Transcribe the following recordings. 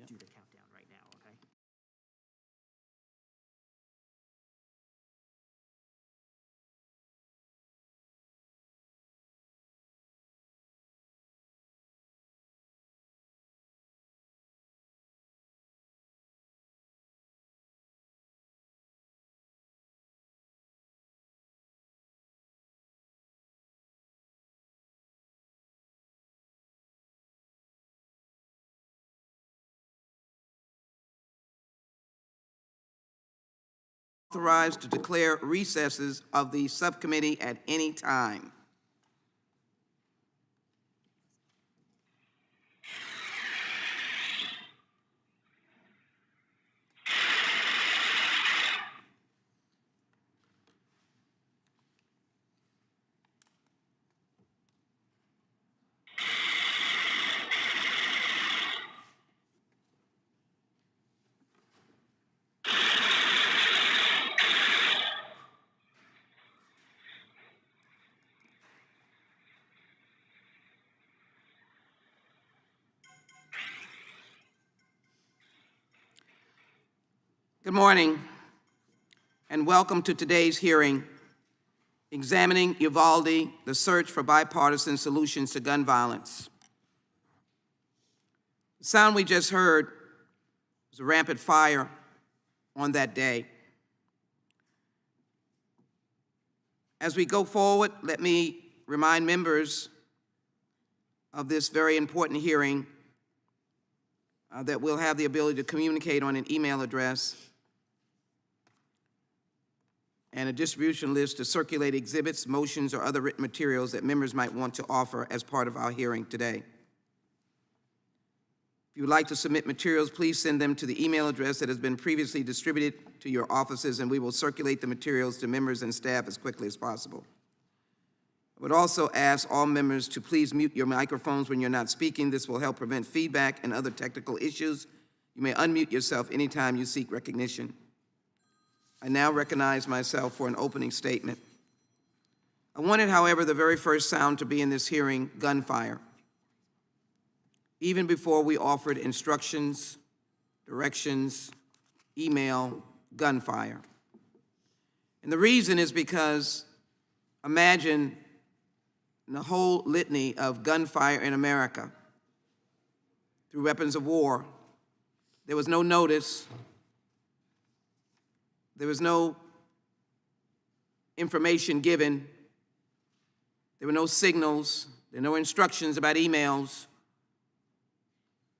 do the countdown right now, okay? Authorized to declare recesses of the subcommittee at any time. Good morning, and welcome to today's hearing, examining Uvalde, the search for bipartisan solutions to gun violence. The sound we just heard was a rampant fire on that day. As we go forward, let me remind members of this very important hearing that we'll have the ability to communicate on an email address and a distribution list to circulate exhibits, motions, or other written materials that members might want to offer as part of our hearing today. If you would like to submit materials, please send them to the email address that has been previously distributed to your offices, and we will circulate the materials to members and staff as quickly as possible. I would also ask all members to please mute your microphones when you're not speaking. This will help prevent feedback and other technical issues. You may unmute yourself anytime you seek recognition. I now recognize myself for an opening statement. I wanted, however, the very first sound to be in this hearing, gunfire, even before we offered instructions, directions, email, gunfire. And the reason is because imagine the whole litany of gunfire in America through weapons of war. There was no notice. There was no information given. There were no signals. There were no instructions about emails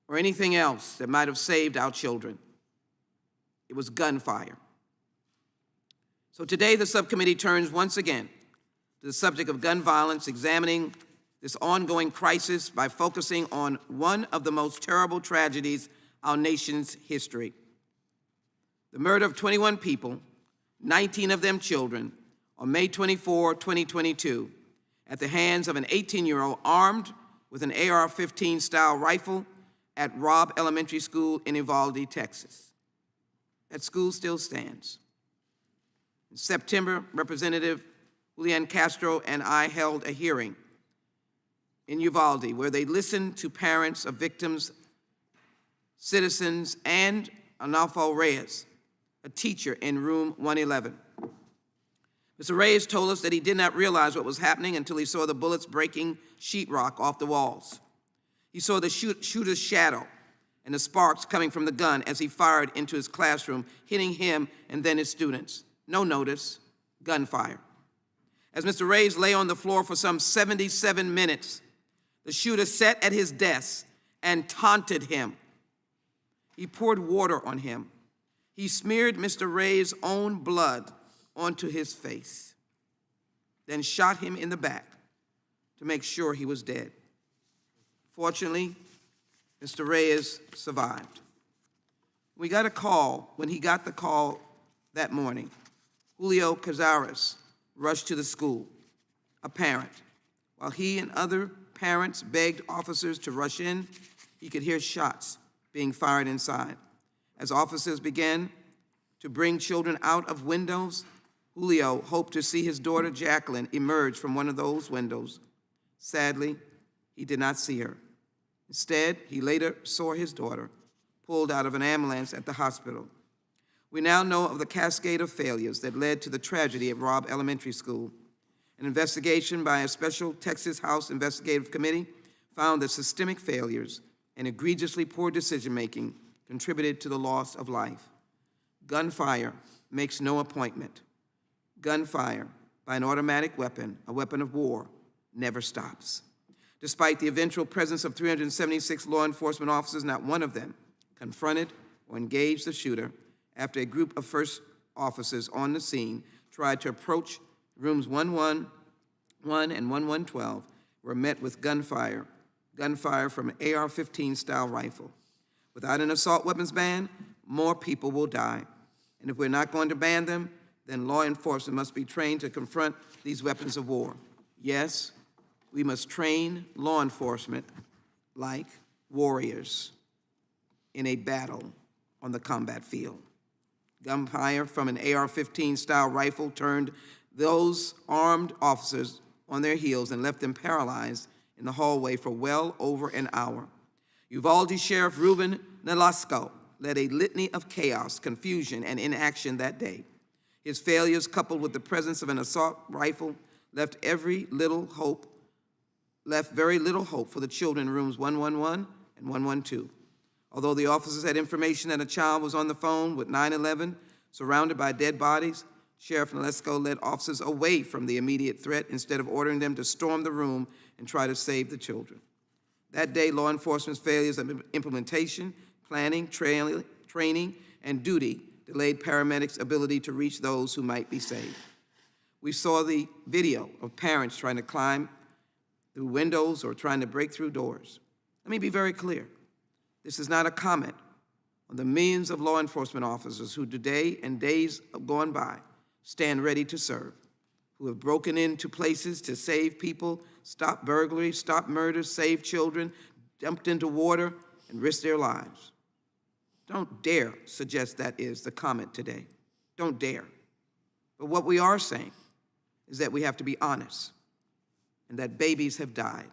or anything else that might have saved our children. It was gunfire. So today the subcommittee turns once again to the subject of gun violence, examining this ongoing crisis by focusing on one of the most terrible tragedies our nation's history. The murder of 21 people, 19 of them children, on May 24, 2022, at the hands of an 18-year-old armed with an AR-15 style rifle at Robb Elementary School in Uvalde, Texas. That school still stands. In September, Representative Julian Castro and I held a hearing in Uvalde where they listened to parents of victims, citizens, and Arnulfo Reyes, a teacher in room 111. Mr. Reyes told us that he did not realize what was happening until he saw the bullets breaking sheetrock off the walls. He saw the shooter's shadow and the sparks coming from the gun as he fired into his classroom, hitting him and then his students. No notice, gunfire. As Mr. Reyes lay on the floor for some 77 minutes, the shooter sat at his desk and taunted him. He poured water on him. He smeared Mr. Reyes' own blood onto his face, then shot him in the back to make sure he was dead. Fortunately, Mr. Reyes survived. When he got the call that morning, Julio Cazares rushed to the school, a parent. While he and other parents begged officers to rush in, he could hear shots being fired inside. As officers began to bring children out of windows, Julio hoped to see his daughter Jacqueline emerge from one of those windows. Sadly, he did not see her. Instead, he later saw his daughter pulled out of an ambulance at the hospital. We now know of the cascade of failures that led to the tragedy at Robb Elementary School. An investigation by a special Texas House Investigative Committee found that systemic failures and egregiously poor decision-making contributed to the loss of life. Gunfire makes no appointment. Gunfire by an automatic weapon, a weapon of war, never stops. Despite the eventual presence of 376 law enforcement officers, not one of them confronted or engaged the shooter after a group of first officers on the scene tried to approach rooms 111 and 1112, were met with gunfire from an AR-15 style rifle. Without an assault weapons ban, more people will die. And if we're not going to ban them, then law enforcement must be trained to confront these weapons of war. Yes, we must train law enforcement like warriors in a battle on the combat field. Gunfire from an AR-15 style rifle turned those armed officers on their heels and left them paralyzed in the hallway for well over an hour. Uvalde Sheriff Ruben Nolasco led a litany of chaos, confusion, and inaction that day. His failures, coupled with the presence of an assault rifle, left very little hope for the children in rooms 111 and 112. Although the officers had information that a child was on the phone with 911, surrounded by dead bodies, Sheriff Nolasco led officers away from the immediate threat instead of ordering them to storm the room and try to save the children. That day, law enforcement's failures of implementation, planning, training, and duty delayed paramedics' ability to reach those who might be saved. We saw the video of parents trying to climb through windows or trying to break through doors. Let me be very clear. This is not a comment on the millions of law enforcement officers who today and days have gone by stand ready to serve, who have broken into places to save people, stop burglary, stop murders, save children, dumped into water, and risked their lives. Don't dare suggest that is the comment today. Don't dare. But what we are saying is that we have to be honest, and that babies have died,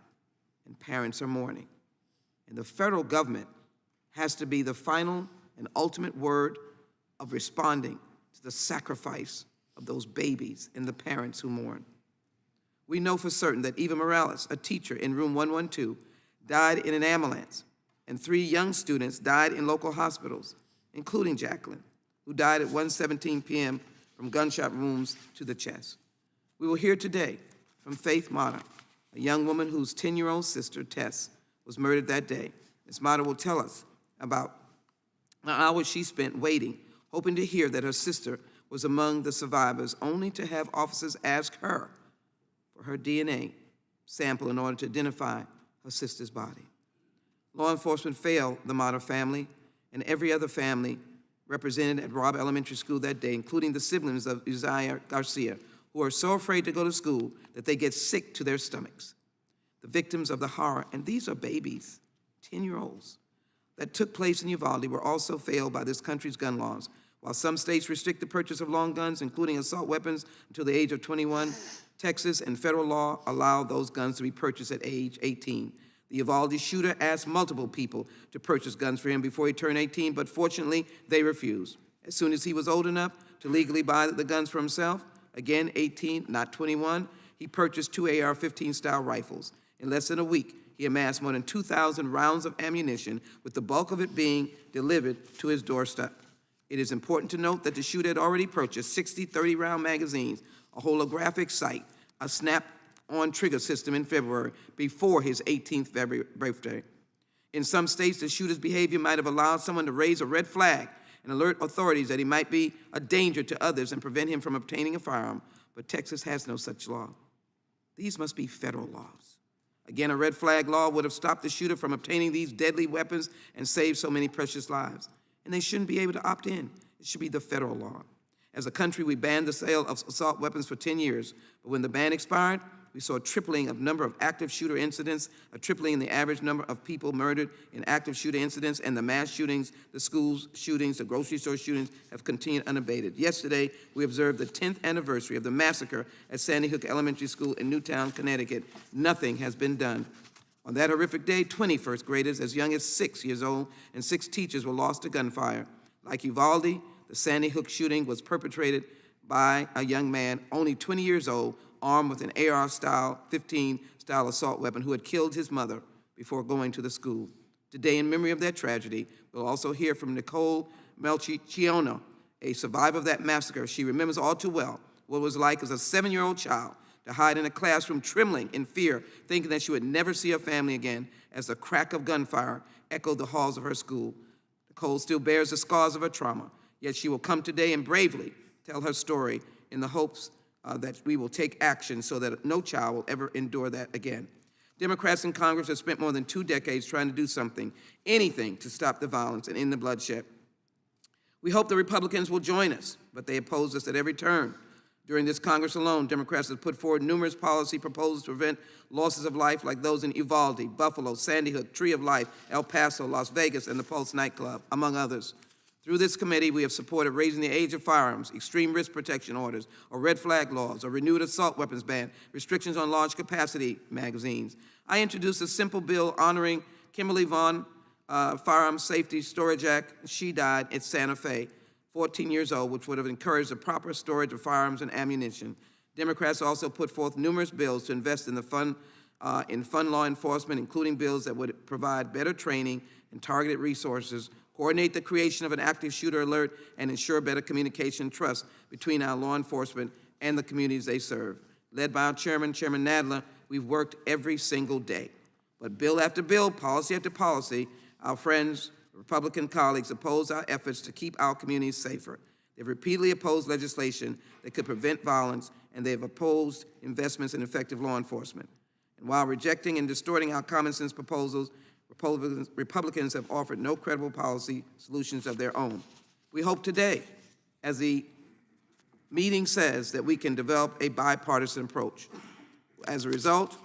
and parents are mourning. And the federal government has to be the final and ultimate word of responding to the sacrifice of those babies and the parents who mourn. We know for certain that Eva Morales, a teacher in room 112, died in an ambulance, and 3 young students died in local hospitals, including Jacqueline, who died at 1:17 p.m. from gunshot wounds to the chest. We will hear today from Faith Mata, a young woman whose 10-year-old sister, Tess, was murdered that day. Ms. Mata will tell us about the hours she spent waiting, hoping to hear that her sister was among the survivors, only to have officers ask her for her DNA sample in order to identify her sister's body. Law enforcement failed the Mata family and every other family represented at Robb Elementary School that day, including the siblings of Uzziah Garcia, who are so afraid to go to school that they get sick to their stomachs. The victims of the horror, and these are babies, 10-year-olds, that took place in Uvalde were also failed by this country's gun laws. While some states restrict the purchase of long guns, including assault weapons, until the age of 21, Texas and federal law allow those guns to be purchased at age 18. The Uvalde shooter asked multiple people to purchase guns for him before he turned 18, but fortunately, they refused. As soon as he was old enough to legally buy the guns for himself, again 18, not 21, he purchased 2 AR-15 style rifles. In less than a week, he amassed more than 2,000 rounds of ammunition, with the bulk of it being delivered to his doorstep. It is important to note that the shooter had already purchased 60 30-round magazines, a holographic sight, a snap-on trigger system in February before his 18th birthday. In some states, the shooter's behavior might have allowed someone to raise a red flag and alert authorities that he might be a danger to others and prevent him from obtaining a firearm, but Texas has no such law. These must be federal laws. Again, a red flag law would have stopped the shooter from obtaining these deadly weapons and saved so many precious lives. And they shouldn't be able to opt in. It should be the federal law. As a country, we banned the sale of assault weapons for 10 years, but when the ban expired, we saw a tripling of number of active shooter incidents, a tripling in the average number of people murdered in active shooter incidents, and the mass shootings, the school shootings, the grocery store shootings have continued unabated. Yesterday, we observed the 10th anniversary of the massacre at Sandy Hook Elementary School in Newtown, Connecticut. Nothing has been done. On that horrific day, 20 first graders as young as 6 years old and 6 teachers were lost to gunfire. Like Uvalde, the Sandy Hook shooting was perpetrated by a young man only 20 years old, armed with an AR-15 style assault weapon, who had killed his mother before going to the school. Today, in memory of that tragedy, we'll also hear from Nicole Melchicchiano, a survivor of that massacre. She remembers all too well what it was like as a 7-year-old child to hide in a classroom trembling in fear, thinking that she would never see her family again as the crack of gunfire echoed the halls of her school. Nicole still bears the scars of her trauma, yet she will come today and bravely tell her story in the hopes that we will take action so that no child will ever endure that again. Democrats in Congress have spent more than 2 decades trying to do something, anything, to stop the violence and end the bloodshed. We hope the Republicans will join us, but they oppose us at every turn. During this Congress alone, Democrats have put forward numerous policy proposals to prevent losses of life like those in Uvalde, Buffalo, Sandy Hook, Tree of Life, El Paso, Las Vegas, and the Pulse nightclub, among others. Through this committee, we have supported raising the age of firearms, extreme risk protection orders, or red flag laws, or renewed assault weapons ban, restrictions on large capacity magazines. I introduced a simple bill honoring Kimberly Vaughn, Firearm Safety Storage Act. She died at Santa Fe, 14 years old, which would have encouraged the proper storage of firearms and ammunition. Democrats also put forth numerous bills to invest in fund law enforcement, including bills that would provide better training and targeted resources, coordinate the creation of an active shooter alert, and ensure better communication and trust between our law enforcement and the communities they serve. Led by our chairman, Chairman Nadler, we've worked every single day. But bill after bill, policy after policy, our friends, Republican colleagues, oppose our efforts to keep our communities safer. They've repeatedly opposed legislation that could prevent violence, and they have opposed investments in effective law enforcement. And while rejecting and distorting our common sense proposals, Republicans have offered no credible policy solutions of their own. We hope today, as the meeting says, that we can develop a bipartisan approach. As a result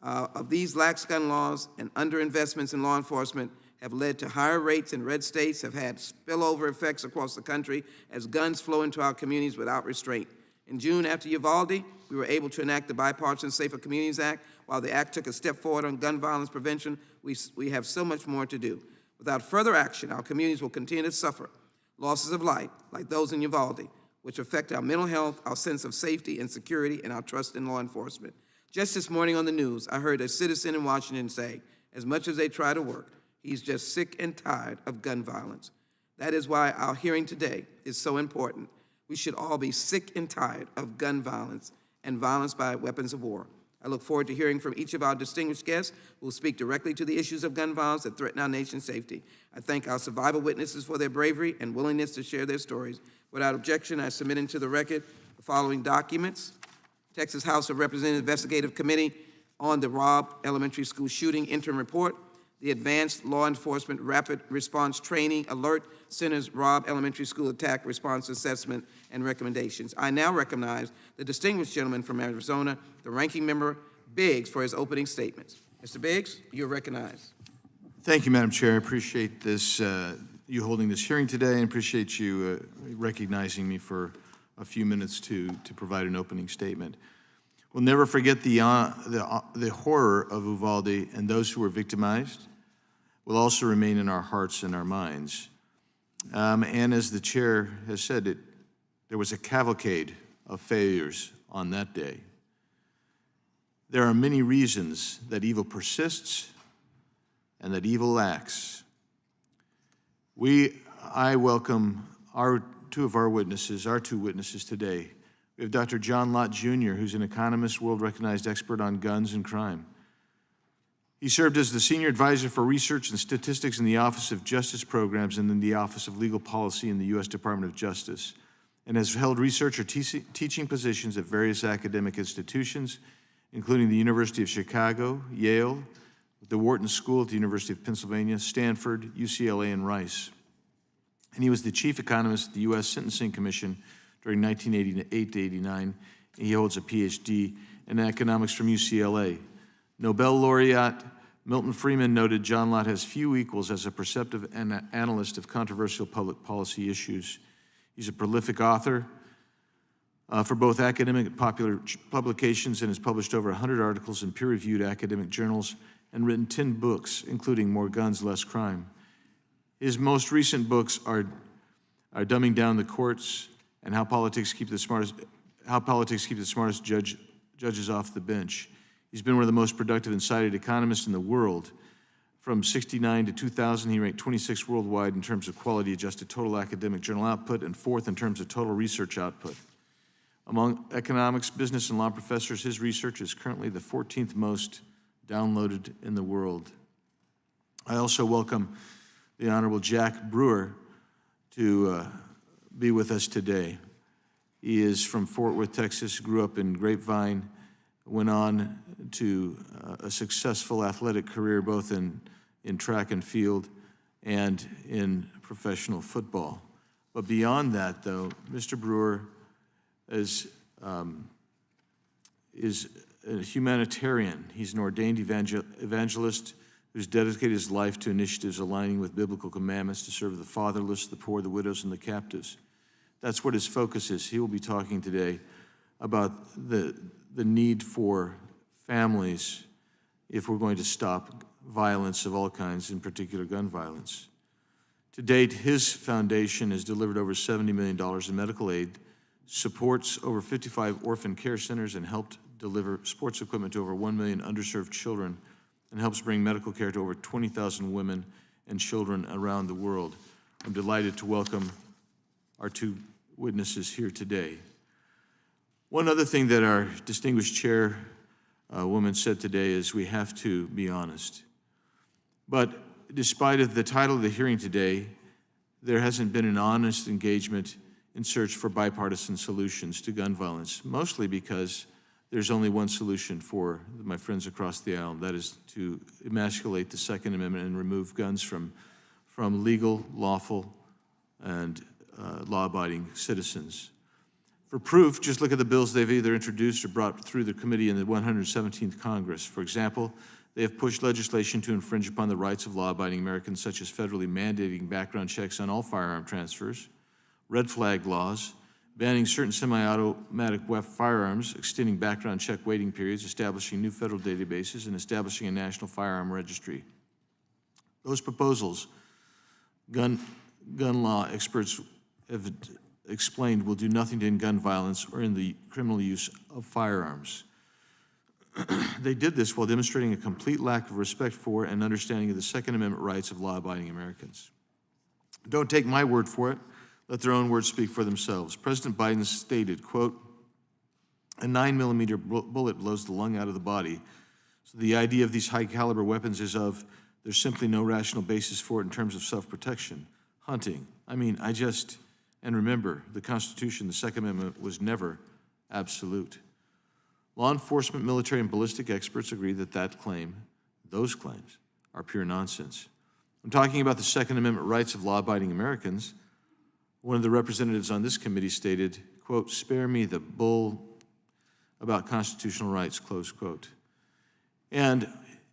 of these lax gun laws and underinvestments in law enforcement have led to higher rates in red states, have had spillover effects across the country as guns flow into our communities without restraint. In June, after Uvalde, we were able to enact the Bipartisan Safer Communities Act. While the act took a step forward on gun violence prevention, we have so much more to do. Without further action, our communities will continue to suffer losses of life like those in Uvalde, which affect our mental health, our sense of safety and security, and our trust in law enforcement. Just this morning on the news, I heard a citizen in Washington say, as much as they try to work, he's just sick and tired of gun violence. That is why our hearing today is so important. We should all be sick and tired of gun violence and violence by weapons of war. I look forward to hearing from each of our distinguished guests who will speak directly to the issues of gun violence that threaten our nation's safety. I thank our survivor witnesses for their bravery and willingness to share their stories. Without objection, I submit into the record the following documents. Texas House of Representatives Investigative Committee on the Robb Elementary School shooting interim report, the Advanced Law Enforcement Rapid Response Training Alert Center's Robb Elementary School Attack Response Assessment and Recommendations. I now recognize the distinguished gentleman from Arizona, the Ranking Member Biggs, for his opening statements. Mr. Biggs, you're recognized. Thank you, Madam Chair. I appreciate this, you holding this hearing today, and appreciate you recognizing me for a few minutes to provide an opening statement. We'll never forget the horror of Uvalde, and those who were victimized will also remain in our hearts and our minds. And as the chair has said, there was a cavalcade of failures on that day. There are many reasons that evil persists and that evil acts. I welcome our two witnesses today. We have Dr. John Lott, Jr., who's an economist, world-recognized expert on guns and crime. He served as the Senior Advisor for Research and Statistics in the Office of Justice Programs and in the Office of Legal Policy in the U.S. Department of Justice, and has held research or teaching positions at various academic institutions, including the University of Chicago, Yale, the Wharton School at the University of Pennsylvania, Stanford, UCLA, and Rice. And he was the chief economist at the U.S. Sentencing Commission during 1988 to 89. He holds a PhD in economics from UCLA. Nobel laureate Milton Friedman noted John Lott has few equals as a perceptive analyst of controversial public policy issues. He's a prolific author for both academic and popular publications and has published over 100 articles in peer-reviewed academic journals and written 10 books, including More Guns, Less Crime. His most recent books are Dumbing Down the Courts and How Politics Keep the Smartest Judges Off the Bench. He's been one of the most productive and cited economists in the world. From 1969 to 2000, he ranked 26th worldwide in terms of quality-adjusted total academic journal output and 4th in terms of total research output. Among economics, business, and law professors, his research is currently the 14th most downloaded in the world. I also welcome the Honorable Jack Brewer to be with us today. He is from Fort Worth, Texas, grew up in Grapevine, went on to a successful athletic career both in track and field and in professional football. But beyond that, though, Mr. Brewer is a humanitarian. He's an ordained evangelist who's dedicated his life to initiatives aligning with biblical commandments to serve the fatherless, the poor, the widows, and the captives. That's what his focus is. He will be talking today about the need for families if we're going to stop violence of all kinds, in particular gun violence. To date, his foundation has delivered over $70 million in medical aid, supports over 55 orphan care centers, and helped deliver sports equipment to over 1 million underserved children, and helps bring medical care to over 20,000 women and children around the world. I'm delighted to welcome our two witnesses here today. One other thing that our distinguished chairwoman said today is we have to be honest. But despite the title of the hearing today, there hasn't been an honest engagement in search for bipartisan solutions to gun violence, mostly because there's only one solution for my friends across the aisle, that is to emasculate the Second Amendment and remove guns from legal, lawful, and law-abiding citizens. For proof, just look at the bills they've either introduced or brought through the committee in the 117th Congress. For example, they have pushed legislation to infringe upon the rights of law-abiding Americans, such as federally mandating background checks on all firearm transfers, red flag laws, banning certain semi-automatic firearms, extending background check waiting periods, establishing new federal databases, and establishing a national firearm registry. Those proposals, gun law experts have explained, will do nothing to end gun violence or in the criminal use of firearms. They did this while demonstrating a complete lack of respect for and understanding of the Second Amendment rights of law-abiding Americans. Don't take my word for it. Let their own words speak for themselves. President Biden stated, quote, "A 9mm bullet blows the lung out of the body. So the idea of these high-caliber weapons is there's simply no rational basis for it in terms of self-protection. Hunting. And remember, the Constitution, the Second Amendment, was never absolute." Law enforcement, military, and ballistic experts agree that those claims, are pure nonsense. I'm talking about the Second Amendment rights of law-abiding Americans. One of the representatives on this committee stated, quote, "Spare me the bull about constitutional rights," close quote. And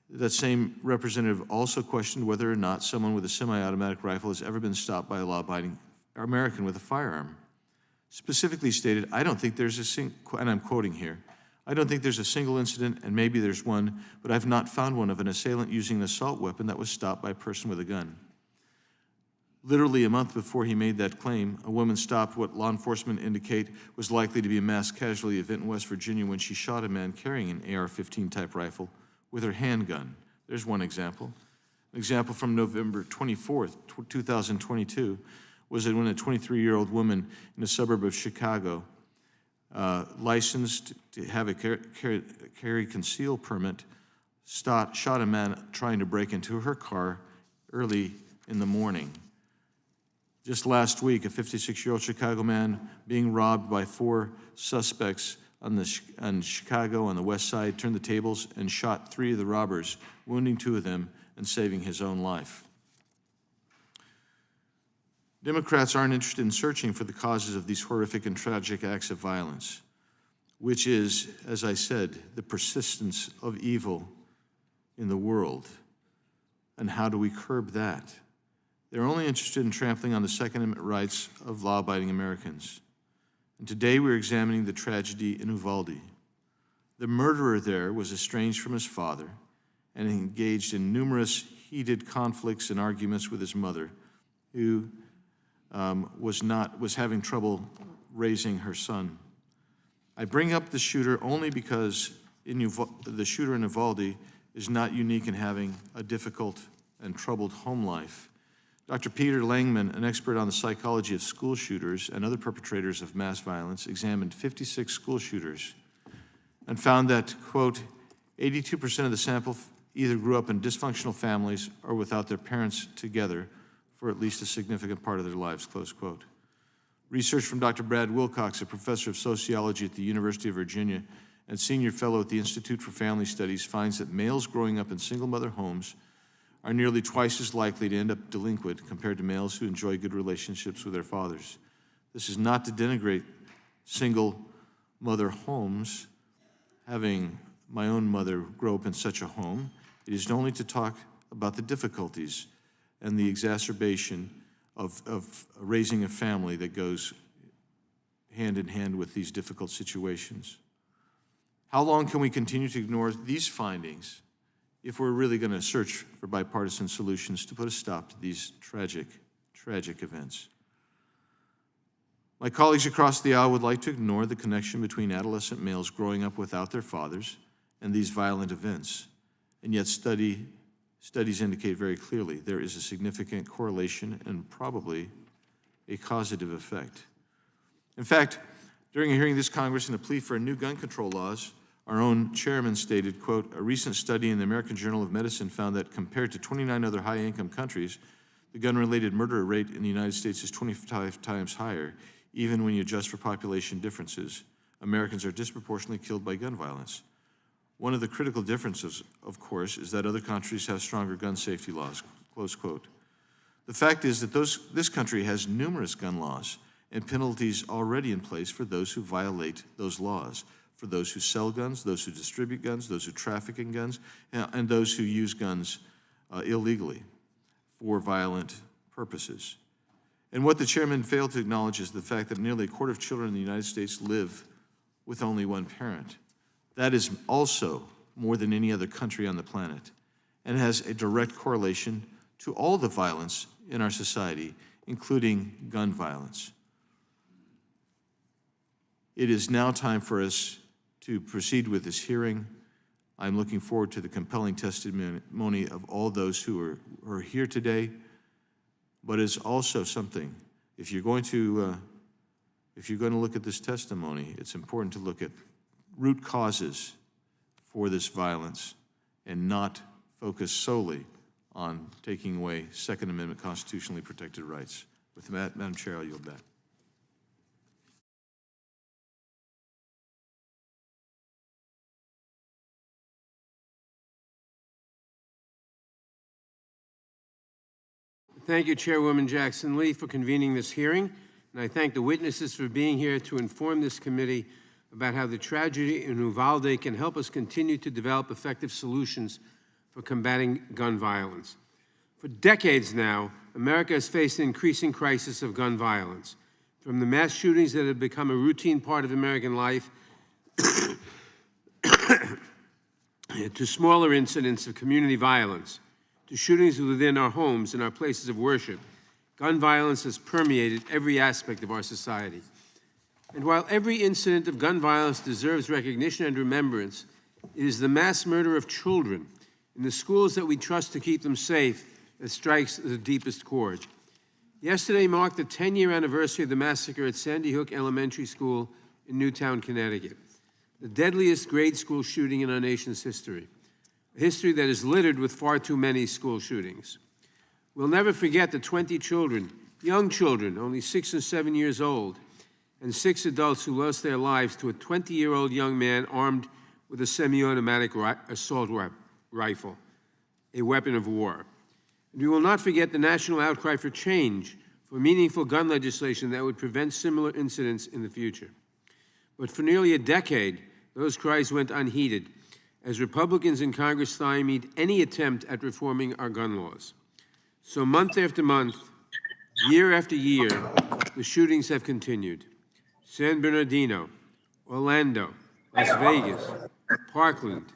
that same representative also questioned whether or not someone with a semi-automatic rifle has ever been stopped by a law-abiding American with a firearm. Specifically stated, "I don't think there's a single," and I'm quoting here, "I don't think there's a single incident, and maybe there's one, but I've not found one of an assailant using an assault weapon that was stopped by a person with a gun." Literally a month before he made that claim, a woman stopped what law enforcement indicate was likely to be a mass casualty event in West Virginia when she shot a man carrying an AR-15 type rifle with her handgun. There's one example. An example from November 24th, 2022, was that when a 23-year-old woman in a suburb of Chicago, licensed to have a carry conceal permit, shot a man trying to break into her car early in the morning. Just last week, a 56-year-old Chicago man being robbed by 4 suspects on Chicago on the west side turned the tables and shot 3 of the robbers, wounding 2 of them and saving his own life. Democrats aren't interested in searching for the causes of these horrific and tragic acts of violence, which is, as I said, the persistence of evil in the world. And how do we curb that? They're only interested in trampling on the Second Amendment rights of law-abiding Americans. And today we're examining the tragedy in Uvalde. The murderer there was estranged from his father and engaged in numerous heated conflicts and arguments with his mother, who was having trouble raising her son. I bring up the shooter only because the shooter in Uvalde is not unique in having a difficult and troubled home life. Dr. Peter Langman, an expert on the psychology of school shooters and other perpetrators of mass violence, examined 56 school shooters and found that, quote, 82% of the sample either grew up in dysfunctional families or without their parents together for at least a significant part of their lives, close quote. Research from Dr. Brad Wilcox, a professor of sociology at the University of Virginia and senior fellow at the Institute for Family Studies, finds that males growing up in single-mother homes are nearly twice as likely to end up delinquent compared to males who enjoy good relationships with their fathers. This is not to denigrate single-mother homes. Having my own mother grow up in such a home, it is only to talk about the difficulties and the exacerbation of raising a family that goes hand in hand with these difficult situations. How long can we continue to ignore these findings if we're really going to search for bipartisan solutions to put a stop to these tragic, tragic events? My colleagues across the aisle would like to ignore the connection between adolescent males growing up without their fathers and these violent events, and yet studies indicate very clearly there is a significant correlation and probably a causative effect. In fact, during a hearing this Congress in a plea for new gun control laws, our own chairman stated, quote, a recent study in the American Journal of Medicine found that compared to 29 other high-income countries, the gun-related murder rate in the United States is 25 times higher, even when you adjust for population differences. Americans are disproportionately killed by gun violence. One of the critical differences, of course, is that other countries have stronger gun safety laws, close quote. The fact is that this country has numerous gun laws and penalties already in place for those who violate those laws, for those who sell guns, those who distribute guns, those who traffic in guns, and those who use guns illegally for violent purposes. And what the chairman failed to acknowledge is the fact that nearly a quarter of children in the United States live with only one parent. That is also more than any other country on the planet and has a direct correlation to all the violence in our society, including gun violence. It is now time for us to proceed with this hearing. I'm looking forward to the compelling testimony of all those who are here today, but it's also something, if you're going to look at this testimony, it's important to look at root causes for this violence and not focus solely on taking away Second Amendment constitutionally protected rights. With that, Madam Chair, I'll yield back. Thank you, Chairwoman Jackson-Lee, for convening this hearing, and I thank the witnesses for being here to inform this committee about how the tragedy in Uvalde can help us continue to develop effective solutions for combating gun violence. For decades now, America has faced an increasing crisis of gun violence, from the mass shootings that have become a routine part of American life to smaller incidents of community violence, to shootings within our homes and our places of worship. Gun violence has permeated every aspect of our society. And while every incident of gun violence deserves recognition and remembrance, it is the mass murder of children in the schools that we trust to keep them safe that strikes the deepest chord. Yesterday marked the 10-year anniversary of the massacre at Sandy Hook Elementary School in Newtown, Connecticut, the deadliest grade school shooting in our nation's history, a history that is littered with far too many school shootings. We'll never forget the 20 children, young children, only 6 and 7 years old, and 6 adults who lost their lives to a 20-year-old young man armed with a semi-automatic assault rifle, a weapon of war. And we will not forget the national outcry for change, for meaningful gun legislation that would prevent similar incidents in the future. But for nearly a decade, those cries went unheeded, as Republicans in Congress stymied any attempt at reforming our gun laws. So month after month, year after year, the shootings have continued. San Bernardino, Orlando, Las Vegas, Parkland,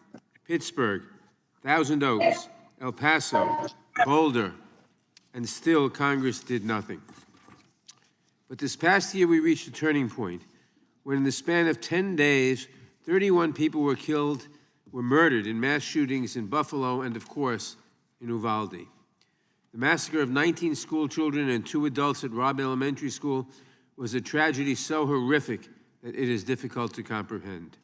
Pittsburgh, Thousand Oaks, El Paso, Boulder, and still Congress did nothing. But this past year we reached a turning point when in the span of 10 days, 31 people were murdered in mass shootings in Buffalo and, of course, in Uvalde. The massacre of 19 school children and 2 adults at Robb Elementary School was a tragedy so horrific that it is difficult to comprehend.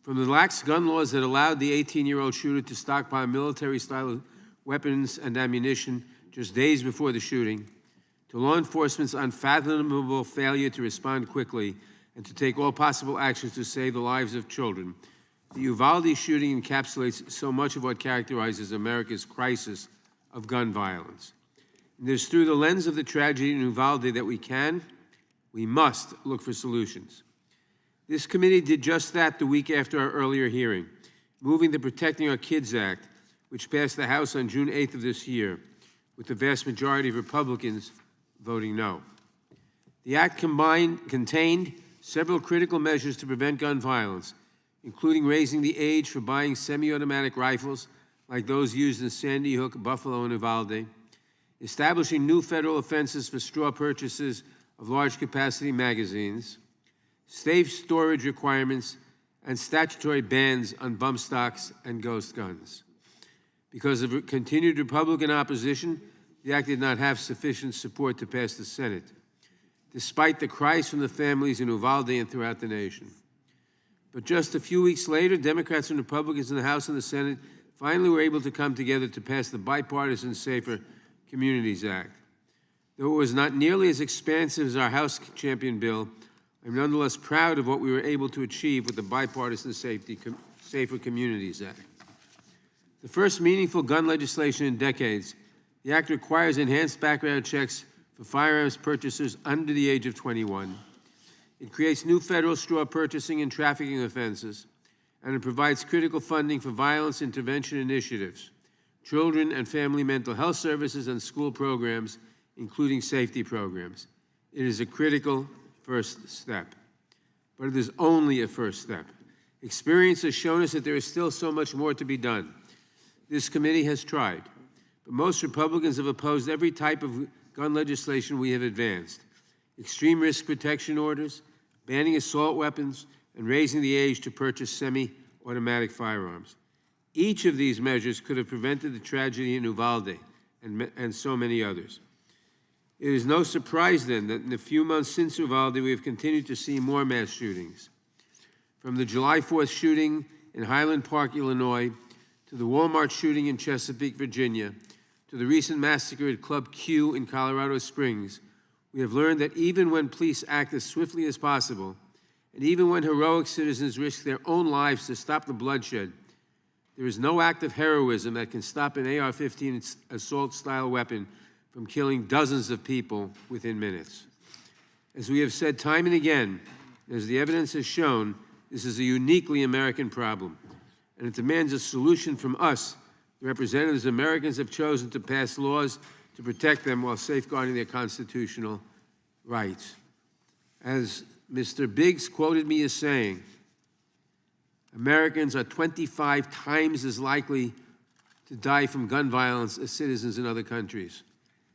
From the lax gun laws that allowed the 18-year-old shooter to stockpile military-style weapons and ammunition just days before the shooting, to law enforcement's unfathomable failure to respond quickly and to take all possible actions to save the lives of children, the Uvalde shooting encapsulates so much of what characterizes America's crisis of gun violence. And it is through the lens of the tragedy in Uvalde that we must look for solutions. This committee did just that the week after our earlier hearing, moving the Protecting Our Kids Act, which passed the House on June 8th of this year, with the vast majority of Republicans voting no. The act contained several critical measures to prevent gun violence, including raising the age for buying semi-automatic rifles like those used in Sandy Hook, Buffalo, and Uvalde, establishing new federal offenses for straw purchases of large-capacity magazines, safe storage requirements, and statutory bans on bump stocks and ghost guns. Because of continued Republican opposition, the act did not have sufficient support to pass the Senate, despite the cries from the families in Uvalde and throughout the nation. But just a few weeks later, Democrats and Republicans in the House and the Senate finally were able to come together to pass the bipartisan Safer Communities Act. Though it was not nearly as expansive as our House champion bill, I'm nonetheless proud of what we were able to achieve with the bipartisan Safer Communities Act. The first meaningful gun legislation in decades, the act requires enhanced background checks for firearms purchasers under the age of 21. It creates new federal straw purchasing and trafficking offenses, and it provides critical funding for violence intervention initiatives, children and family mental health services, and school programs, including safety programs. It is a critical first step, but it is only a first step. Experience has shown us that there is still so much more to be done. This committee has tried, but most Republicans have opposed every type of gun legislation we have advanced. Extreme risk protection orders, banning assault weapons, and raising the age to purchase semi-automatic firearms. Each of these measures could have prevented the tragedy in Uvalde and so many others. It is no surprise then that in the few months since Uvalde, we have continued to see more mass shootings. From the July 4th shooting in Highland Park, Illinois, to the Walmart shooting in Chesapeake, Virginia, to the recent massacre at Club Q in Colorado Springs, we have learned that even when police act as swiftly as possible, and even when heroic citizens risk their own lives to stop the bloodshed, there is no act of heroism that can stop an AR-15 assault-style weapon from killing dozens of people within minutes. As we have said time and again, as the evidence has shown, this is a uniquely American problem, and it demands a solution from us, the representatives Americans have chosen to pass laws to protect them while safeguarding their constitutional rights. As Mr. Biggs quoted me as saying, Americans are 25 times as likely to die from gun violence as citizens in other countries.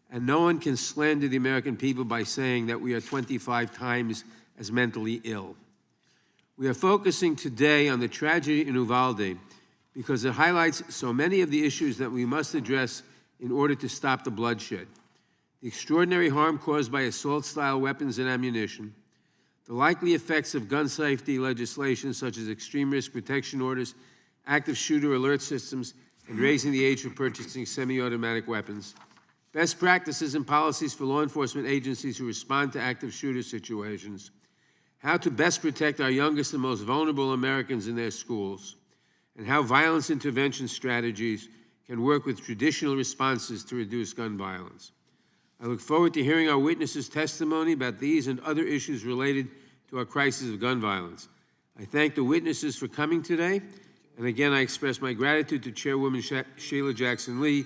And no one can slander the American people by saying that we are 25 times as mentally ill. We are focusing today on the tragedy in Uvalde because it highlights so many of the issues that we must address in order to stop the bloodshed. The extraordinary harm caused by assault-style weapons and ammunition, the likely effects of gun safety legislation such as extreme risk protection orders, active shooter alert systems, and raising the age for purchasing semi-automatic weapons, best practices and policies for law enforcement agencies who respond to active shooter situations, how to best protect our youngest and most vulnerable Americans in their schools, and how violence intervention strategies can work with traditional responses to reduce gun violence. I look forward to hearing our witnesses' testimony about these and other issues related to our crisis of gun violence. I thank the witnesses for coming today, and again, I express my gratitude to Chairwoman Sheila Jackson-Lee,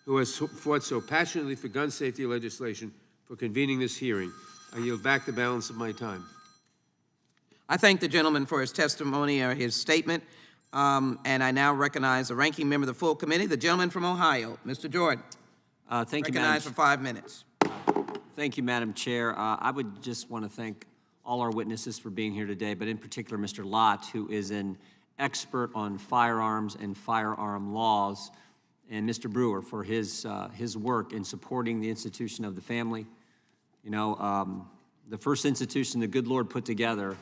who has fought so passionately for gun safety legislation, for convening this hearing. I yield back the balance of my time. I thank the gentleman for his testimony or his statement. And I now recognize the ranking member of the full committee, the gentleman from Ohio, Mr. Jordan. Thank you, Recognized for 5 minutes. Thank you, Madam Chair. I would just want to thank all our witnesses for being here today, but in particular Mr. Lott, who is an expert on firearms and firearm laws, and Mr. Brewer for his work in supporting the institution of the family. You know, the first institution the good Lord put together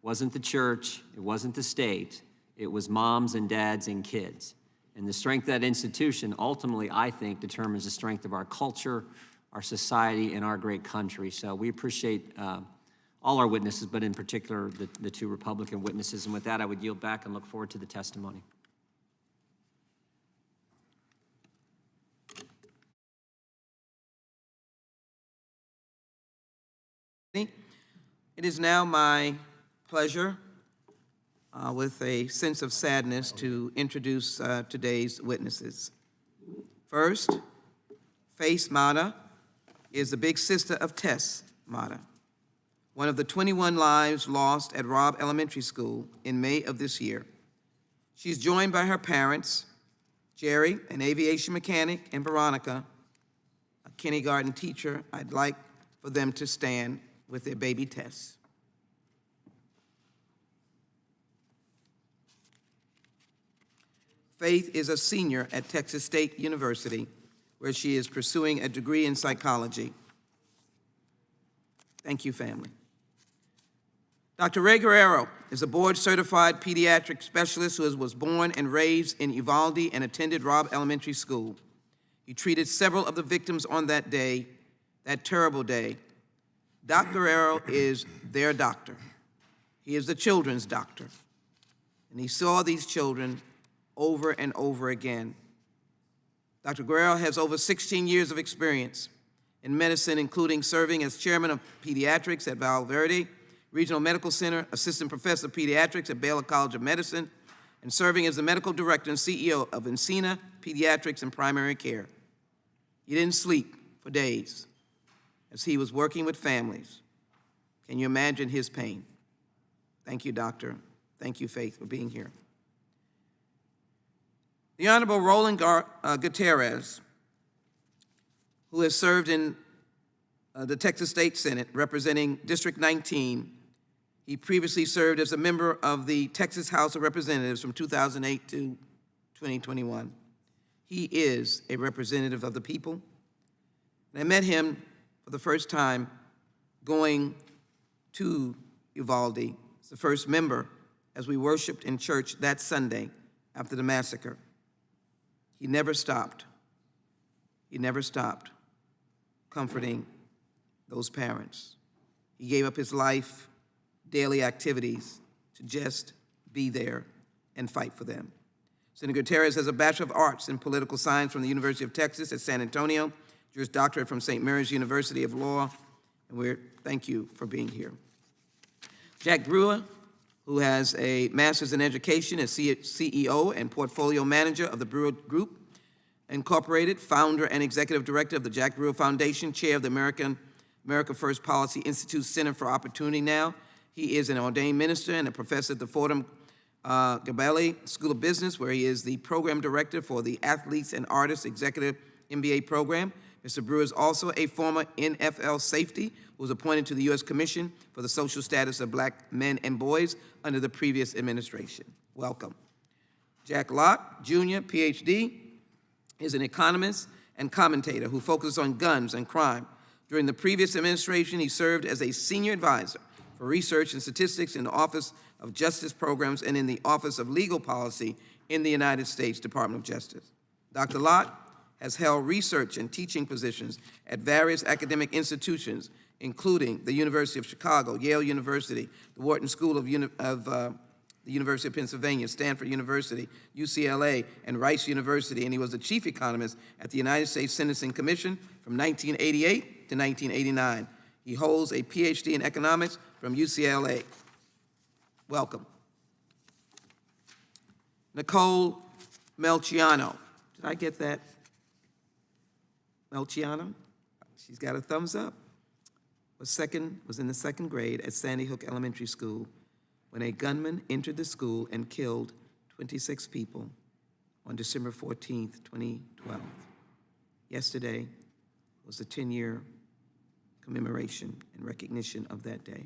wasn't the church, it wasn't the state, it was moms and dads and kids. And the strength of that institution ultimately, I think, determines the strength of our culture, our society, and our great country. So we appreciate all our witnesses, but in particular the two Republican witnesses. And with that, I would yield back and look forward to the testimony. It is now my pleasure, with a sense of sadness, to introduce today's witnesses. First, Faith Mata is the big sister of Tess Mata, one of the 21 lives lost at Robb Elementary School in May of this year. She's joined by her parents, Jerry, an aviation mechanic, and Veronica, a kindergarten teacher. I'd like for them to stand with their baby Tess. Faith is a senior at Texas State University, where she is pursuing a degree in psychology. Thank you, family. Dr. Ray Guerrero is a board-certified pediatric specialist who was born and raised in Uvalde and attended Robb Elementary School. He treated several of the victims on that day, that terrible day. Dr. Guerrero is their doctor. He is the children's doctor. And he saw these children over and over again. Dr. Guerrero has over 16 years of experience in medicine, including serving as chairman of pediatrics at Val Verde Regional Medical Center, assistant professor of pediatrics at Baylor College of Medicine, and serving as the medical director and CEO of Encina Pediatrics and Primary Care. He didn't sleep for days as he was working with families. Can you imagine his pain? Thank you, Doctor. Thank you, Faith, for being here. The Honorable Roland Gutierrez, who has served in the Texas State Senate representing District 19. He previously served as a member of the Texas House of Representatives from 2008 to 2021. He is a representative of the people. And I met him for the first time going to Uvalde as the first member as we worshiped in church that Sunday after the massacre. He never stopped. He never stopped comforting those parents. He gave up his life, daily activities, to just be there and fight for them. Senator Gutierrez has a Bachelor of Arts in Political Science from the University of Texas at San Antonio, Juris Doctorate from St. Mary's University of Law, and thank you for being here. Jack Brewer, who has a Master's in Education as CEO and Portfolio Manager of the Brewer Group, Incorporated, founder and executive director of the Jack Brewer Foundation, chair of the America First Policy Institute Center for Opportunity now. He is an ordained minister and a professor at the Fordham Gabelli School of Business, where he is the program director for the Athletes and Artists Executive MBA program. Mr. Brewer is also a former NFL safety who was appointed to the U.S. Commission for the Social Status of Black Men and Boys under the previous administration. Welcome. Jack Lott, Jr., PhD, is an economist and commentator who focuses on guns and crime. During the previous administration, he served as a senior advisor for research and statistics in the Office of Justice Programs and in the Office of Legal Policy in the United States Department of Justice. Dr. Lott has held research and teaching positions at various academic institutions, including the University of Chicago, Yale University, the Wharton School of the University of Pennsylvania, Stanford University, UCLA, and Rice University, and he was the chief economist at the United States Sentencing Commission from 1988 to 1989. He holds a PhD in economics from UCLA. Welcome. Nicole Melciano. Did I get that? Melciano? She's got a thumbs up. Was in the second grade at Sandy Hook Elementary School when a gunman entered the school and killed 26 people on December 14th, 2012. Yesterday was the 10-year commemoration and recognition of that day.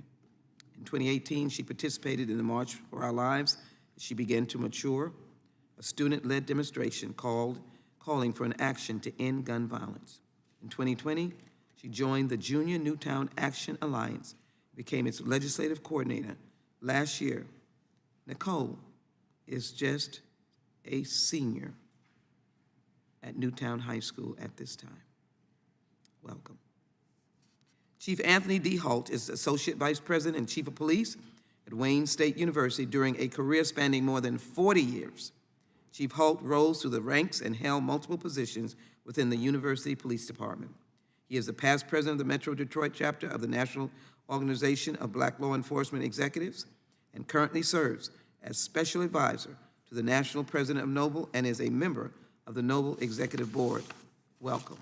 In 2018, she participated in the March for Our Lives as she began to mature, a student-led demonstration calling for an action to end gun violence. In 2020, she joined the Junior Newtown Action Alliance, became its legislative coordinator. Last year, Nicole is just a senior at Newtown High School at this time. Welcome. Chief Anthony D. Holt is Associate Vice President and Chief of Police at Wayne State University during a career spanning more than 40 years. Chief Holt rose through the ranks and held multiple positions within the University Police Department. He is the past president of the Metro Detroit chapter of the National Organization of Black Law Enforcement Executives and currently serves as Special Advisor to the National President of Noble and is a member of the Noble Executive Board. Welcome.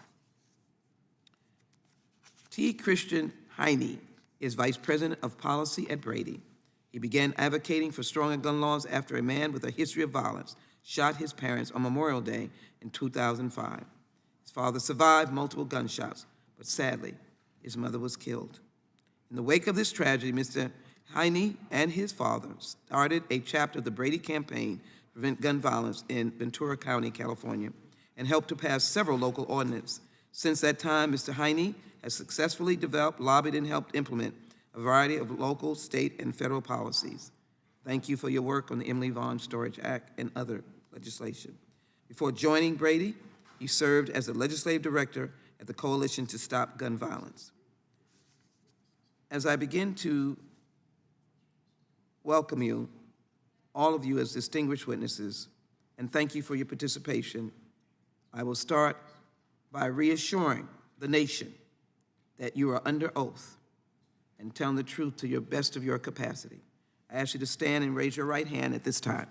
T. Christian Heine is Vice President of Policy at Brady. He began advocating for stronger gun laws after a man with a history of violence shot his parents on Memorial Day in 2005. His father survived multiple gunshots, but sadly, his mother was killed. In the wake of this tragedy, Mr. Heine and his father started a chapter of the Brady campaign to prevent gun violence in Ventura County, California, and helped to pass several local ordinances. Since that time, Mr. Heine has successfully developed, lobbied, and helped implement a variety of local, state, and federal policies. Thank you for your work on the Emily Vaughn Storage Act and other legislation. Before joining Brady, he served as the legislative director at the Coalition to Stop Gun Violence. As I begin to welcome you, all of you as distinguished witnesses, and thank you for your participation, I will start by reassuring the nation that you are under oath and telling the truth to your best of your capacity. I ask you to stand and raise your right hand at this time.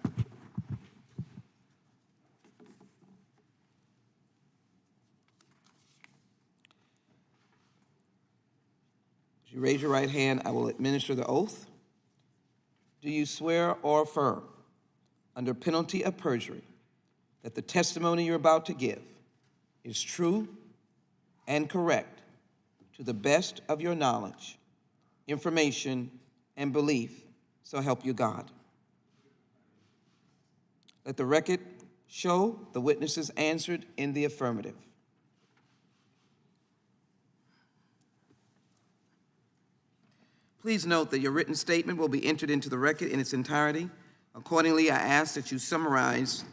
As you raise your right hand, I will administer the oath. Do you swear or affirm, under penalty of perjury, that the testimony you're about to give is true and correct to the best of your knowledge, information, and belief, so help you God? Let the record show the witnesses answered in the affirmative. Please note that your written statement will be entered into the record in its entirety. Accordingly, I ask that you summarize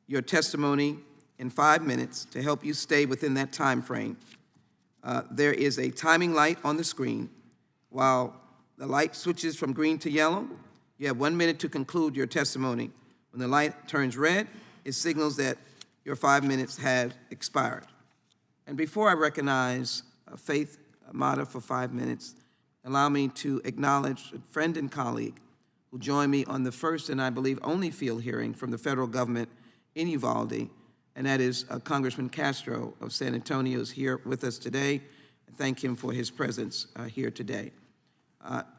your testimony in 5 minutes to help you stay within that time frame. There is a timing light on the screen. While the light switches from green to yellow, you have 1 minute to conclude your testimony. When the light turns red, it signals that your 5 minutes have expired. And before I recognize Faith Mata for 5 minutes, allow me to acknowledge a friend and colleague who joined me on the first and I believe only field hearing from the federal government in Uvalde, and that is Congressman Castro of San Antonio is here with us today. I thank him for his presence here today.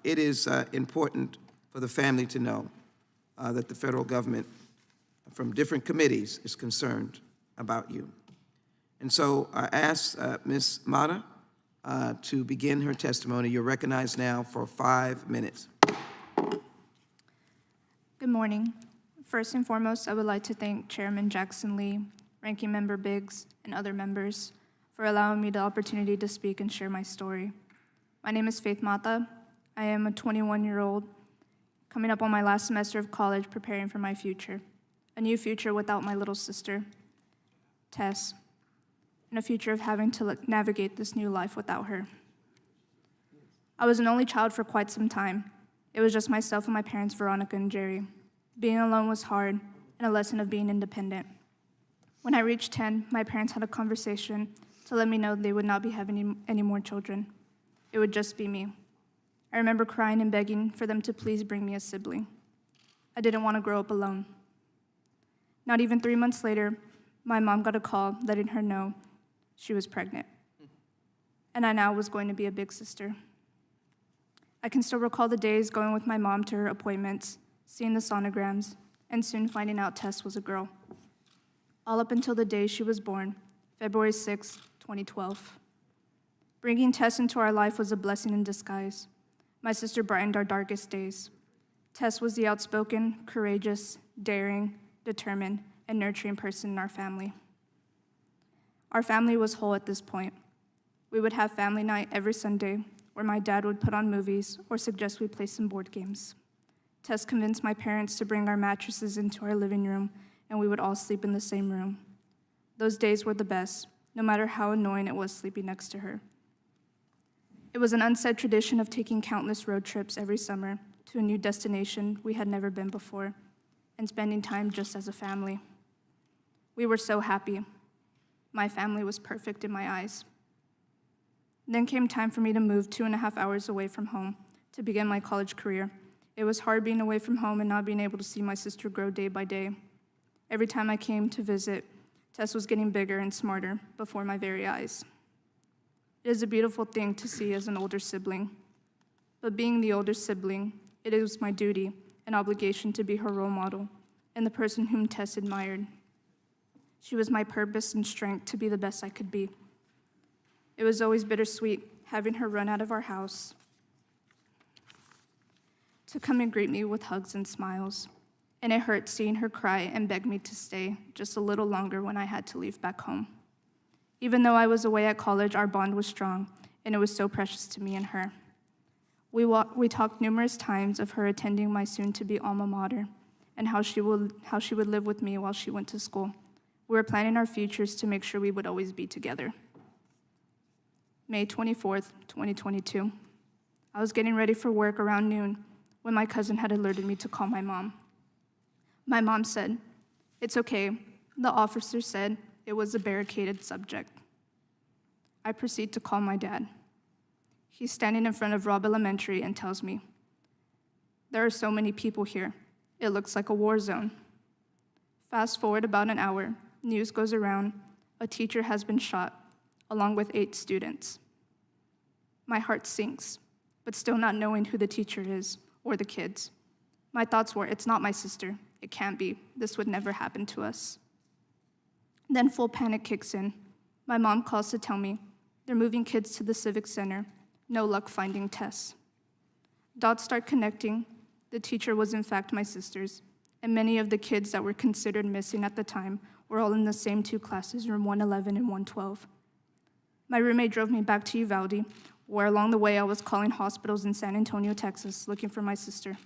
It is important for the family to know that the federal government from different committees is concerned about you. And so I ask Ms. Mata to begin her testimony. You're recognized now for 5 minutes. Good morning. First and foremost, I would like to thank Chairman Jackson Lee, Ranking Member Biggs, and other members for allowing me the opportunity to speak and share my story. My name is Faith Mata. I am a 21-year-old coming up on my last semester of college preparing for my future, a new future without my little sister, Tess, and a future of having to navigate this new life without her. I was an only child for quite some time. It was just myself and my parents, Veronica and Jerry. Being alone was hard, and a lesson of being independent. When I reached 10, my parents had a conversation to let me know they would not be having any more children. It would just be me. I remember crying and begging for them to please bring me a sibling. I didn't want to grow up alone. Not even 3 months later, my mom got a call letting her know she was pregnant, and I now was going to be a big sister. I can still recall the days going with my mom to her appointments, seeing the sonograms, and soon finding out Tess was a girl. All up until the day she was born, February 6, 2012. Bringing Tess into our life was a blessing in disguise. My sister brightened our darkest days. Tess was the outspoken, courageous, daring, determined, and nurturing person in our family. Our family was whole at this point. We would have family night every Sunday, where my dad would put on movies or suggest we play some board games. Tess convinced my parents to bring our mattresses into our living room, and we would all sleep in the same room. Those days were the best, no matter how annoying it was sleeping next to her. It was an unsaid tradition of taking countless road trips every summer to a new destination we had never been before, and spending time just as a family. We were so happy. My family was perfect in my eyes. Then came time for me to move 2.5 hours away from home to begin my college career. It was hard being away from home and not being able to see my sister grow day by day. Every time I came to visit, Tess was getting bigger and smarter before my very eyes. It is a beautiful thing to see as an older sibling. But being the older sibling, it is my duty and obligation to be her role model and the person whom Tess admired. She was my purpose and strength to be the best I could be. It was always bittersweet having her run out of our house to come and greet me with hugs and smiles. And it hurt seeing her cry and beg me to stay just a little longer when I had to leave back home. Even though I was away at college, our bond was strong, and it was so precious to me and her. We talked numerous times of her attending my soon-to-be alma mater and how she would live with me while she went to school. We were planning our futures to make sure we would always be together. May 24th, 2022. I was getting ready for work around noon when my cousin had alerted me to call my mom. My mom said, "It's okay. The officer said it was a barricaded subject." I proceed to call my dad. He's standing in front of Robb Elementary and tells me, "There are so many people here. It looks like a war zone." Fast forward about an hour, news goes around, a teacher has been shot, along with 8 students. My heart sinks, but still not knowing who the teacher is or the kids. My thoughts were, it's not my sister. It can't be. This would never happen to us. Then full panic kicks in. My mom calls to tell me they're moving kids to the Civic Center. No luck finding Tess. Dots start connecting. The teacher was in fact my sister's, and many of the kids that were considered missing at the time were all in the same 2 classes, room 111 and 112. My roommate drove me back to Uvalde, where along the way I was calling hospitals in San Antonio, Texas, looking for my sister.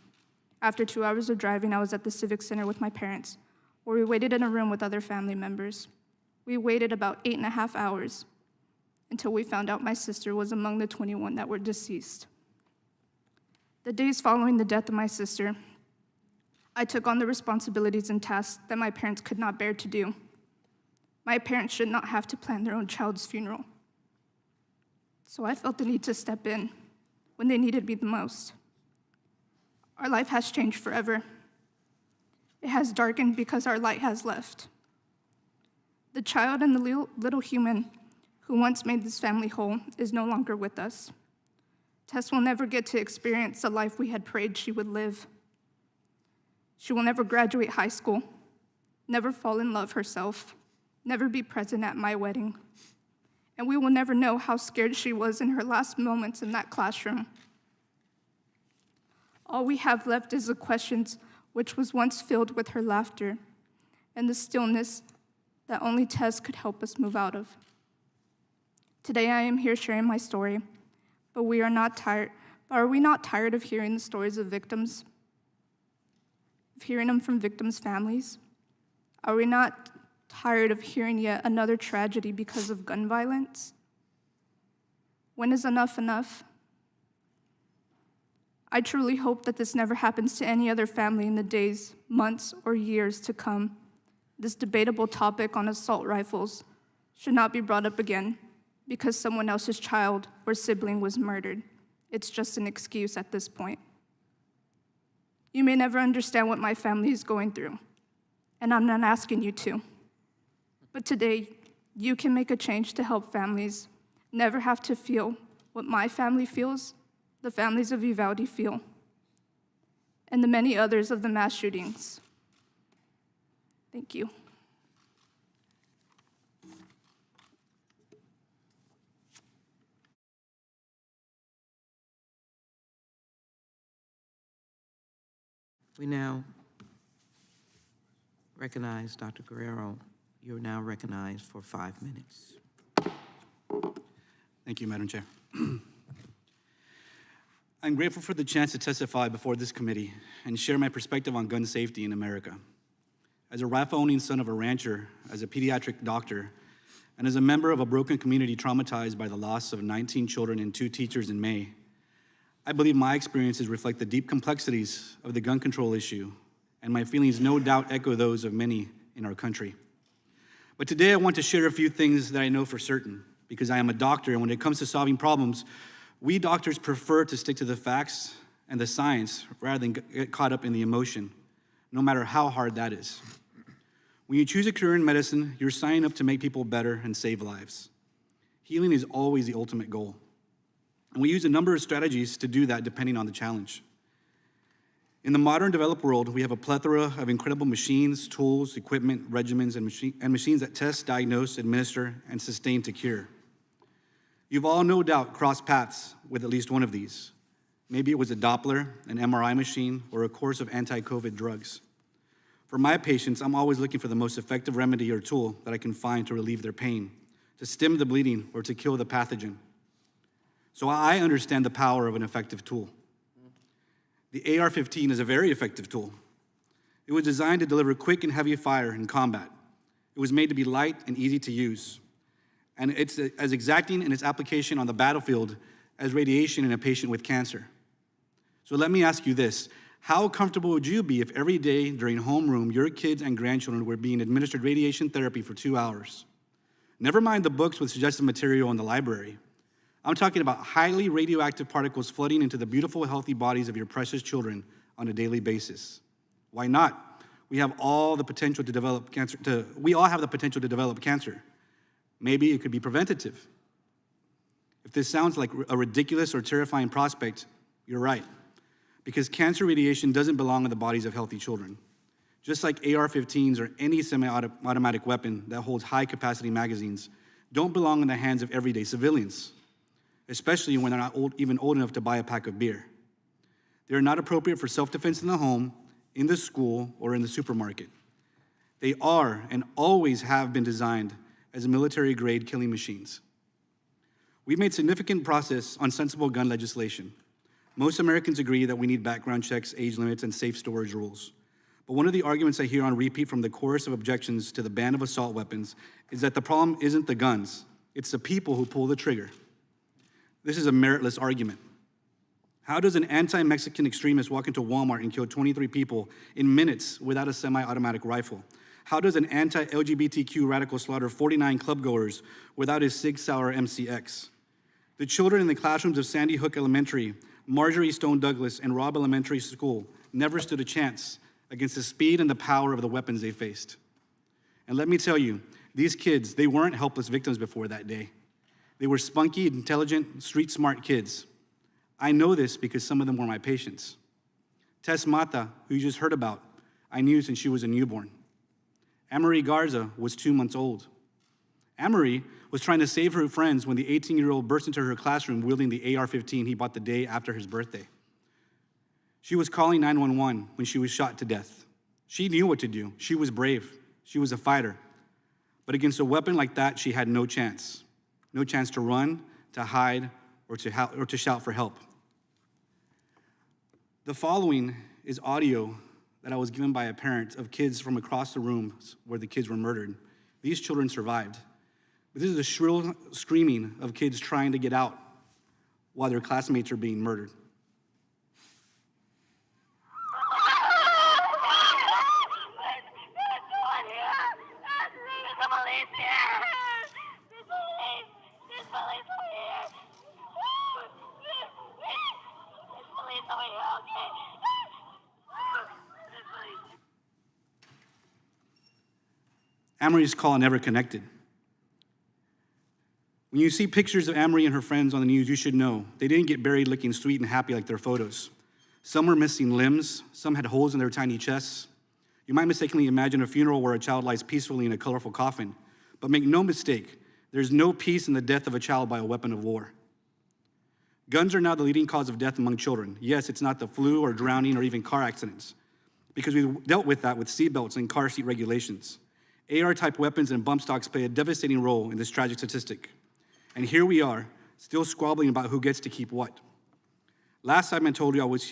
After 2 hours of driving, I was at the Civic Center with my parents, where we waited in a room with other family members. We waited about 8.5 hours until we found out my sister was among the 21 that were deceased. The days following the death of my sister, I took on the responsibilities and tasks that my parents could not bear to do. My parents should not have to plan their own child's funeral. So I felt the need to step in when they needed me the most. Our life has changed forever. It has darkened because our light has left. The child and the little human who once made this family whole is no longer with us. Tess will never get to experience the life we had prayed she would live. She will never graduate high school, never fall in love herself, never be present at my wedding. And we will never know how scared she was in her last moments in that classroom. All we have left is the questions which was once filled with her laughter and the stillness that only Tess could help us move out of. Today I am here sharing my story, but are we not tired of hearing the stories of victims? Of hearing them from victims' families? Are we not tired of hearing yet another tragedy because of gun violence? When is enough enough? I truly hope that this never happens to any other family in the days, months, or years to come. This debatable topic on assault rifles should not be brought up again because someone else's child or sibling was murdered. It's just an excuse at this point. You may never understand what my family is going through, and I'm not asking you to. But today, you can make a change to help families never have to feel what my family feels, the families of Uvalde feel, and the many others of the mass shootings. Thank you. We now recognize Dr. Guerrero. You're now recognized for 5 minutes. Thank you, Madam Chair. I'm grateful for the chance to testify before this committee and share my perspective on gun safety in America. As a rifle-owning son of a rancher, as a pediatric doctor, and as a member of a broken community traumatized by the loss of 19 children and 2 teachers in May, I believe my experiences reflect the deep complexities of the gun control issue, and my feelings no doubt echo those of many in our country. But today I want to share a few things that I know for certain, because I am a doctor, and when it comes to solving problems, we doctors prefer to stick to the facts and the science rather than get caught up in the emotion, no matter how hard that is. When you choose a career in medicine, you're signing up to make people better and save lives. Healing is always the ultimate goal. And we use a number of strategies to do that depending on the challenge. In the modern developed world, we have a plethora of incredible machines, tools, equipment, regimens, and machines that test, diagnose, administer, and sustain to cure. You've all no doubt crossed paths with at least one of these. Maybe it was a Doppler, an MRI machine, or a course of anti-COVID drugs. For my patients, I'm always looking for the most effective remedy or tool that I can find to relieve their pain, to stem the bleeding, or to kill the pathogen. So I understand the power of an effective tool. The AR-15 is a very effective tool. It was designed to deliver quick and heavy fire in combat. It was made to be light and easy to use. And it's as exacting in its application on the battlefield as radiation in a patient with cancer. So let me ask you this. How comfortable would you be if every day during homeroom, your kids and grandchildren were being administered radiation therapy for 2 hours? Never mind the books with suggested material in the library. I'm talking about highly radioactive particles flooding into the beautiful, healthy bodies of your precious children on a daily basis. Why not? We all have the potential to develop cancer. Maybe it could be preventative. If this sounds like a ridiculous or terrifying prospect, you're right. Because cancer radiation doesn't belong in the bodies of healthy children. Just like AR-15s or any semi-automatic weapon that holds high-capacity magazines don't belong in the hands of everyday civilians, especially when they're not even old enough to buy a pack of beer. They are not appropriate for self-defense in the home, in the school, or in the supermarket. They are and always have been designed as military-grade killing machines. We've made significant progress on sensible gun legislation. Most Americans agree that we need background checks, age limits, and safe storage rules. But one of the arguments I hear on repeat from the chorus of objections to the ban of assault weapons is that the problem isn't the guns, it's the people who pull the trigger. This is a meritless argument. How does an anti-Mexican extremist walk into Walmart and kill 23 people in minutes without a semi-automatic rifle? How does an anti-LGBTQ radical slaughter 49 clubgoers without his Sig Sauer MCX? The children in the classrooms of Sandy Hook Elementary, Marjorie Stone Douglas, and Robb Elementary School never stood a chance against the speed and the power of the weapons they faced. And let me tell you, these kids, they weren't helpless victims before that day. They were spunky, intelligent, street-smart kids. I know this because some of them were my patients. Tess Mata, who you just heard about, I knew since she was a newborn. Amory Garza was 2 months old. Amory was trying to save her friends when the 18-year-old burst into her classroom wielding the AR-15 he bought the day after his birthday. She was calling 911 when she was shot to death. She knew what to do. She was brave. She was a fighter. But against a weapon like that, she had no chance. No chance to run, to hide, or to shout for help. The following is audio that I was given by a parent of kids from across the rooms where the kids were murdered. These children survived. But this is the shrill screaming of kids trying to get out while their classmates are being murdered. Amory's call never connected. When you see pictures of Amory and her friends on the news, you should know they didn't get buried looking sweet and happy like their photos. Some were missing limbs, some had holes in their tiny chests. You might mistakenly imagine a funeral where a child lies peacefully in a colorful coffin, but make no mistake, there's no peace in the death of a child by a weapon of war. Guns are now the leading cause of death among children. Yes, it's not the flu or drowning or even car accidents, because we've dealt with that with seatbelts and car seat regulations. AR-type weapons and bump stocks play a devastating role in this tragic statistic. And here we are, still squabbling about who gets to keep what. Last time I told you I was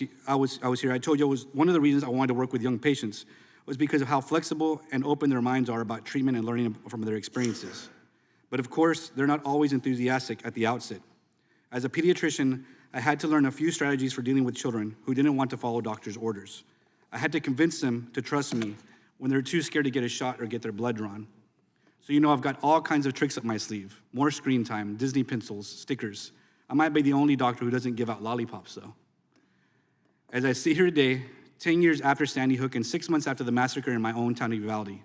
here, I told you one of the reasons I wanted to work with young patients was because of how flexible and open their minds are about treatment and learning from their experiences. But of course, they're not always enthusiastic at the outset. As a pediatrician, I had to learn a few strategies for dealing with children who didn't want to follow doctors' orders. I had to convince them to trust me when they're too scared to get a shot or get their blood drawn. So you know I've got all kinds of tricks up my sleeve. More screen time, Disney pencils, stickers. I might be the only doctor who doesn't give out lollipops, though. As I sit here today, 10 years after Sandy Hook and 6 months after the massacre in my own town of Uvalde,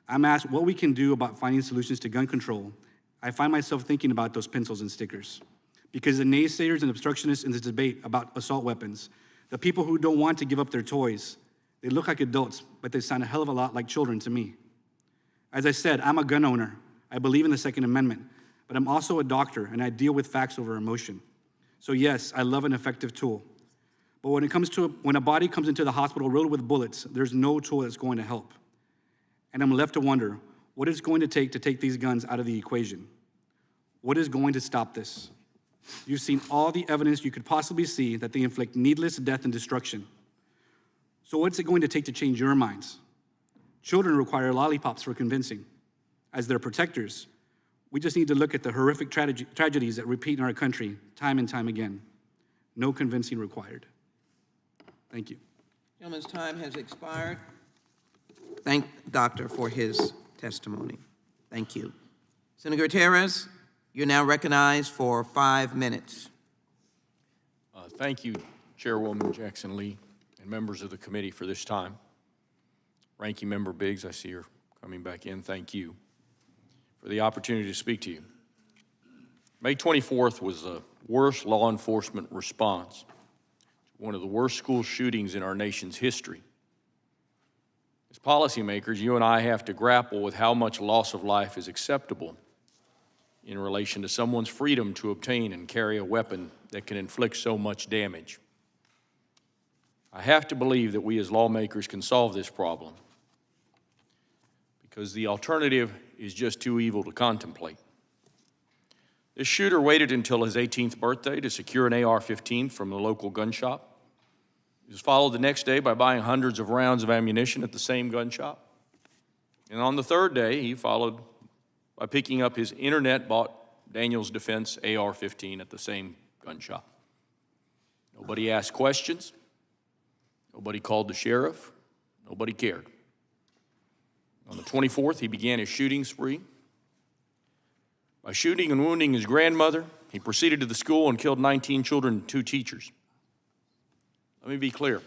I'm asked what we can do about finding solutions to gun control. I find myself thinking about those pencils and stickers. Because the naysayers and obstructionists in this debate about assault weapons, the people who don't want to give up their toys, they look like adults, but they sound a hell of a lot like children to me. As I said, I'm a gun owner. I believe in the Second Amendment, but I'm also a doctor, and I deal with facts over emotion. So yes, I love an effective tool. But when a body comes into the hospital riddled with bullets, there's no tool that's going to help. And I'm left to wonder, what is going to take these guns out of the equation? What is going to stop this? You've seen all the evidence you could possibly see that they inflict needless death and destruction. So what's it going to take to change your minds? Children require lollipops for convincing. As their protectors, we just need to look at the horrific tragedies that repeat in our country time and time again. No convincing required. Thank you. Gentleman's time has expired. Thank the doctor for his testimony. Thank you. Senator Gutierrez, you're now recognized for 5 minutes. Thank you, Chairwoman Jackson Lee, and members of the committee for this time. Ranking Member Biggs, I see you're coming back in. Thank you for the opportunity to speak to you. May 24th was the worst law enforcement response to one of the worst school shootings in our nation's history. As policymakers, you and I have to grapple with how much loss of life is acceptable in relation to someone's freedom to obtain and carry a weapon that can inflict so much damage. I have to believe that we as lawmakers can solve this problem, because the alternative is just too evil to contemplate. This shooter waited until his 18th birthday to secure an AR-15 from the local gun shop. He was followed the next day by buying hundreds of rounds of ammunition at the same gun shop. And on the third day, he followed by picking up his internet-bought Daniels Defense AR-15 at the same gun shop. Nobody asked questions. Nobody called the sheriff. Nobody cared. On the 24th, he began his shooting spree. By shooting and wounding his grandmother, he proceeded to the school and killed 19 children and 2 teachers. Let me be clear.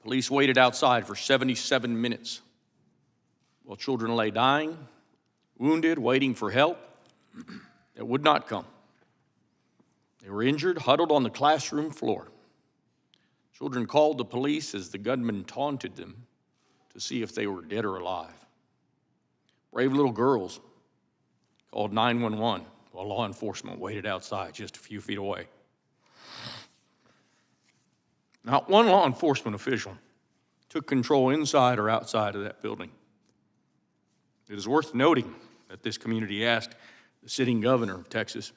Police waited outside for 77 minutes while children lay dying, wounded, waiting for help that would not come. They were injured, huddled on the classroom floor. Children called the police as the gunman taunted them to see if they were dead or alive. Brave little girls called 911 while law enforcement waited outside just a few feet away. Not one law enforcement official took control inside or outside of that building. It is worth noting that this community asked the sitting governor of Texas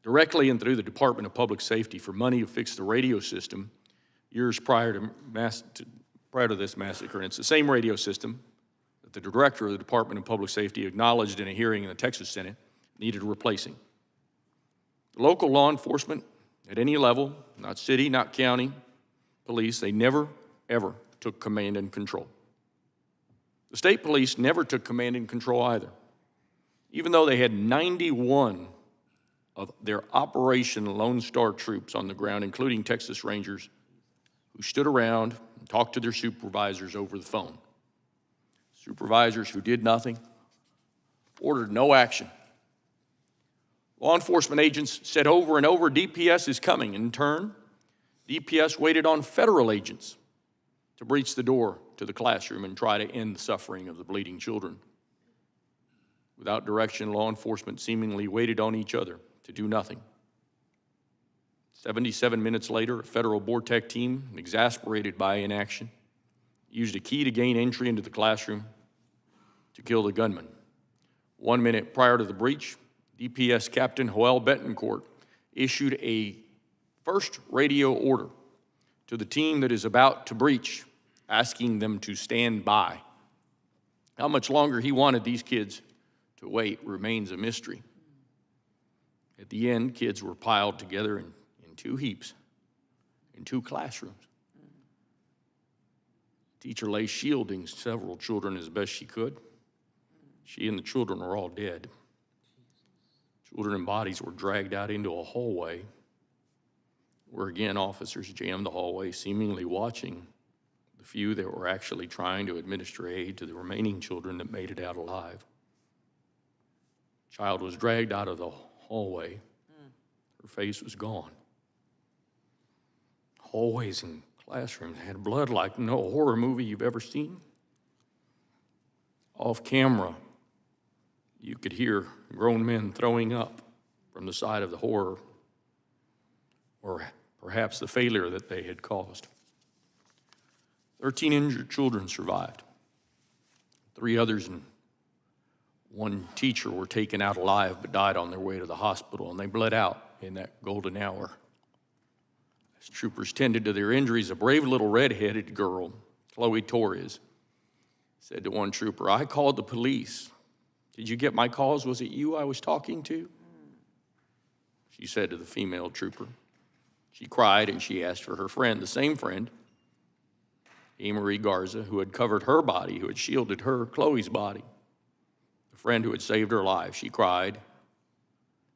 directly and through the Department of Public Safety for money to fix the radio system years prior to this massacre. And it's the same radio system that the director of the Department of Public Safety acknowledged in a hearing in the Texas Senate needed replacing. The local law enforcement at any level, not city, not county, police, they never, ever took command and control. The state police never took command and control either, even though they had 91 of their Operation Lone Star troops on the ground, including Texas Rangers, who stood around and talked to their supervisors over the phone. Supervisors who did nothing, ordered no action. Law enforcement agents said over and over, DPS is coming. In turn, DPS waited on federal agents to breach the door to the classroom and try to end the suffering of the bleeding children. Without direction, law enforcement seemingly waited on each other to do nothing. 77 minutes later, a federal BORTEC team, exasperated by inaction, used a key to gain entry into the classroom to kill the gunman. 1 minute prior to the breach, DPS Captain Joel Betancourt issued a first radio order to the team that is about to breach, asking them to stand by. How much longer he wanted these kids to wait remains a mystery. At the end, kids were piled together in two heaps, in two classrooms. The teacher lay shielding several children as best she could. She and the children were all dead. Children and bodies were dragged out into a hallway where, again, officers jammed the hallway, seemingly watching the few that were actually trying to administer aid to the remaining children that made it out alive. Child was dragged out of the hallway. Her face was gone. Hallways and classrooms had blood like no horror movie you've ever seen. Off camera, you could hear grown men throwing up from the side of the horror, or perhaps the failure that they had caused. 13 injured children survived. 3 others and 1 teacher were taken out alive but died on their way to the hospital, and they bled out in that golden hour. As troopers tended to their injuries, a brave little red-headed girl, Chloe Torres, said to one trooper, "I called the police. Did you get my calls? Was it you I was talking to?" She said to the female trooper. She cried and she asked for her friend, the same friend, Marie Garza, who had covered her body, who had shielded her, Chloe's body, the friend who had saved her life. She cried,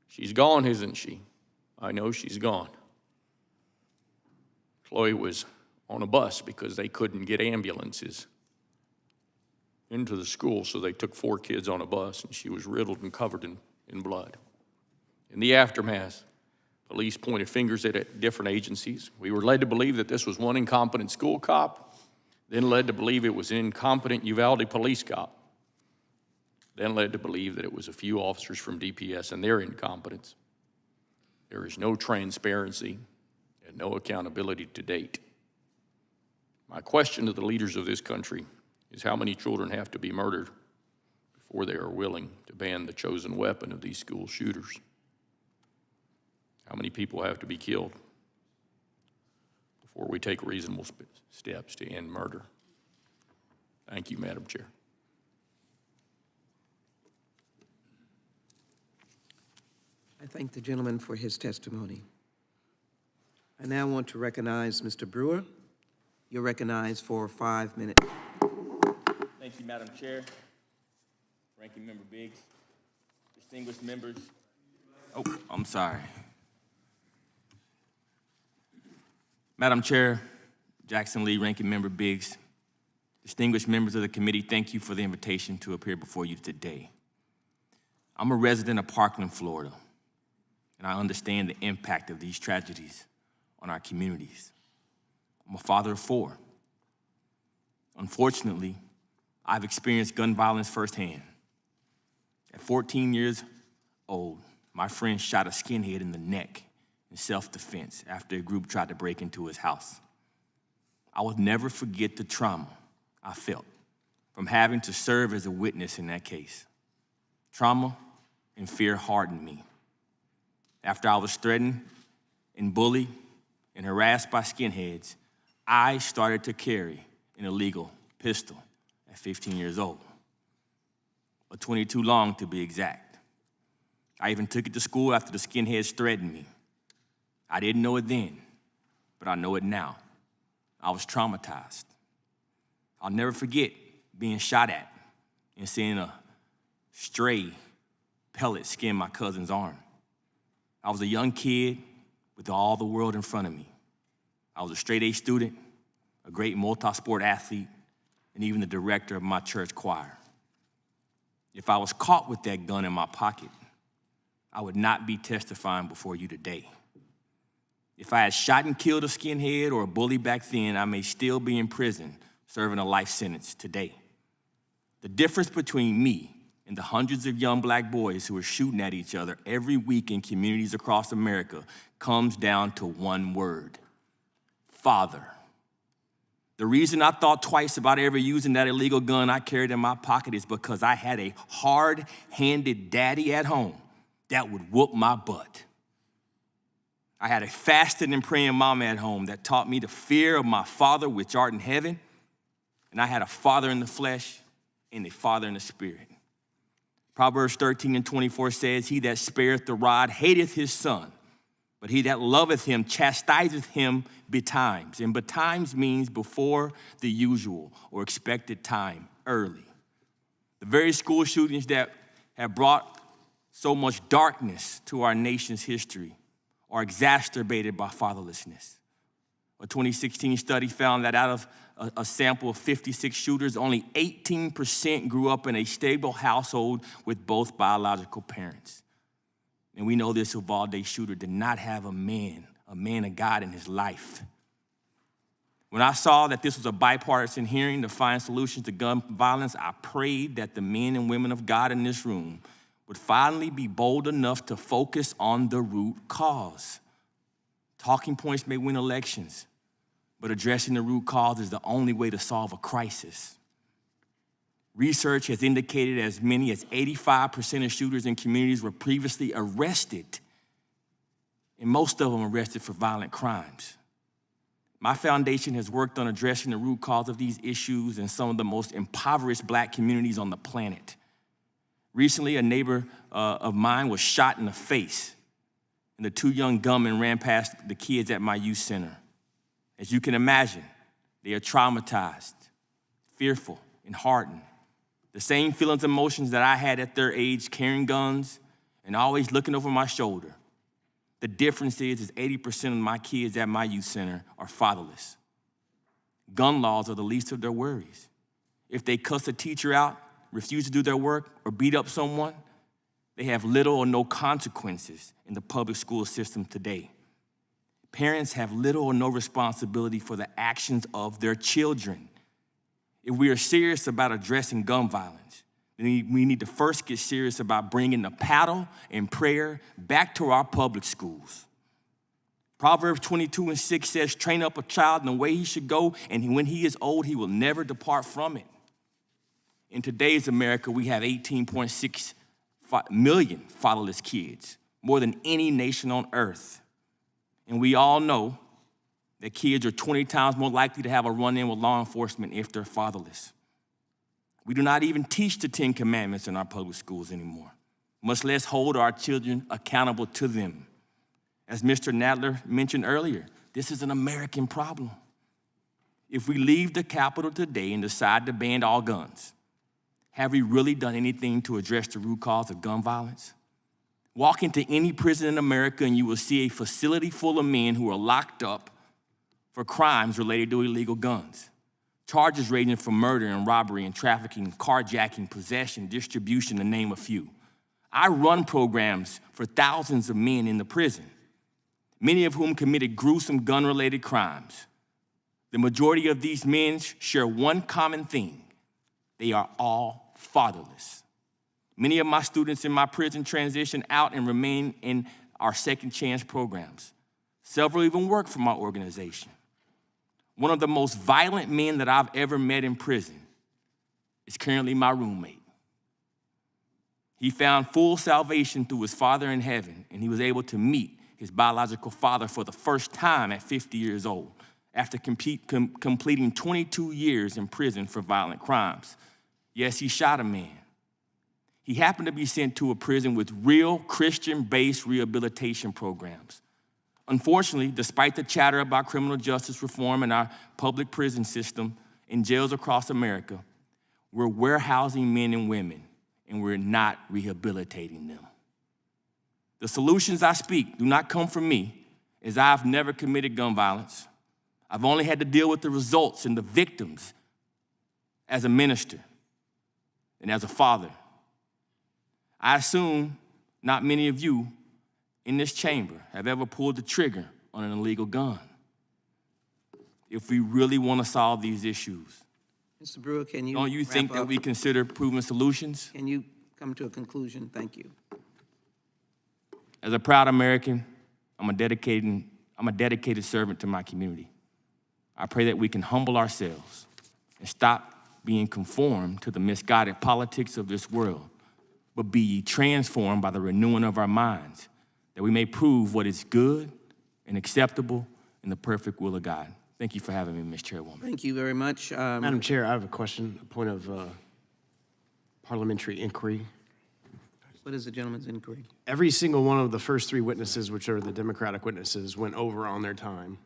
"She's gone, isn't she? I know she's gone." Chloe was on a bus because they couldn't get ambulances into the school, so they took 4 kids on a bus, and she was riddled and covered in blood. In the aftermath, police pointed fingers at different agencies. We were led to believe that this was one incompetent school cop, then led to believe it was an incompetent Uvalde police cop, then led to believe that it was a few officers from DPS and their incompetence. There is no transparency and no accountability to date. My question to the leaders of this country is how many children have to be murdered before they are willing to ban the chosen weapon of these school shooters? How many people have to be killed before we take reasonable steps to end murder? Thank you, Madam Chair. I thank the gentleman for his testimony. I now want to recognize Mr. Brewer. You're recognized for 5 minutes. Thank you, Madam Chair. Ranking Member Biggs, distinguished members. Oh, I'm sorry. Madam Chair, Jackson Lee, Ranking Member Biggs, distinguished members of the committee, thank you for the invitation to appear before you today. I'm a resident of Parkland, Florida, and I understand the impact of these tragedies on our communities. I'm a father of 4. Unfortunately, I've experienced gun violence firsthand. At 14 years old, my friend shot a skinhead in the neck in self-defense after a group tried to break into his house. I will never forget the trauma I felt from having to serve as a witness in that case. Trauma and fear hardened me. After I was threatened and bullied and harassed by skinheads, I started to carry an illegal pistol at 15 years old, a .22 long to be exact. I even took it to school after the skinheads threatened me. I didn't know it then, but I know it now. I was traumatized. I'll never forget being shot at and seeing a stray pellet skin my cousin's arm. I was a young kid with all the world in front of me. I was a straight-A student, a great multi-sport athlete, and even the director of my church choir. If I was caught with that gun in my pocket, I would not be testifying before you today. If I had shot and killed a skinhead or a bully back then, I may still be in prison serving a life sentence today. The difference between me and the hundreds of young black boys who are shooting at each other every week in communities across America comes down to one word: father. The reason I thought twice about ever using that illegal gun I carried in my pocket is because I had a hard-handed daddy at home that would whoop my butt. I had a fasting and praying mama at home that taught me the fear of my Father which art in heaven, and I had a father in the flesh and a father in the spirit. Proverbs 13:24 says, "He that spareth the rod hateth his son, but he that loveth him chastiseth him betimes." And betimes means before the usual or expected time, early. The very school shootings that have brought so much darkness to our nation's history are exacerbated by fatherlessness. A 2016 study found that out of a sample of 56 shooters, only 18% grew up in a stable household with both biological parents. And we know this Uvalde shooter did not have a man of God in his life. When I saw that this was a bipartisan hearing to find solutions to gun violence, I prayed that the men and women of God in this room would finally be bold enough to focus on the root cause. Talking points may win elections, but addressing the root cause is the only way to solve a crisis. Research has indicated as many as 85% of shooters in communities were previously arrested, and most of them arrested for violent crimes. My foundation has worked on addressing the root cause of these issues in some of the most impoverished black communities on the planet. Recently, a neighbor of mine was shot in the face, and the two young gunmen ran past the kids at my youth center. As you can imagine, they are traumatized, fearful, and hardened. The same feelings and emotions that I had at their age, carrying guns and always looking over my shoulder. The difference is 80% of my kids at my youth center are fatherless. Gun laws are the least of their worries. If they cuss a teacher out, refuse to do their work, or beat up someone, they have little or no consequences in the public school system today. Parents have little or no responsibility for the actions of their children. If we are serious about addressing gun violence, then we need to first get serious about bringing the paddle and prayer back to our public schools. Proverbs 22:6 says, "Train up a child in the way he should go, and when he is old, he will never depart from it." In today's America, we have 18.6 million fatherless kids, more than any nation on earth. And we all know that kids are 20 times more likely to have a run-in with law enforcement if they're fatherless. We do not even teach the 10 Commandments in our public schools anymore, much less hold our children accountable to them. As Mr. Nadler mentioned earlier, this is an American problem. If we leave the Capitol today and decide to ban all guns, have we really done anything to address the root cause of gun violence? Walk into any prison in America and you will see a facility full of men who are locked up for crimes related to illegal guns. Charges ranging from murder and robbery and trafficking, carjacking, possession, distribution, to name a few. I run programs for thousands of men in the prison, many of whom committed gruesome gun-related crimes. The majority of these men share one common thing: they are all fatherless. Many of my students in my prison transition out and remain in our second chance programs. Several even work for my organization. One of the most violent men that I've ever met in prison is currently my roommate. He found full salvation through his Father in heaven, and he was able to meet his biological father for the first time at 50 years old, after completing 22 years in prison for violent crimes. Yes, he shot a man. He happened to be sent to a prison with real Christian-based rehabilitation programs. Unfortunately, despite the chatter about criminal justice reform in our public prison system in jails across America, we're warehousing men and women, and we're not rehabilitating them. The solutions I speak do not come from me, as I've never committed gun violence. I've only had to deal with the results and the victims as a minister and as a father. I assume not many of you in this chamber have ever pulled the trigger on an illegal gun. If we really want to solve these issues, Mr. Brewer, can you don't you think wrap that up? we consider proven solutions? Can you come to a conclusion? Thank you. As a proud American, I'm a dedicated servant to my community. I pray that we can humble ourselves and stop being conformed to the misguided politics of this world, but be ye transformed by the renewing of our minds, that we may prove what is good and acceptable in the perfect will of God. Thank you for having me, Ms. Chairwoman. Thank you very much. Madam Chair, I have a question, a point of parliamentary inquiry. What is the gentleman's inquiry? Every single one of the first three witnesses, which are the Democratic witnesses, went over on their time.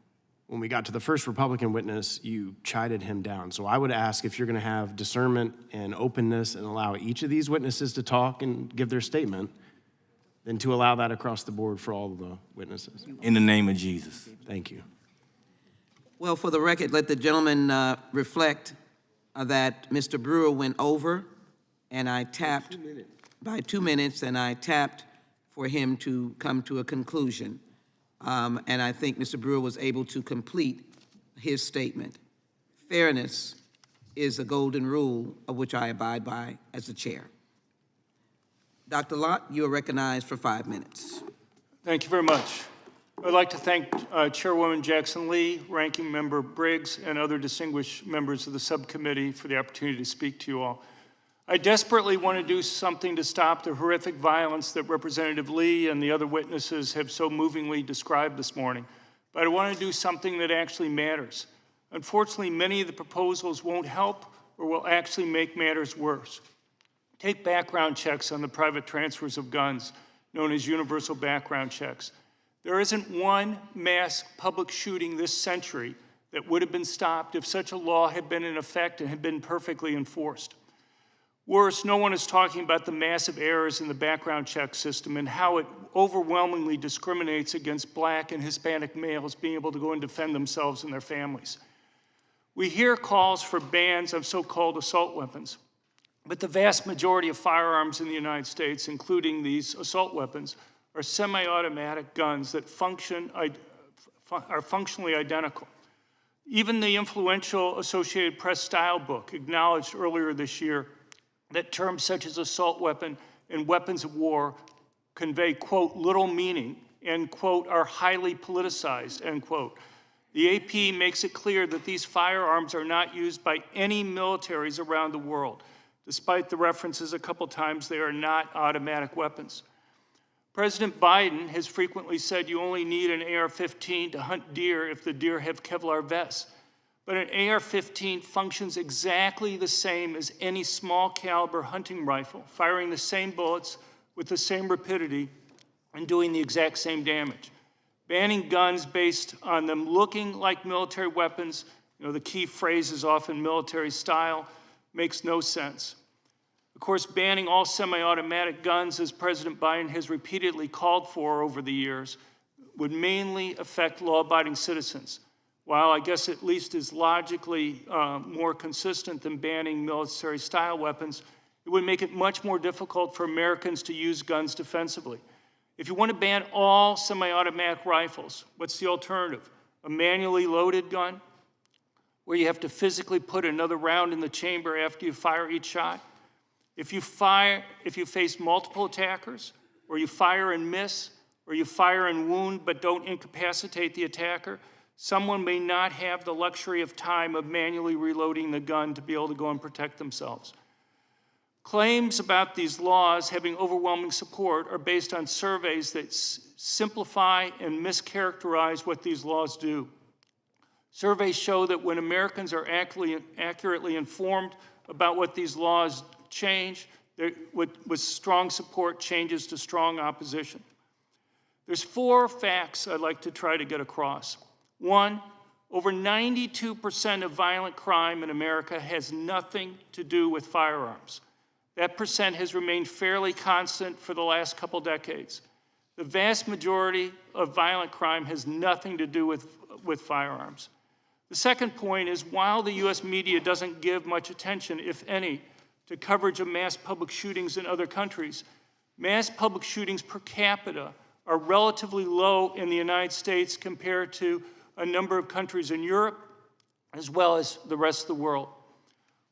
When we got to the first Republican witness, you chided him down. So I would ask if you're going to have discernment and openness and allow each of these witnesses to talk and give their statement, then to allow that across the board for all of the witnesses. In the name of Jesus. Thank you. Well, for the record, let the gentleman reflect that Mr. Brewer went over, and I tapped by 2 minutes, and I tapped for him to come to a conclusion. And I think Mr. Brewer was able to complete his statement. Fairness is a golden rule of which I abide by as the chair. Dr. Lott, you are recognized for 5 minutes. Thank you very much. I'd like to thank Chairwoman Jackson Lee, Ranking Member Briggs, and other distinguished members of the subcommittee for the opportunity to speak to you all. I desperately want to do something to stop the horrific violence that Representative Lee and the other witnesses have so movingly described this morning. But I want to do something that actually matters. Unfortunately, many of the proposals won't help or will actually make matters worse. Take background checks on the private transfers of guns, known as universal background checks. There isn't one mass public shooting this century that would have been stopped if such a law had been in effect and had been perfectly enforced. Worse, no one is talking about the massive errors in the background check system and how it overwhelmingly discriminates against Black and Hispanic males being able to go and defend themselves and their families. We hear calls for bans of so-called assault weapons, but the vast majority of firearms in the United States, including these assault weapons, are semi-automatic guns that are functionally identical. Even the influential Associated Press style book acknowledged earlier this year that terms such as assault weapon and weapons of war convey, quote, little meaning and, quote, are highly politicized, end quote. The AP makes it clear that these firearms are not used by any militaries around the world. Despite the references a couple times, they are not automatic weapons. President Biden has frequently said you only need an AR-15 to hunt deer if the deer have Kevlar vests. But an AR-15 functions exactly the same as any small caliber hunting rifle, firing the same bullets with the same rapidity and doing the exact same damage. Banning guns based on them looking like military weapons, the key phrase is often military style, makes no sense. Of course, banning all semi-automatic guns, as President Biden has repeatedly called for over the years, would mainly affect law-abiding citizens. While I guess at least is logically more consistent than banning military-style weapons, it would make it much more difficult for Americans to use guns defensively. If you want to ban all semi-automatic rifles, what's the alternative? A manually loaded gun, where you have to physically put another round in the chamber after you fire each shot? If you face multiple attackers, or you fire and miss, or you fire and wound but don't incapacitate the attacker, someone may not have the luxury of time of manually reloading the gun to be able to go and protect themselves. Claims about these laws having overwhelming support are based on surveys that simplify and mischaracterize what these laws do. Surveys show that when Americans are accurately informed about what these laws change, with strong support changes to strong opposition. There's 4 facts I'd like to try to get across. 1, over 92% of violent crime in America has nothing to do with firearms. That percent has remained fairly constant for the last couple decades. The vast majority of violent crime has nothing to do with firearms. The second point is, while the U.S. media doesn't give much attention, if any, to coverage of mass public shootings in other countries, mass public shootings per capita are relatively low in the United States compared to a number of countries in Europe, as well as the rest of the world.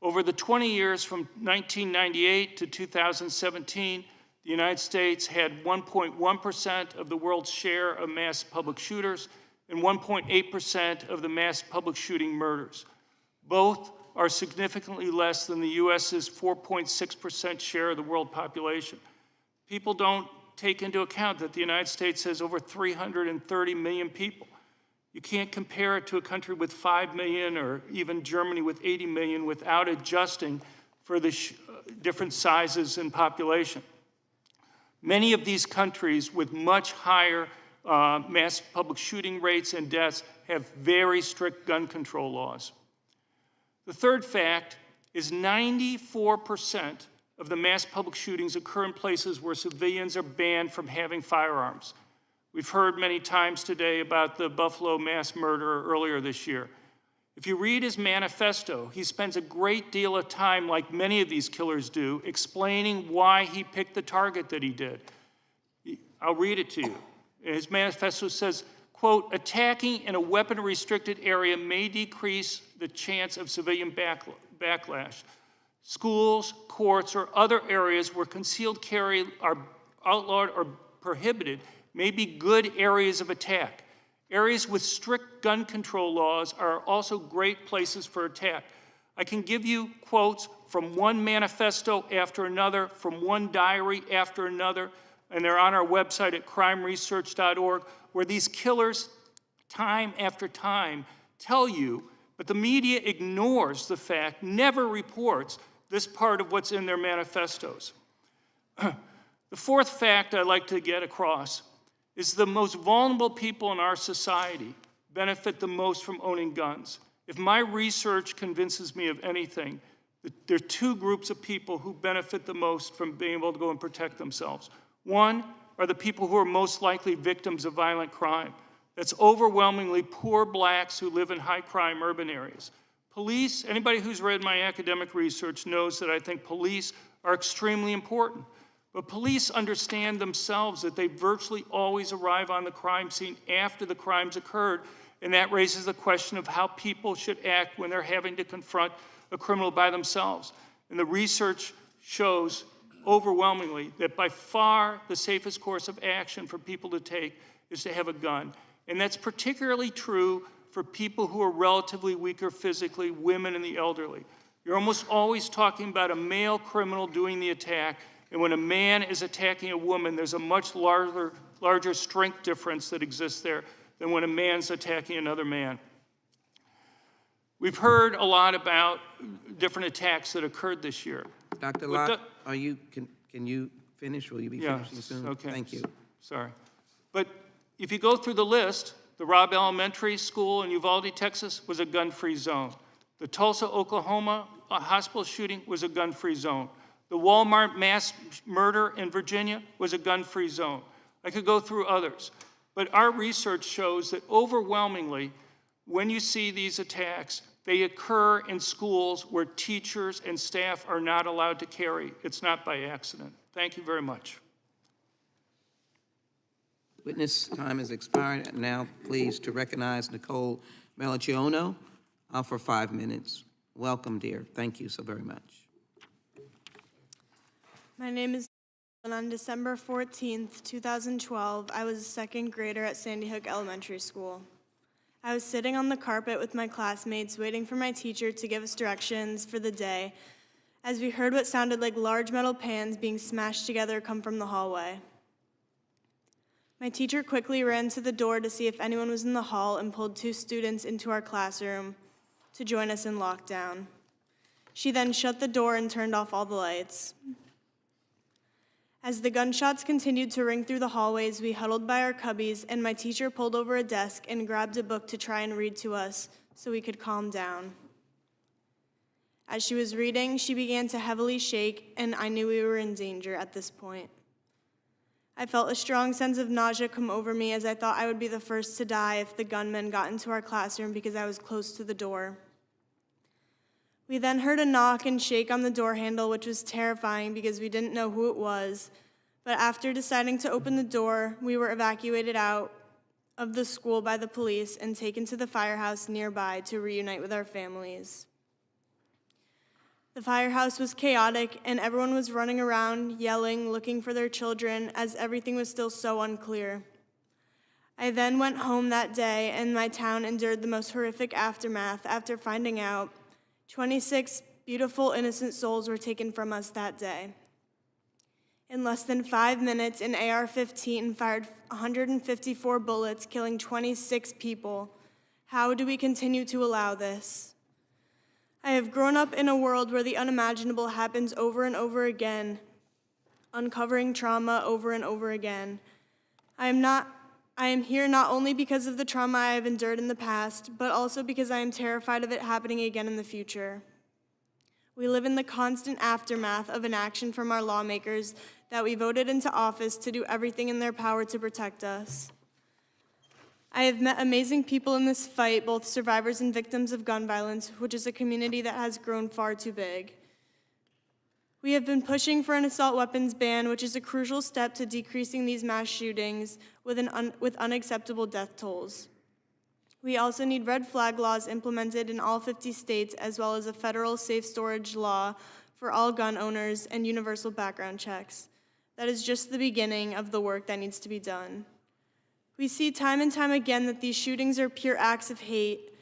Over the 20 years from 1998 to 2017, the United States had 1.1% of the world's share of mass public shooters and 1.8% of the mass public shooting murders. Both are significantly less than the US's 4.6% share of the world population. People don't take into account that the United States has over 330 million people. You can't compare it to a country with 5 million or even Germany with 80 million without adjusting for the different sizes in population. Many of these countries with much higher mass public shooting rates and deaths have very strict gun control laws. The third fact is 94% of the mass public shootings occur in places where civilians are banned from having firearms. We've heard many times today about the Buffalo mass murderer earlier this year. If you read his manifesto, he spends a great deal of time, like many of these killers do, explaining why he picked the target that he did. I'll read it to you. His manifesto says, quote, attacking in a weapon-restricted area may decrease the chance of civilian backlash. Schools, courts, or other areas where concealed carry are outlawed or prohibited may be good areas of attack. Areas with strict gun control laws are also great places for attack. I can give you quotes from one manifesto after another, from one diary after another, and they're on our website at crimeresearch.org, where these killers, time after time, tell you, but the media ignores the fact, never reports this part of what's in their manifestos. The fourth fact I'd like to get across is the most vulnerable people in our society benefit the most from owning guns. If my research convinces me of anything, there are two groups of people who benefit the most from being able to go and protect themselves. One are the people who are most likely victims of violent crime. That's overwhelmingly poor blacks who live in high-crime urban areas. Police, anybody who's read my academic research knows that I think police are extremely important. But police understand themselves that they virtually always arrive on the crime scene after the crime's occurred, and that raises the question of how people should act when they're having to confront a criminal by themselves. And the research shows overwhelmingly that by far the safest course of action for people to take is to have a gun. And that's particularly true for people who are relatively weaker physically, women and the elderly. You're almost always talking about a male criminal doing the attack, and when a man is attacking a woman, there's a much larger strength difference that exists there than when a man's attacking another man. We've heard a lot about different attacks that occurred this year. Dr. Lott, can you finish? Will you be finishing soon? Okay. Thank you. Sorry. But if you go through the list, the Robb Elementary School in Uvalde, Texas was a gun-free zone. The Tulsa, Oklahoma hospital shooting was a gun-free zone. The Walmart mass murder in Virginia was a gun-free zone. I could go through others. But our research shows that overwhelmingly, when you see these attacks, they occur in schools where teachers and staff are not allowed to carry. It's not by accident. Thank you very much. Witness time has expired. Now, pleased to recognize Nicole Melchiono for 5 minutes. Welcome, dear. Thank you so very much. My name is, and on December 14th, 2012, I was a second grader at Sandy Hook Elementary School. I was sitting on the carpet with my classmates waiting for my teacher to give us directions for the day as we heard what sounded like large metal pans being smashed together come from the hallway. My teacher quickly ran to the door to see if anyone was in the hall and pulled 2 students into our classroom to join us in lockdown. She then shut the door and turned off all the lights. As the gunshots continued to ring through the hallways, we huddled by our cubbies, and my teacher pulled over a desk and grabbed a book to try and read to us so we could calm down. As she was reading, she began to heavily shake, and I knew we were in danger at this point. I felt a strong sense of nausea come over me as I thought I would be the first to die if the gunmen got into our classroom because I was close to the door. We then heard a knock and shake on the door handle, which was terrifying because we didn't know who it was, But after deciding to open the door, we were evacuated out of the school by the police and taken to the firehouse nearby to reunite with our families. The firehouse was chaotic, and everyone was running around, yelling, looking for their children, as everything was still so unclear. I then went home that day, and my town endured the most horrific aftermath after finding out 26 beautiful, innocent souls were taken from us that day. In less than 5 minutes, an AR-15 fired 154 bullets, killing 26 people. How do we continue to allow this? I have grown up in a world where the unimaginable happens over and over again, uncovering trauma over and over again. I am here not only because of the trauma I have endured in the past, but also because I am terrified of it happening again in the future. We live in the constant aftermath of inaction from our lawmakers that we voted into office to do everything in their power to protect us. I have met amazing people in this fight, both survivors and victims of gun violence, which is a community that has grown far too big. We have been pushing for an assault weapons ban, which is a crucial step to decreasing these mass shootings with unacceptable death tolls. We also need red flag laws implemented in all 50 states, as well as a federal safe storage law for all gun owners and universal background checks. That is just the beginning of the work that needs to be done. We see time and time again that these shootings are pure acts of hate.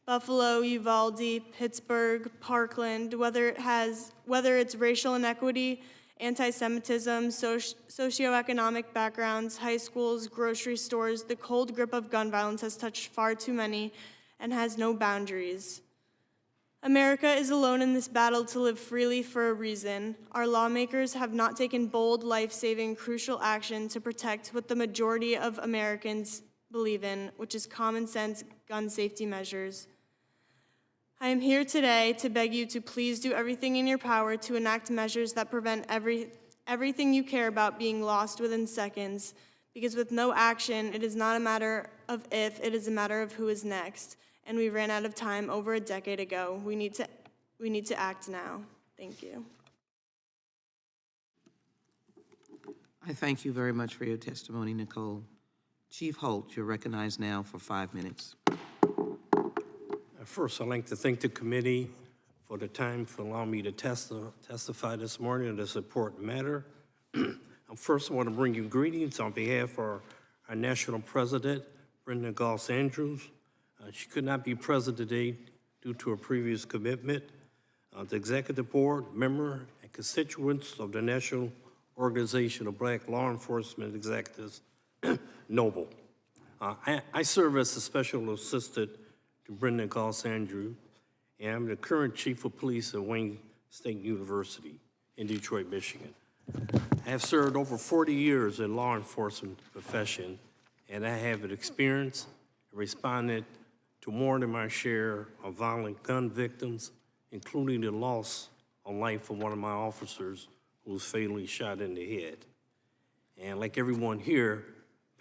Buffalo, Uvalde, Pittsburgh, Parkland, whether it's racial inequity, anti-Semitism, socioeconomic backgrounds, high schools, grocery stores, the cold grip of gun violence has touched far too many and has no boundaries. America is alone in this battle to live freely for a reason. Our lawmakers have not taken bold, life-saving, crucial action to protect what the majority of Americans believe in, which is common sense gun safety measures. I am here today to beg you to please do everything in your power to enact measures that prevent everything you care about being lost within seconds, because with no action, it is not a matter of if, it is a matter of who is next. And we ran out of time over a decade ago. We need to act now. Thank you. I thank you very much for your testimony, Nicole. Chief Holt, you're recognized now for 5 minutes. First, I'd like to thank the committee for the time for allowing me to testify this morning on this important matter. First, I want to bring you greetings on behalf of our national president, Brenda Goss Andrews. She could not be present today due to her previous commitment. The executive board, member, and constituents of the National Organization of Black Law Enforcement Executives, NOBLE. I serve as a special assistant to Brenda Goss Andrews, and I'm the current chief of police at Wayne State University in Detroit, Michigan. I have served over 40 years in law enforcement profession, and I have an experience in responding to more than my share of violent gun victims, including the loss of life of one of my officers who was fatally shot in the head. And like everyone here,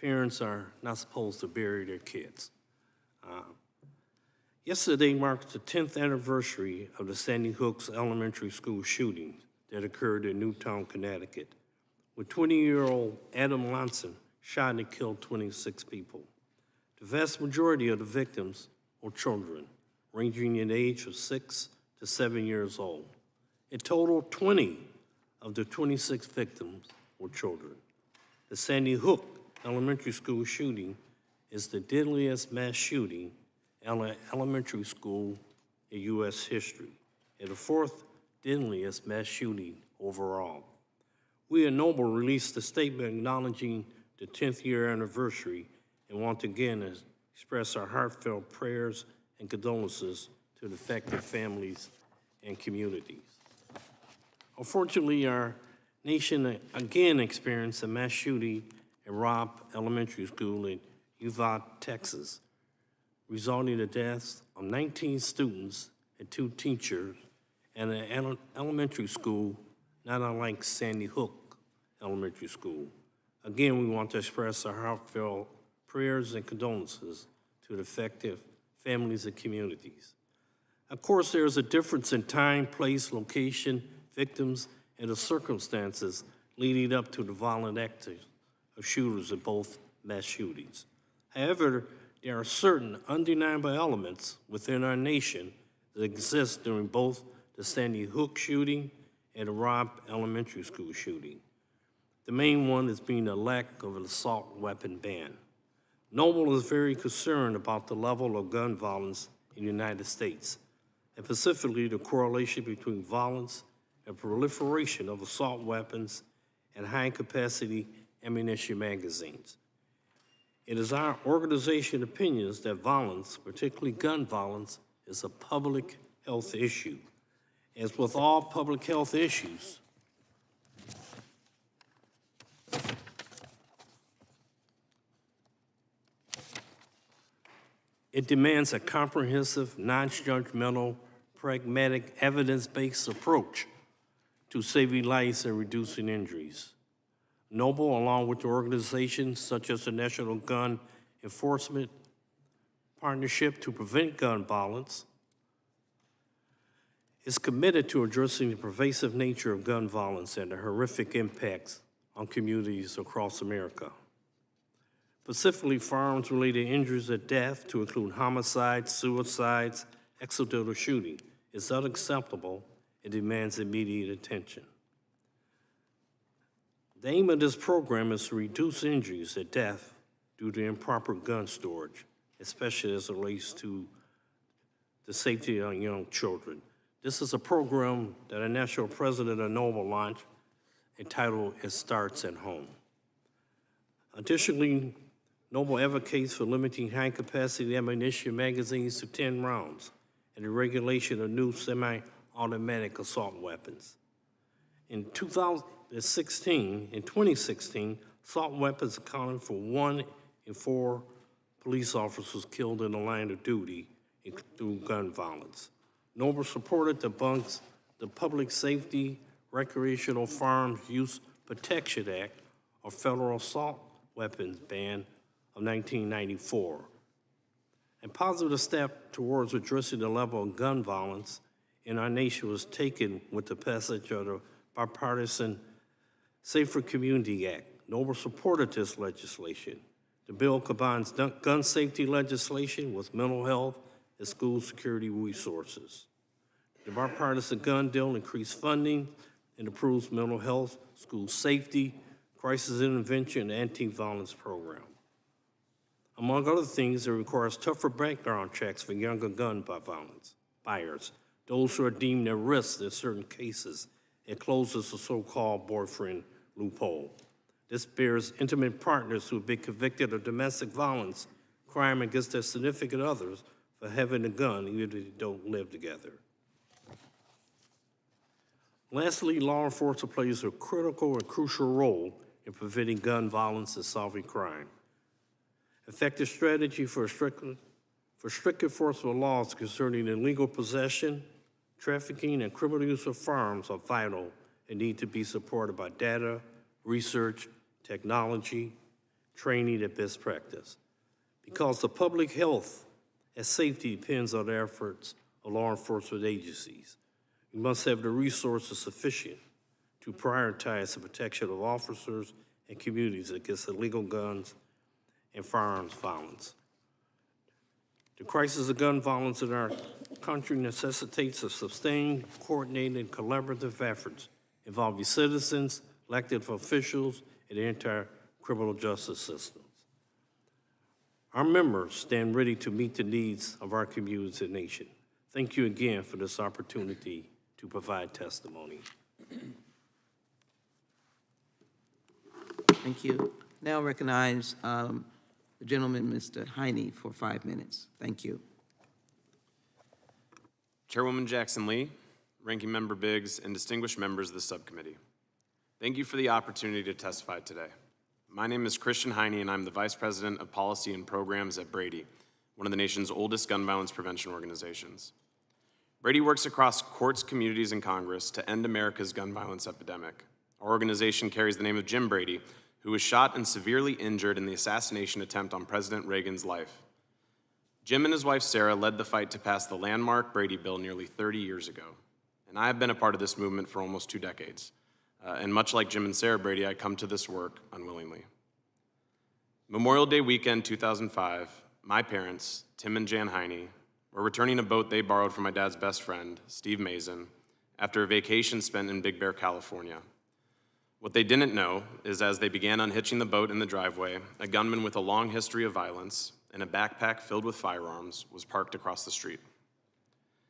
parents are not supposed to bury their kids. Yesterday marked the 10th anniversary of the Sandy Hook Elementary School shooting that occurred in Newtown, Connecticut, when 20-year-old Adam Lonson shot and killed 26 people. The vast majority of the victims were children, ranging in age of 6 to 7 years old. In total, 20 of the 26 victims were children. The Sandy Hook Elementary School shooting is the deadliest mass shooting in an elementary school in U.S. history, and the fourth deadliest mass shooting overall. We at Noble released a statement acknowledging the 10th year anniversary and want again express our heartfelt prayers and condolences to the affected families and communities. Unfortunately, our nation again experienced a mass shooting at Robb Elementary School in Uvalde, Texas, resulting in the deaths of 19 students and 2 teachers at an elementary school not unlike Sandy Hook Elementary School. Again, we want to express our heartfelt prayers and condolences to the affected families and communities. Of course, there is a difference in time, place, location, victims, and the circumstances leading up to the violent acts of shooters in both mass shootings. However, there are certain undeniable elements within our nation that exist during both the Sandy Hook shooting and the Robb Elementary School shooting. The main one is being the lack of an assault weapon ban. Noble is very concerned about the level of gun violence in the United States, and specifically the correlation between violence and proliferation of assault weapons and high-capacity ammunition magazines. It is our organization opinions that violence, particularly gun violence, is a public health issue. As with all public health issues, it demands a comprehensive, non-judgmental, pragmatic, evidence-based approach to saving lives and reducing injuries. Noble, along with organizations such as the National Gun Enforcement Partnership to Prevent Gun Violence, is committed to addressing the pervasive nature of gun violence and the horrific impacts on communities across America. Specifically, firearms-related injuries or death, to include homicides, suicides, accidental shooting, is unacceptable and demands immediate attention. The aim of this program is to reduce injuries or death due to improper gun storage, especially as it relates to the safety of young children. This is a program that our national president of Noble launched entitled It Starts at Home. Additionally, Noble advocates for limiting high-capacity ammunition magazines to 10 rounds and the regulation of new semi-automatic assault weapons. In 2016, assault weapons accounted for 1 in 4 police officers killed in the line of duty through gun violence. Noble supported the Public Safety Recreational Firearms Use Protection Act, or Federal Assault Weapons Ban of 1994. A positive step towards addressing the level of gun violence in our nation was taken with the passage of the bipartisan Safer Community Act. Noble supported this legislation. The bill combines gun safety legislation with mental health and school security resources. The bipartisan gun deal increased funding and improves mental health, school safety, crisis intervention, and anti-violence program. Among other things, it requires tougher background checks for younger gun violence buyers, those who are deemed at risk in certain cases. It closes the so-called boyfriend loophole. This bears intimate partners who have been convicted of domestic violence, crime against their significant others for having a gun, even if they don't live together. Lastly, law enforcement plays a critical and crucial role in preventing gun violence and solving crime. Effective strategy for strict enforcement laws concerning illegal possession, trafficking, and criminal use of firearms are vital and need to be supported by data, research, technology, training, and best practice. Because the public health and safety depends on the efforts of law enforcement agencies, we must have the resources sufficient to prioritize the protection of officers and communities against illegal guns and firearms violence. The crisis of gun violence in our country necessitates a sustained, coordinated, and collaborative efforts involving citizens, elected officials, and the entire criminal justice systems. Our members stand ready to meet the needs of our communities and nation. Thank you again for this opportunity to provide testimony. Thank you. Now recognize the gentleman, Mr. Heine, for 5 minutes. Thank you. Chairwoman Jackson-Lee, Ranking Member Biggs, and distinguished members of the subcommittee. Thank you for the opportunity to testify today. My name is Christian Heine, and I'm the Vice President of Policy and Programs at Brady, one of the nation's oldest gun violence prevention organizations. Brady works across courts, communities, and Congress to end America's gun violence epidemic. Our organization carries the name of Jim Brady, who was shot and severely injured in the assassination attempt on President Reagan's life. Jim and his wife Sarah led the fight to pass the landmark Brady bill nearly 30 years ago, and I have been a part of this movement for almost 2 decades. And much like Jim and Sarah Brady, I come to this work unwillingly. Memorial Day weekend 2005, my parents, Tim and Jan Heine, were returning a boat they borrowed from my dad's best friend, Steve Mason, after a vacation spent in Big Bear, California. What they didn't know is as they began unhitching the boat in the driveway, a gunman with a long history of violence and a backpack filled with firearms was parked across the street.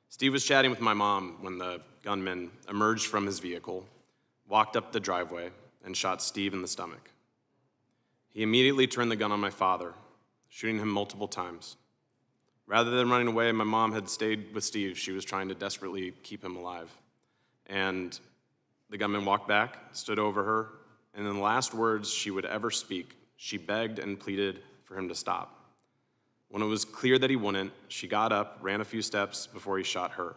Steve was chatting with my mom when the gunman emerged from his vehicle, walked up the driveway, and shot Steve in the stomach. He immediately turned the gun on my father, shooting him multiple times. Rather than running away, my mom had stayed with Steve. She was trying to desperately keep him alive. And the gunman walked back, stood over her, and in the last words she would ever speak, she begged and pleaded for him to stop. When it was clear that he wouldn't, she got up, ran a few steps before he shot her.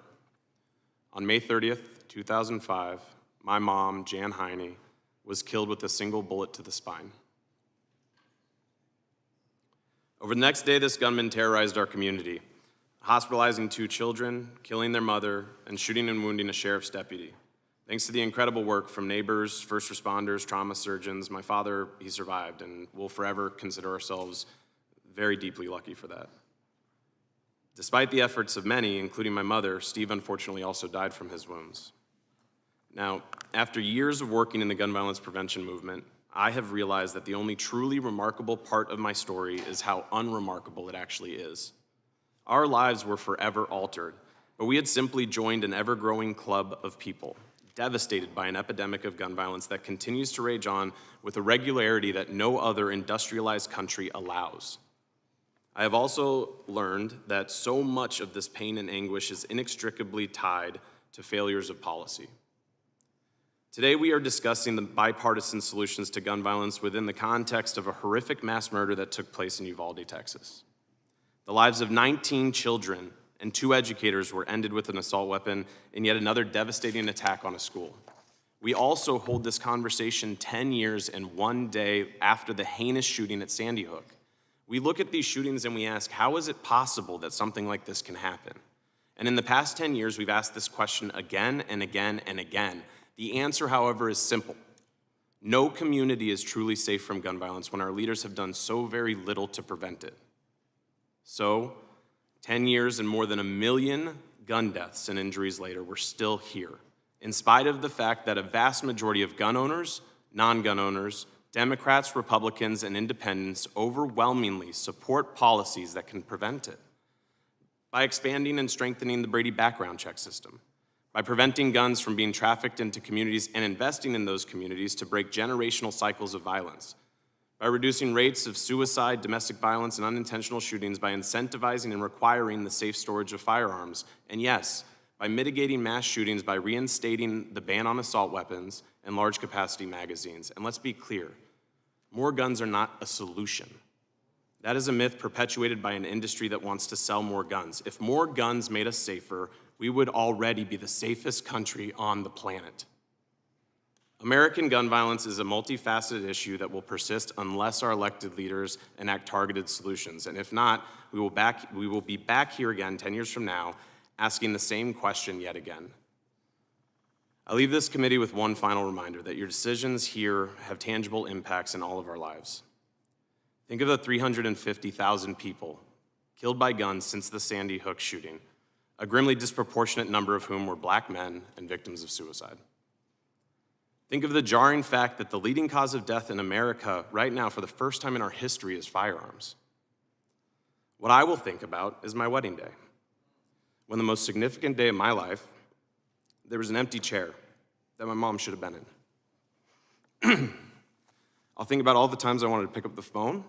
On May 30th, 2005, my mom, Jan Heine, was killed with a single bullet to the spine. Over the next day, this gunman terrorized our community, hospitalizing 2 children, killing their mother, and shooting and wounding a sheriff's deputy. Thanks to the incredible work from neighbors, first responders, trauma surgeons, my father, he survived, and we'll forever consider ourselves very deeply lucky for that. Despite the efforts of many, including my mother, Steve unfortunately also died from his wounds. Now, after years of working in the gun violence prevention movement, I have realized that the only truly remarkable part of my story is how unremarkable it actually is. Our lives were forever altered, but we had simply joined an ever-growing club of people, devastated by an epidemic of gun violence that continues to rage on with a regularity that no other industrialized country allows. I have also learned that so much of this pain and anguish is inextricably tied to failures of policy. Today, we are discussing the bipartisan solutions to gun violence within the context of a horrific mass murder that took place in Uvalde, Texas. The lives of 19 children and 2 educators were ended with an assault weapon in yet another devastating attack on a school. We also hold this conversation 10 years and 1 day after the heinous shooting at Sandy Hook. We look at these shootings and we ask, how is it possible that something like this can happen? And in the past 10 years, we've asked this question again and again and again. The answer, however, is simple. No community is truly safe from gun violence when our leaders have done so very little to prevent it. So, 10 years and more than 1 million gun deaths and injuries later, we're still here, in spite of the fact that a vast majority of gun owners, non-gun owners, Democrats, Republicans, and independents overwhelmingly support policies that can prevent it. By expanding and strengthening the Brady background check system, by preventing guns from being trafficked into communities and investing in those communities to break generational cycles of violence, by reducing rates of suicide, domestic violence, and unintentional shootings by incentivizing and requiring the safe storage of firearms, and yes, by mitigating mass shootings by reinstating the ban on assault weapons and large capacity magazines. And let's be clear, more guns are not a solution. That is a myth perpetuated by an industry that wants to sell more guns. If more guns made us safer, we would already be the safest country on the planet. American gun violence is a multifaceted issue that will persist unless our elected leaders enact targeted solutions. And if not, we will be back here again 10 years from now asking the same question yet again. I leave this committee with one final reminder that your decisions here have tangible impacts in all of our lives. Think of the 350,000 people killed by guns since the Sandy Hook shooting, a grimly disproportionate number of whom were black men and victims of suicide. Think of the jarring fact that the leading cause of death in America right now for the first time in our history is firearms. What I will think about is my wedding day, when the most significant day of my life, there was an empty chair that my mom should have been in. I'll think about all the times I wanted to pick up the phone,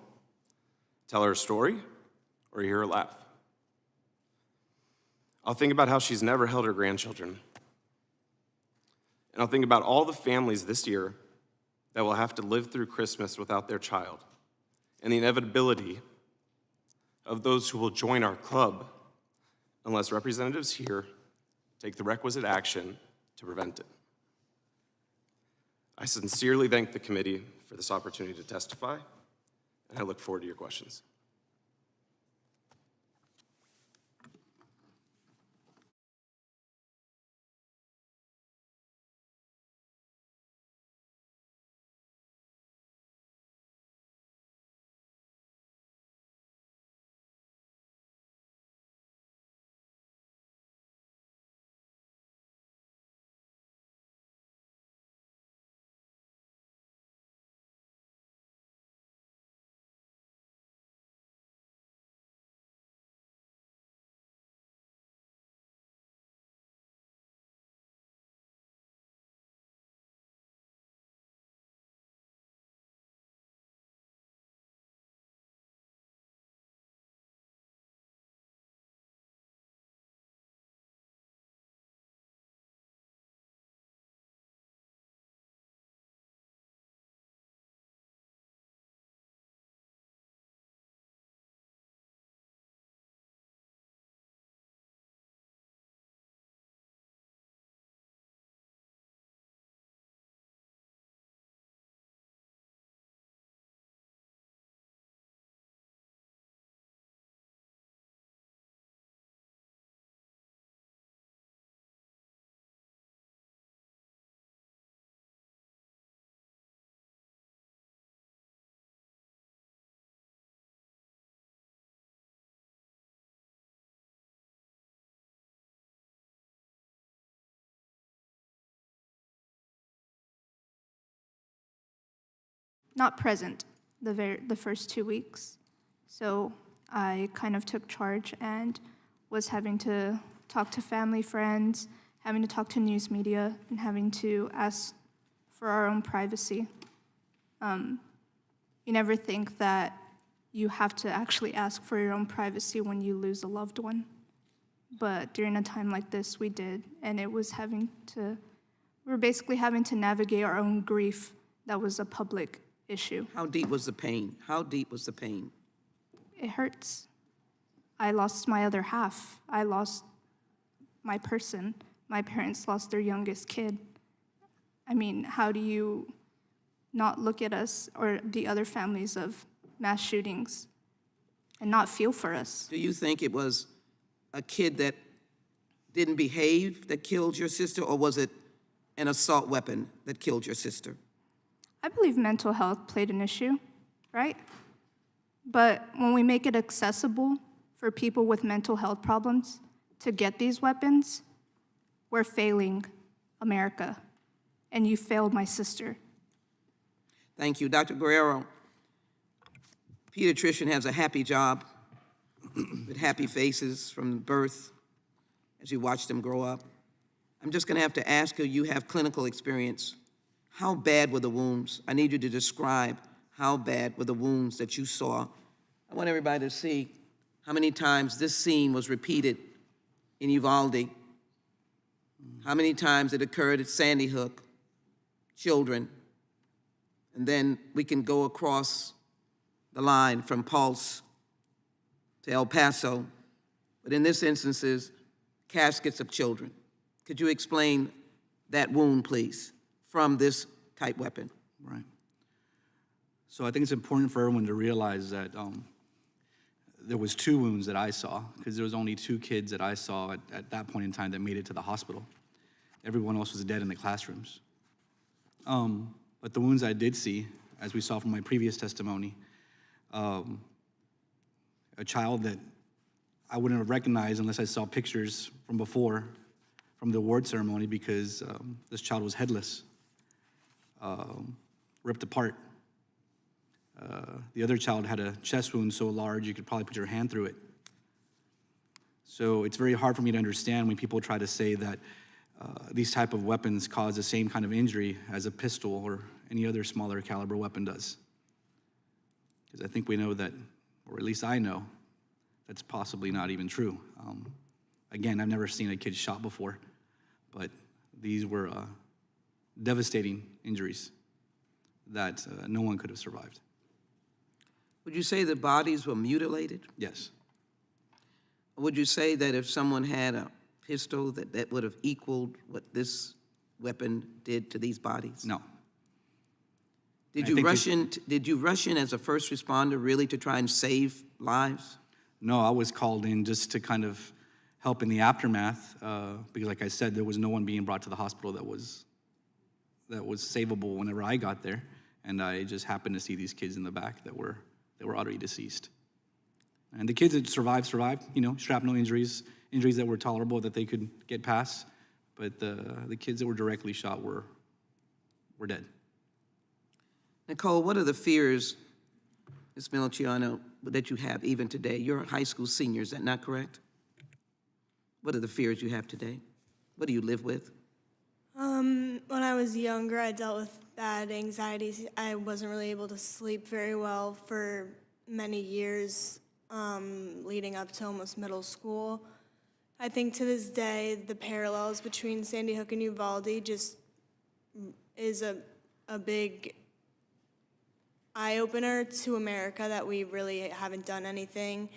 tell her a story, or hear her laugh. I'll think about how she's never held her grandchildren. And I'll think about all the families this year that will have to live through Christmas without their child, and the inevitability of those who will join our club unless representatives here take the requisite action to prevent it. I sincerely thank the committee for this opportunity to testify, and I look forward to your questions. not present the first 2 weeks. So I kind of took charge and was having to talk to family, friends, having to talk to news media, and having to ask for our own privacy. You never think that you have to actually ask for your own privacy when you lose a loved one. But during a time like this, we did, and we were basically having to navigate our own grief that was a public issue. How deep was the pain? How deep was the pain? It hurts. I lost my other half. I lost my person. My parents lost their youngest kid. I mean, how do you not look at us or the other families of mass shootings and not feel for us? Do you think it was a kid that didn't behave that killed your sister, or was it an assault weapon that killed your sister? I believe mental health played an issue, right? But when we make it accessible for people with mental health problems to get these weapons, we're failing America. And you failed my sister. Thank you. Dr. Guerrero, pediatrician has a happy job with happy faces from birth as you watch them grow up. I'm just going to have to ask you have clinical experience. How bad were the wounds? I need you to describe how bad were the wounds that you saw. I want everybody to see how many times this scene was repeated in Uvalde, how many times it occurred at Sandy Hook, children, and then we can go across the line from Pulse to El Paso, but in this instance, caskets of children. Could you explain that wound, please, from this type weapon? Right. So I think it's important for everyone to realize that there was 2 wounds that I saw, because there was only 2 kids that I saw at that point in time that made it to the hospital. Everyone else was dead in the classrooms. But the wounds I did see, as we saw from my previous testimony, a child that I wouldn't have recognized unless I saw pictures from before, from the award ceremony, because this child was headless, ripped apart. The other child had a chest wound so large you could probably put your hand through it. So it's very hard for me to understand when people try to say that these type of weapons cause the same kind of injury as a pistol or any other smaller caliber weapon does. Because I think we know that, or at least I know, that's possibly not even true. Again, I've never seen a kid shot before, but these were devastating injuries that no one could have survived. Would you say the bodies were mutilated? Yes. Would you say that if someone had a pistol that would have equaled what this weapon did to these bodies? No. Did you rush in as a first responder really to try and save lives? No, I was called in just to kind of help in the aftermath, because like I said, there was no one being brought to the hospital that was savable whenever I got there, and I just happened to see these kids in the back that were already deceased. And the kids that survived, shrapnel injuries that were tolerable that they could get past, but the kids that were directly shot were dead. Nicole, what are the fears, Ms. Miliciano, that you have even today? You're a high school senior, is that not correct? What are the fears you have today? What do you live with? When I was younger, I dealt with bad anxieties. I wasn't really able to sleep very well for many years leading up to almost middle school. I think to this day, the parallels between Sandy Hook and Uvalde just is a big eye-opener to America that we really haven't done anything.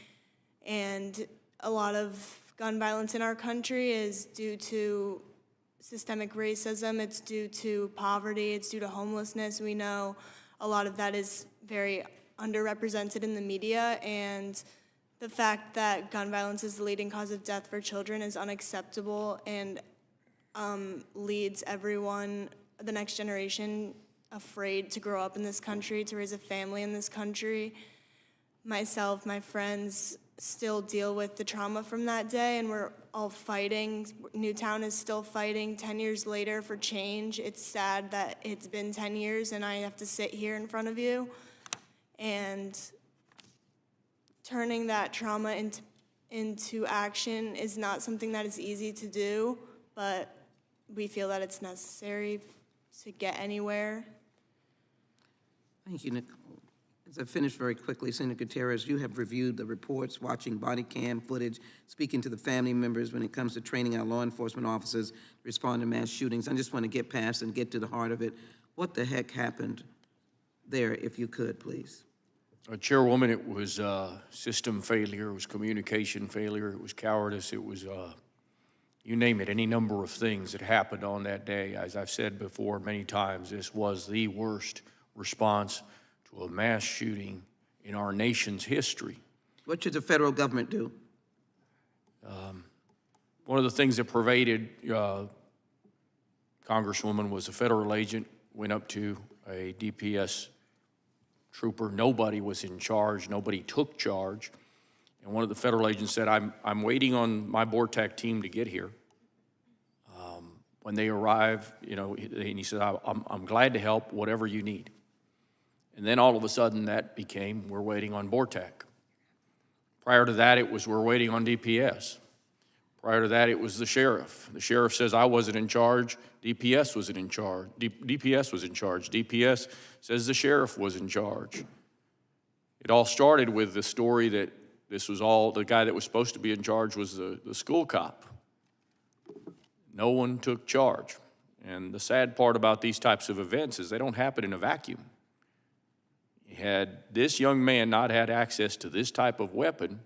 And a lot of gun violence in our country is due to systemic racism, it's due to poverty, it's due to homelessness. We know a lot of that is very underrepresented in the media, and the fact that gun violence is the leading cause of death for children is unacceptable and leads everyone, the next generation, afraid to grow up in this country, to raise a family in this country. Myself, my friends still deal with the trauma from that day, and we're all fighting. Newtown is still fighting 10 years later for change. It's sad that it's been 10 years and I have to sit here in front of you. And turning that trauma into action is not something that is easy to do, but we feel that it's necessary to get anywhere. Thank you, Nicole. As I finish very quickly, Senator Gutierrez, you have reviewed the reports, watching body cam footage, speaking to the family members when it comes to training our law enforcement officers to respond to mass shootings. I just want to get past and get to the heart of it. What the heck happened there, if you could, please? Chairwoman, it was system failure, it was communication failure, it was cowardice, it was, you name it, any number of things that happened on that day. As I've said before many times, this was the worst response to a mass shooting in our nation's history. What should the federal government do? One of the things that pervaded Congresswoman was a federal agent went up to a DPS trooper. Nobody was in charge. Nobody took charge. And one of the federal agents said, I'm waiting on my BORTAC team to get here. When they arrive, you know, and he said, I'm glad to help, whatever you need. And then all of a sudden that became, we're waiting on BORTAC. Prior to that, it was, we're waiting on DPS. Prior to that, it was the sheriff. The sheriff says, I wasn't in charge. DPS wasn't in charge. DPS was in charge. DPS says the sheriff was in charge. It all started with the story that this was all, the guy that was supposed to be in charge was the school cop. No one took charge. And the sad part about these types of events is they don't happen in a vacuum. Had this young man not had access to this type of weapon,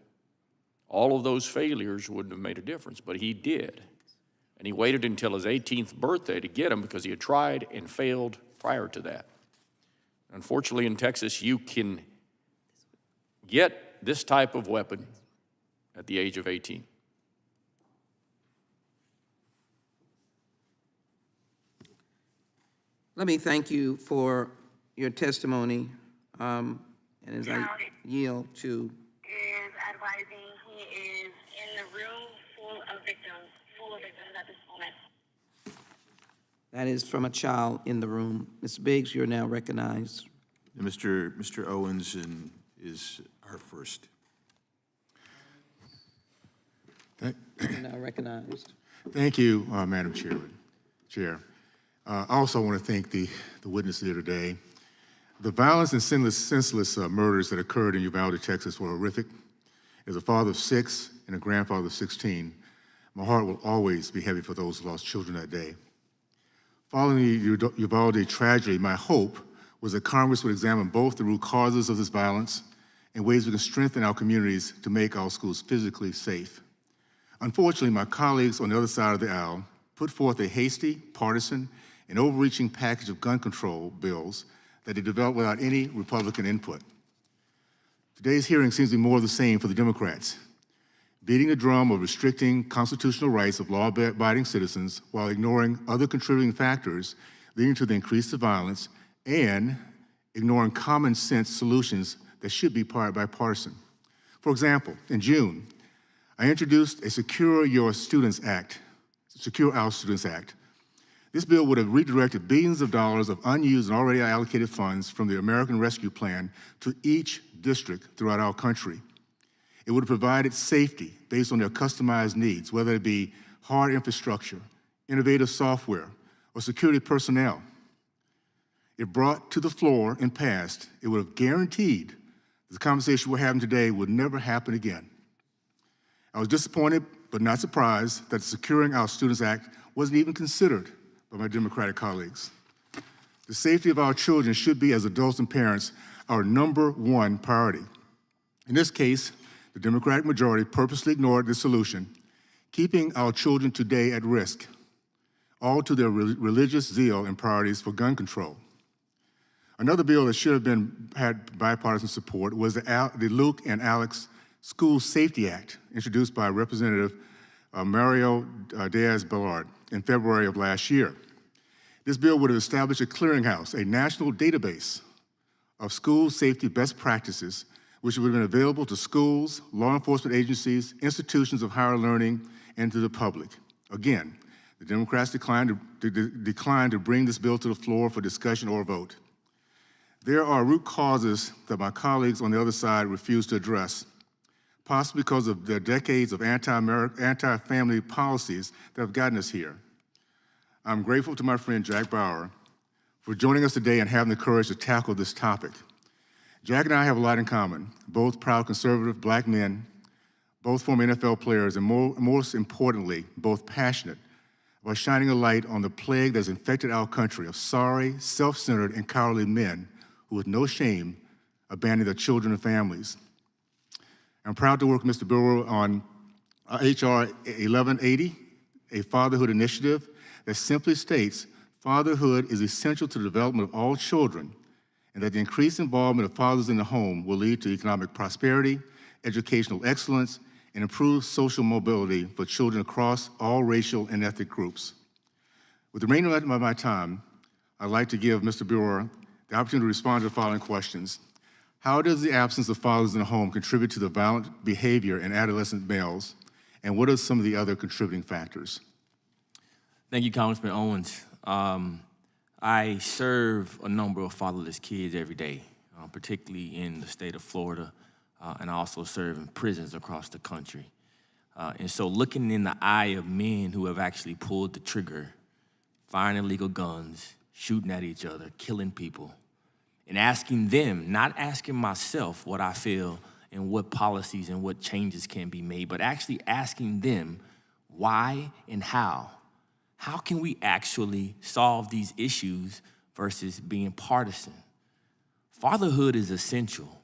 all of those failures wouldn't have made a difference, but he did. And he waited until his 18th birthday to get him because he had tried and failed prior to that. Unfortunately, in Texas, you can get this type of weapon at the age of 18. Let me thank you for your testimony, and as I yield to... is advising he is in the room full of victims at this moment. That is from a child in the room. Mr. Biggs, you're now recognized. Mr. Owens is our first. You're now recognized. Thank you, Madam Chair. I also want to thank the witnesses here today. The violence and senseless murders that occurred in Uvalde, Texas were horrific. As a father of 6 and a grandfather of 16, my heart will always be heavy for those who lost children that day. Following the Uvalde tragedy, my hope was that Congress would examine both the root causes of this violence and ways we can strengthen our communities to make our schools physically safe. Unfortunately, my colleagues on the other side of the aisle put forth a hasty, partisan, and overreaching package of gun control bills that they developed without any Republican input. Today's hearing seems to be more of the same for the Democrats, beating the drum of restricting constitutional rights of law-abiding citizens while ignoring other contributing factors leading to the increase of violence and ignoring common sense solutions that should be bipartisan. For example, in June, I introduced a Secure Our Students Act. This bill would have redirected billions of dollars of unused and already allocated funds from the American Rescue Plan to each district throughout our country. It would have provided safety based on their customized needs, whether it be hard infrastructure, innovative software, or security personnel. If brought to the floor and passed, it would have guaranteed the conversation we're having today would never happen again. I was disappointed, but not surprised, that the Securing Our Students Act wasn't even considered by my Democratic colleagues. The safety of our children should be, as adults and parents, our #1 priority. In this case, the Democratic majority purposely ignored the solution, keeping our children today at risk, all to their religious zeal and priorities for gun control. Another bill that should have had bipartisan support was the Luke and Alex School Safety Act, introduced by Representative Mario Diaz-Balart in February of last year. This bill would have established a clearinghouse, a national database of school safety best practices which would have been available to schools, law enforcement agencies, institutions of higher learning, and to the public. Again, the Democrats declined to bring this bill to the floor for discussion or vote. There are root causes that my colleagues on the other side refuse to address, possibly because of the decades of anti-family policies that have gotten us here. I'm grateful to my friend Jack Bauer for joining us today and having the courage to tackle this topic. Jack and I have a lot in common, both proud conservative Black men, both former NFL players, and most importantly, both passionate about shining a light on the plague that's infected our country of sorry, self-centered, and cowardly men who with no shame abandon their children and families. I'm proud to work with Mr. Brewer on H.R. 1180, a fatherhood initiative that simply states fatherhood is essential to the development of all children, and that the increased involvement of fathers in the home will lead to economic prosperity, educational excellence, and improved social mobility for children across all racial and ethnic groups. With the remainder of my time, I'd like to give Mr. Brewer the opportunity to respond to the following questions. How does the absence of fathers in the home contribute to the violent behavior in adolescent males? And what are some of the other contributing factors? Thank you, Congressman Owens. I serve a number of fatherless kids every day, particularly in the state of Florida, and I also serve in prisons across the country. And so looking in the eye of men who have actually pulled the trigger, firing illegal guns, shooting at each other, killing people, and asking them, not asking myself what I feel and what policies and what changes can be made, but actually asking them why and how. How can we actually solve these issues versus being partisan? Fatherhood is essential.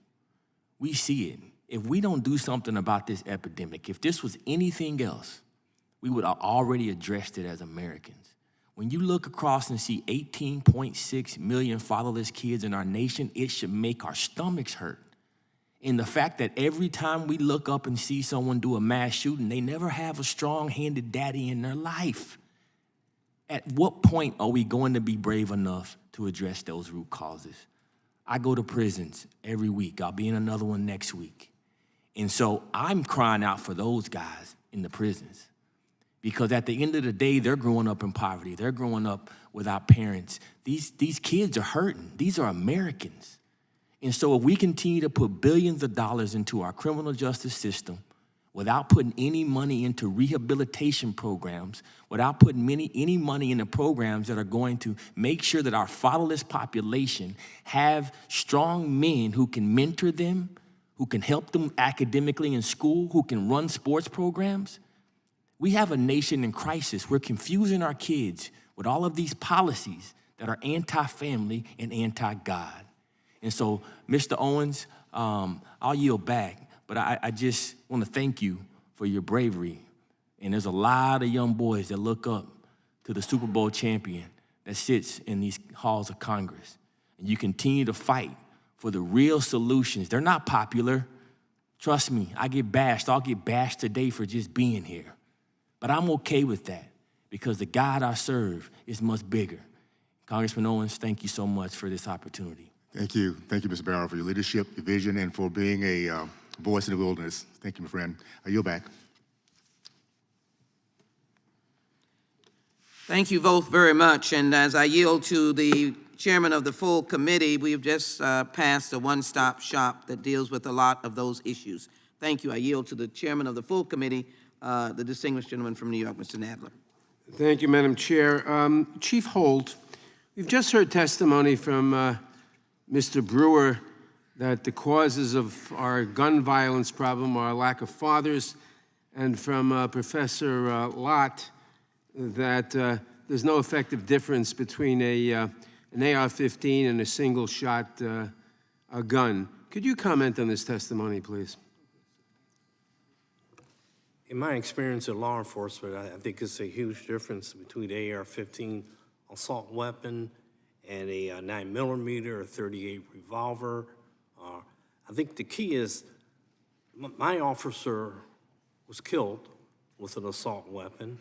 We see it. If we don't do something about this epidemic, if this was anything else, we would have already addressed it as Americans. When you look across and see 18.6 million fatherless kids in our nation, it should make our stomachs hurt. And the fact that every time we look up and see someone do a mass shooting, they never have a strong-handed daddy in their life. At what point are we going to be brave enough to address those root causes? I go to prisons every week. I'll be in another one next week. And so I'm crying out for those guys in the prisons. Because at the end of the day, they're growing up in poverty. They're growing up without parents. These kids are hurting. These are Americans. And so if we continue to put billions of dollars into our criminal justice system without putting any money into rehabilitation programs, without putting any money into programs that are going to make sure that our fatherless population have strong men who can mentor them, who can help them academically in school, who can run sports programs, we have a nation in crisis. We're confusing our kids with all of these policies that are anti-family and anti-God. And so, Mr. Owens, I'll yield back, but I just want to thank you for your bravery. And there's a lot of young boys that look up to the Super Bowl champion that sits in these halls of Congress. And you continue to fight for the real solutions. They're not popular. Trust me, I get bashed. I'll get bashed today for just being here. But I'm okay with that because the God I serve is much bigger. Congressman Owens, thank you so much for this opportunity. Thank you. Thank you, Mr. Barrow, for your leadership, your vision, and for being a voice in the wilderness. Thank you, my friend. I yield back. Thank you both very much. And as I yield to the chairman of the full committee, we've just passed a one-stop shop that deals with a lot of those issues. Thank you. I yield to the chairman of the full committee, the distinguished gentleman from New York, Mr. Nadler. Thank you, Madam Chair. Chief Holt, we've just heard testimony from Mr. Brewer that the causes of our gun violence problem are a lack of fathers, and from Professor Lott that there's no effective difference between an AR-15 and a single-shot gun. Could you comment on this testimony, please? In my experience in law enforcement, I think it's a huge difference between the AR-15 assault weapon and a 9mm or 38 revolver. I think the key is my officer was killed with an assault weapon.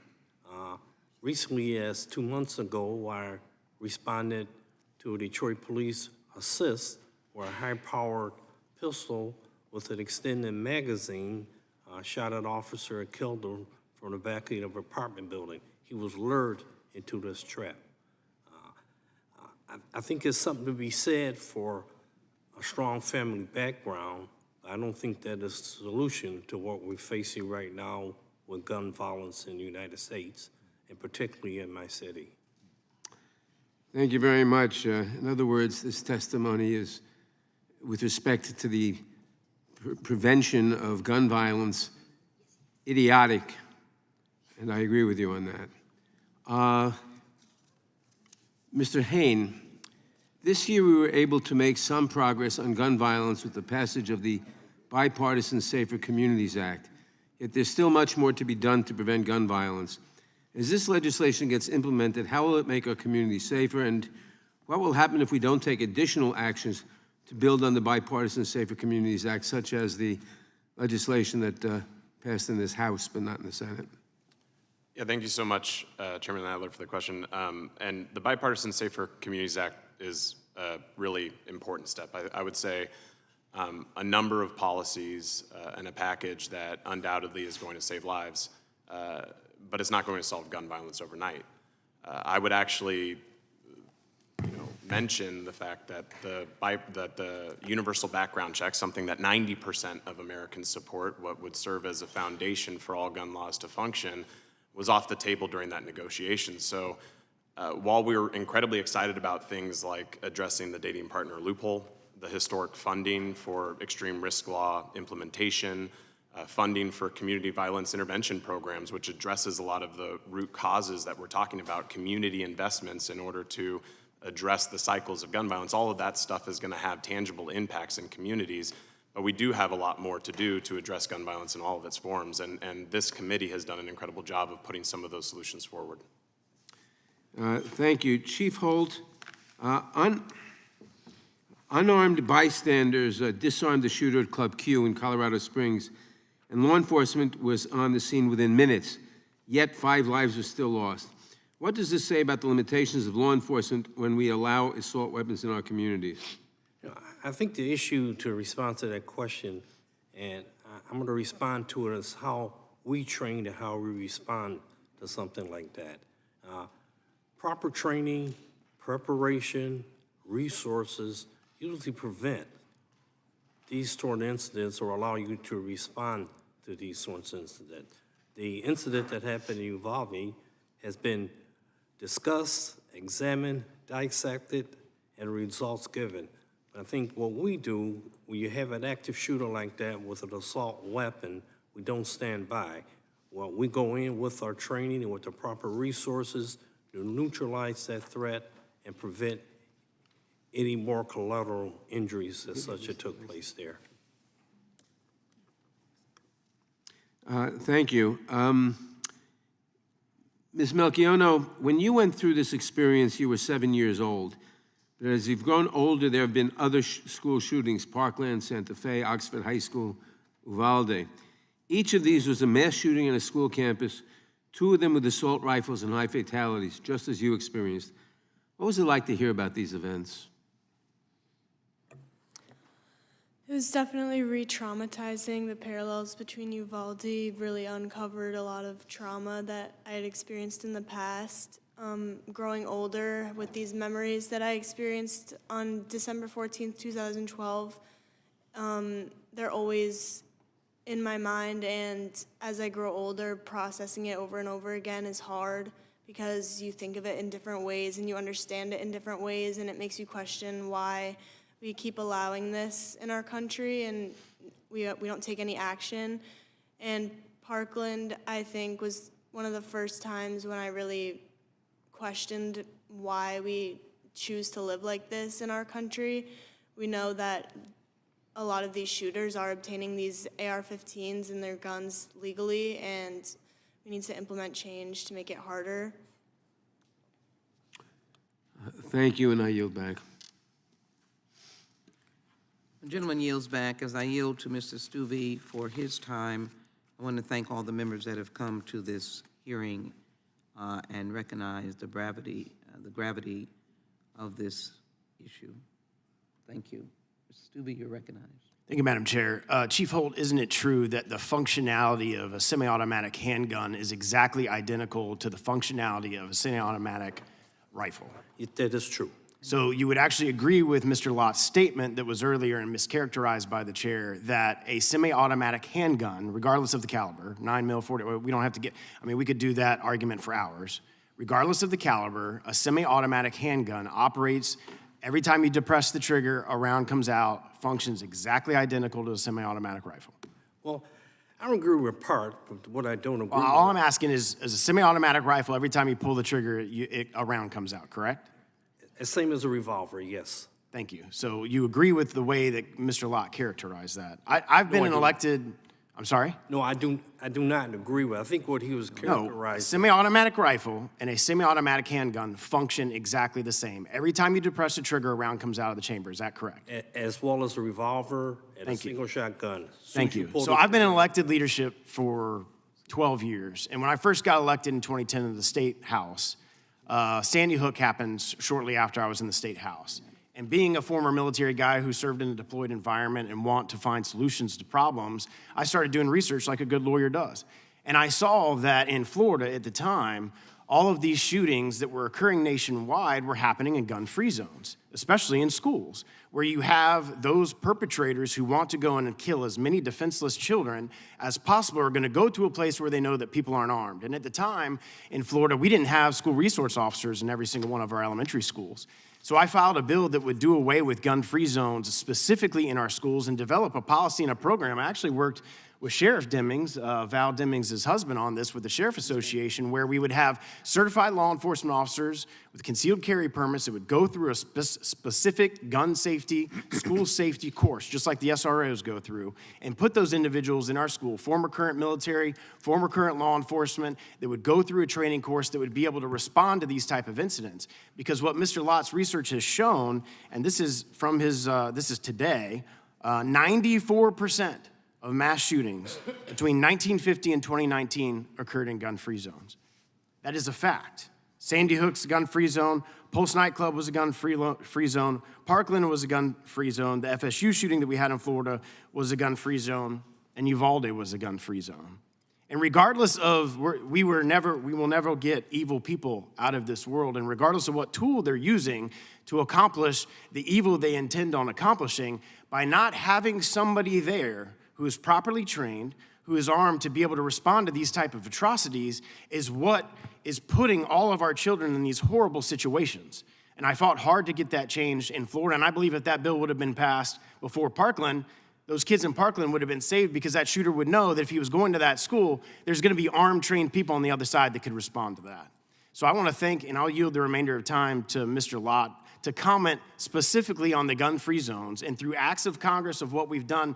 Recently, as 2 months ago, I responded to a Detroit police assist where a high-powered pistol with an extended magazine, shot an officer and killed him from the back of an apartment building. He was lured into this trap. I think it's something to be said for a strong family background. I don't think that is the solution to what we're facing right now with gun violence in the United States, and particularly in my city. Thank you very much. In other words, this testimony is with respect to the prevention of gun violence, idiotic, and I agree with you on that. Mr. Hain, this year we were able to make some progress on gun violence with the passage of the Bipartisan Safer Communities Act, yet there's still much more to be done to prevent gun violence. As this legislation gets implemented, how will it make our community safer, and what will happen if we don't take additional actions to build on the Bipartisan Safer Communities Act, such as the legislation that passed in this House but not in the Senate? Yeah, thank you so much, Chairman Adler, for the question. And the Bipartisan Safer Communities Act is a really important step. I would say a number of policies and a package that undoubtedly is going to save lives, but it's not going to solve gun violence overnight. I would actually mention the fact that the universal background check, something that 90% of Americans support, what would serve as a foundation for all gun laws to function, was off the table during that negotiation. So while we were incredibly excited about things like addressing the dating partner loophole, the historic funding for extreme risk law implementation, funding for community violence intervention programs, which addresses a lot of the root causes that we're talking about, community investments in order to address the cycles of gun violence, all of that stuff is going to have tangible impacts in communities. But we do have a lot more to do to address gun violence in all of its forms, and this committee has done an incredible job of putting some of those solutions forward. Thank you. Chief Holt, unarmed bystanders disarmed the shooter at Club Q in Colorado Springs, and law enforcement was on the scene within minutes, yet 5 lives were still lost. What does this say about the limitations of law enforcement when we allow assault weapons in our communities? I think the issue to respond to that question, and I'm going to respond to it, is how we train and how we respond to something like that. Proper training, preparation, resources usually prevent these sort of incidents or allow you to respond to these sorts of incidents. The incident that happened in Uvalde has been discussed, examined, dissected, and results given. I think what we do, when you have an active shooter like that with an assault weapon, we don't stand by. Well, we go in with our training and with the proper resources to neutralize that threat and prevent any more collateral injuries as such that took place there. Thank you. Ms. Melchiono, when you went through this experience, you were 7 years old. But as you've grown older, there have been other school shootings, Parkland, Santa Fe, Oxford High School, Uvalde. Each of these was a mass shooting on a school campus, 2 of them with assault rifles and high fatalities, just as you experienced. What was it like to hear about these events? It was definitely re-traumatizing. The parallels between Uvalde really uncovered a lot of trauma that I had experienced in the past. Growing older with these memories that I experienced on December 14th, 2012, they're always in my mind, and as I grow older, processing it over and over again is hard because you think of it in different ways and you understand it in different ways, and it makes you question why we keep allowing this in our country and we don't take any action. And Parkland, I think, was one of the first times when I really questioned why we choose to live like this in our country. We know that a lot of these shooters are obtaining these AR-15s and their guns legally, and we need to implement change to make it harder. Thank you, and I yield back. The gentleman yields back. As I yield to Mr. Stuvey for his time, I want to thank all the members that have come to this hearing and recognize the gravity of this issue. Thank you. Mr. Stuvey, you're recognized. Thank you, Madam Chair. Chief Holt, isn't it true that the functionality of a semi-automatic handgun is exactly identical to the functionality of a semi-automatic rifle? That is true. So you would actually agree with Mr. Lott's statement that was earlier and mischaracterized by the chair that a semi-automatic handgun, regardless of the caliber, 9mm, 40, we don't have to get, I mean, we could do that argument for hours. Regardless of the caliber, a semi-automatic handgun operates every time you depress the trigger, a round comes out, functions exactly identical to a semi-automatic rifle. Well, I don't agree with part, but what I don't agree with. All I'm asking is a semi-automatic rifle, every time you pull the trigger, a round comes out, correct? Same as a revolver, yes. Thank you. So you agree with the way that Mr. Lott characterized that? I've been an elected, I'm sorry? No, I do not agree with. I think what he was No, a characterizing. semi-automatic rifle and a semi-automatic handgun function exactly the same. Every time you depress the trigger, a round comes out of the chamber. Is that correct? As well as a revolver and Thank a you. single shotgun. Thank you. So I've been in elected leadership for 12 years. And when I first got elected in 2010 in the state house, Sandy Hook happened shortly after I was in the state house. And being a former military guy who served in a deployed environment and want to find solutions to problems, I started doing research like a good lawyer does. And I saw that in Florida at the time, all of these shootings that were occurring nationwide were happening in gun-free zones, especially in schools, where you have those perpetrators who want to go in and kill as many defenseless children as possible are going to go to a place where they know that people aren't armed. And at the time in Florida, we didn't have school resource officers in every single one of our elementary schools. So I filed a bill that would do away with gun-free zones specifically in our schools and develop a policy and a program. I actually worked with Sheriff Demings, Val Demings' husband, on this with the Sheriff Association, where we would have certified law enforcement officers with concealed carry permits that would go through a specific gun safety, school safety course, just like the SROs go through, and put those individuals in our school, former current military, former current law enforcement, that would go through a training course that would be able to respond to these type of incidents. Because what Mr. Lott's research has shown, and this is from his, this is today, 94% of mass shootings between 1950 and 2019 occurred in gun-free zones. That is a fact. Sandy Hook's a gun-free zone, Pulse nightclub was a gun-free zone, Parkland was a gun-free zone, the FSU shooting that we had in Florida was a gun-free zone, and Uvalde was a gun-free zone. And regardless of, we will never get evil people out of this world, and regardless of what tool they're using to accomplish the evil they intend on accomplishing, by not having somebody there who is properly trained, who is armed to be able to respond to these type of atrocities, is what is putting all of our children in these horrible situations. And I fought hard to get that changed in Florida, and I believe if that bill would have been passed before Parkland, those kids in Parkland would have been saved because that shooter would know that if he was going to that school, there's gonna be armed, trained people on the other side that could respond to that. So I wanna thank, and I'll yield the remainder of time to Mr. Lott to comment specifically on the gun-free zones and through acts of Congress of what we've done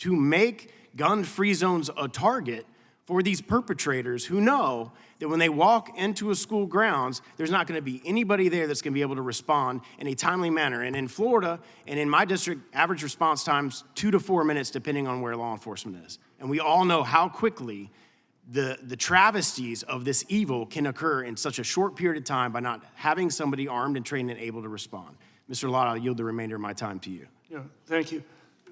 to make gun-free zones a target for these perpetrators who know that when they walk into a school grounds, there's not gonna be anybody there that's gonna be able to respond in a timely manner. And in Florida, and in my district, average response time's 2 to 4 minutes, depending on where law enforcement is. And we all know how quickly the travesties of this evil can occur in such a short period of time by not having somebody armed and trained and able to respond. Mr. Lott, I'll yield the remainder of my time to you. Yeah, thank you.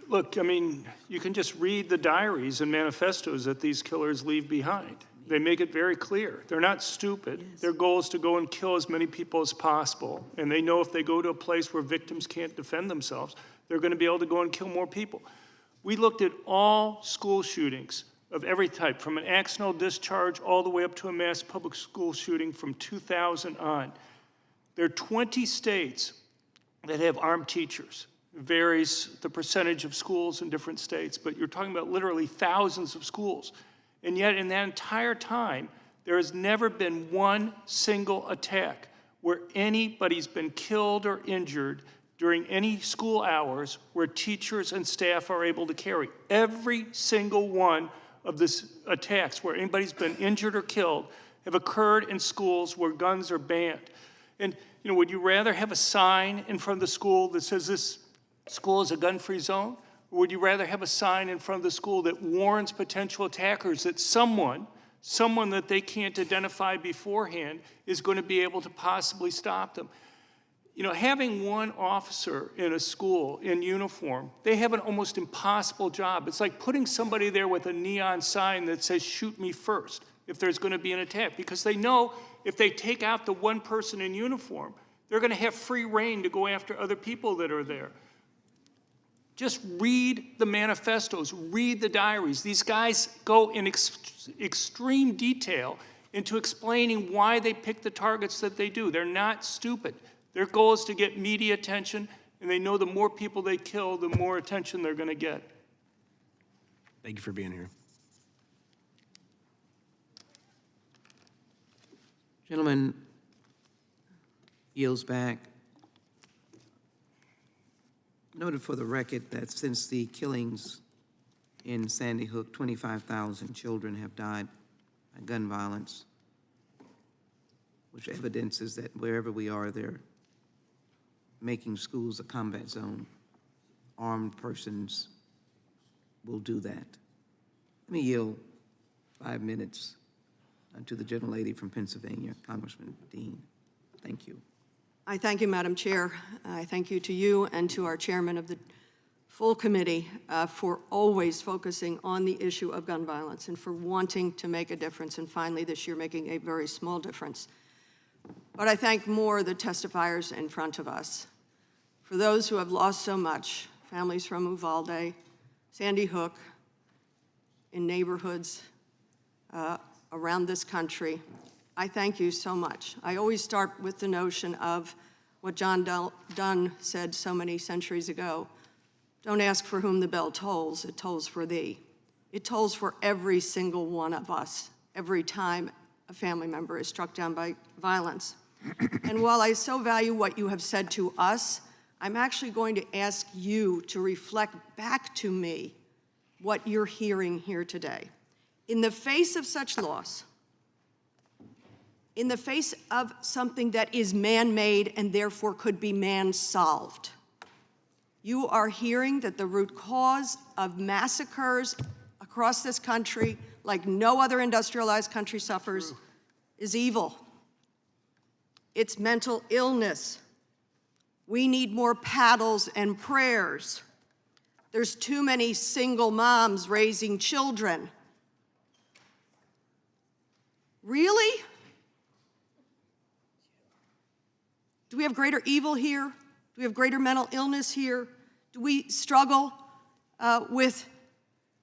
Look, I mean, you can just read the diaries and manifestos that these killers leave behind. They make it very clear. They're not stupid. Their goal is to go and kill as many people as possible. And they know if they go to a place where victims can't defend themselves, they're going to be able to go and kill more people. We looked at all school shootings of every type, from an accidental discharge all the way up to a mass public school shooting from 2000 on. There are 20 states that have armed teachers. It varies the percentage of schools in different states, but you're talking about literally thousands of schools. And yet in that entire time, there has never been one single attack where anybody's been killed or injured during any school hours where teachers and staff are able to carry. Every single one of these attacks where anybody's been injured or killed have occurred in schools where guns are banned. And you know, would you rather have a sign in front of the school that says this school is a gun-free zone? Or would you rather have a sign in front of the school that warns potential attackers that someone that they can't identify beforehand is going to be able to possibly stop them? You know, having one officer in a school in uniform, they have an almost impossible job. It's like putting somebody there with a neon sign that says, "Shoot me first," if there's going to be an attack, because they know if they take out the one person in uniform, they're going to have free rein to go after other people that are there. Just read the manifestos, read the diaries. These guys go in extreme detail into explaining why they pick the targets that they do. They're not stupid. Their goal is to get media attention, and they know the more people they kill, the more attention they're going to get. Thank you for being here. Gentleman yields back. Noted for the record that since the killings in Sandy Hook, 25,000 children have died by gun violence, which evidences that wherever we are, they're making schools a combat zone. Armed persons will do that. Let me yield 5 minutes to the gentlelady from Pennsylvania, Congressman Dean. Thank you. I thank you, Madam Chair. I thank you to you and to our chairman of the full committee for always focusing on the issue of gun violence and for wanting to make a difference, and finally this year making a very small difference. But I thank more the testifiers in front of us. For those who have lost so much, families from Uvalde, Sandy Hook, in neighborhoods around this country, I thank you so much. I always start with the notion of what John Donne said so many centuries ago. Don't ask for whom the bell tolls, it tolls for thee. It tolls for every single one of us, every time a family member is struck down by violence. And while I so value what you have said to us, I'm actually going to ask you to reflect back to me what you're hearing here today. In the face of such loss, in the face of something that is man-made and therefore could be man-solved, you are hearing that the root cause of massacres across this country, like no other industrialized country suffers, is evil. It's mental illness. We need more paddles and prayers. There's too many single moms raising children. Really? Do we have greater evil here? Do we have greater mental illness here? Do we struggle with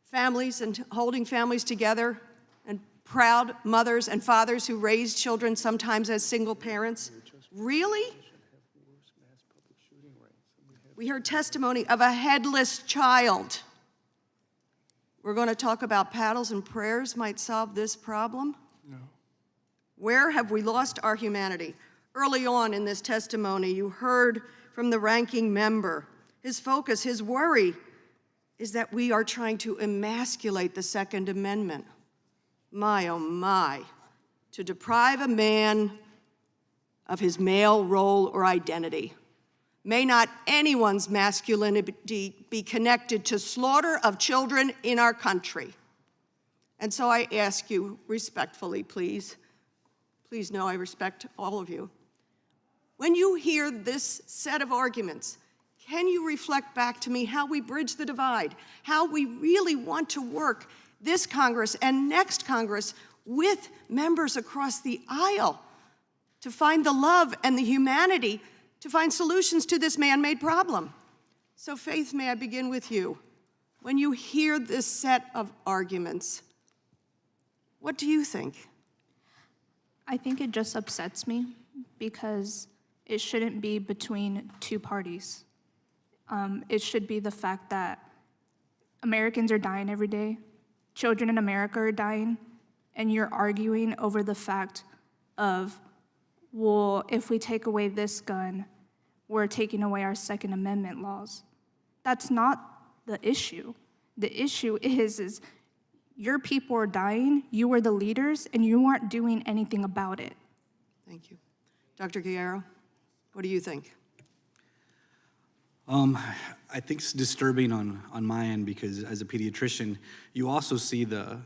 families and holding families together, and proud mothers and fathers who raise children sometimes as single parents? Really? We heard testimony of a headless child. We're going to talk about paddles and prayers might solve this problem? No. Where have we lost our humanity? Early on in this testimony, you heard from the ranking member, his focus, his worry is that we are trying to emasculate the Second Amendment. My, oh my, to deprive a man of his male role or identity. May not anyone's masculinity be connected to slaughter of children in our country. And so I ask you respectfully, please know I respect all of you. When you hear this set of arguments, can you reflect back to me how we bridge the divide, how we really want to work this Congress and next Congress with members across the aisle to find the love and the humanity to find solutions to this man-made problem? So Faith, may I begin with you? When you hear this set of arguments, what do you think? I think it just upsets me because it shouldn't be between two parties. It should be the fact that Americans are dying every day, children in America are dying, and you're arguing over the fact of, well, if we take away this gun, we're taking away our Second Amendment laws. That's not the issue. The issue is your people are dying, you are the leaders, and you aren't doing anything about it. Thank you. Dr. Guerrero, what do you think? I think it's disturbing on my end because as a pediatrician, you also see the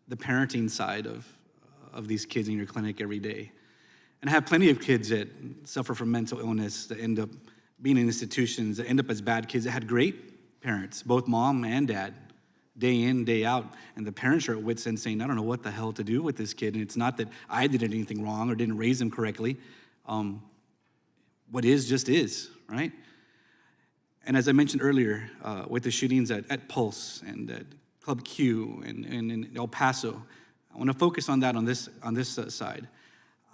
parenting side of these kids in your clinic every day. And I have plenty of kids that suffer from mental illness, that end up being in institutions, that end up as bad kids that had great parents, both mom and dad, day in, day out. And the parents are at wit's end saying, I don't know what the hell to do with this kid. And it's not that I did anything wrong or didn't raise him correctly. What is just is, right? And as I mentioned earlier, with the shootings at Pulse and at Club Q and in El Paso, I want to focus on that on this side.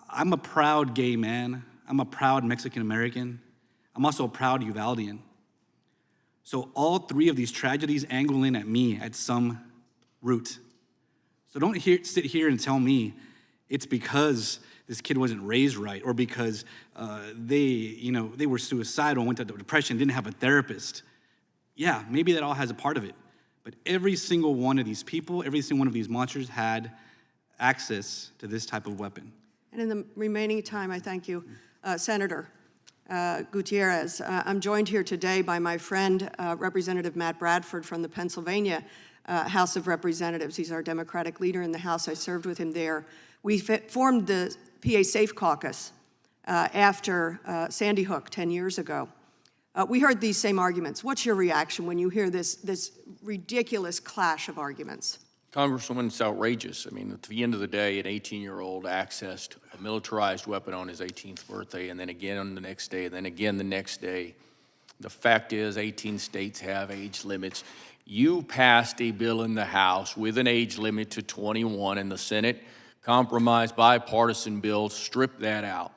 I'm a proud gay man. I'm a proud Mexican American. I'm also a proud Uvaldian. So all three of these tragedies angle in at me at some root. So don't sit here and tell me it's because this kid wasn't raised right or because they were suicidal, went into depression, didn't have a therapist. Yeah, maybe that all has a part of it. But every single one of these people, every single one of these monsters had access to this type of weapon. And in the remaining time, I thank you, Senator Gutierrez. I'm joined here today by my friend, Representative Matt Bradford from the Pennsylvania House of Representatives. He's our Democratic leader in the House. I served with him there. We formed the PA Safe Caucus after Sandy Hook 10 years ago. We heard these same arguments. What's your reaction when you hear this ridiculous clash of arguments? Congresswoman, it's outrageous. I mean, at the end of the day, an 18-year-old accessed a militarized weapon on his 18th birthday, and then again on the next day, and then again the next day. The fact is, 18 states have age limits. You passed a bill in the House with an age limit to 21, and the Senate, compromised bipartisan bill, stripped that out.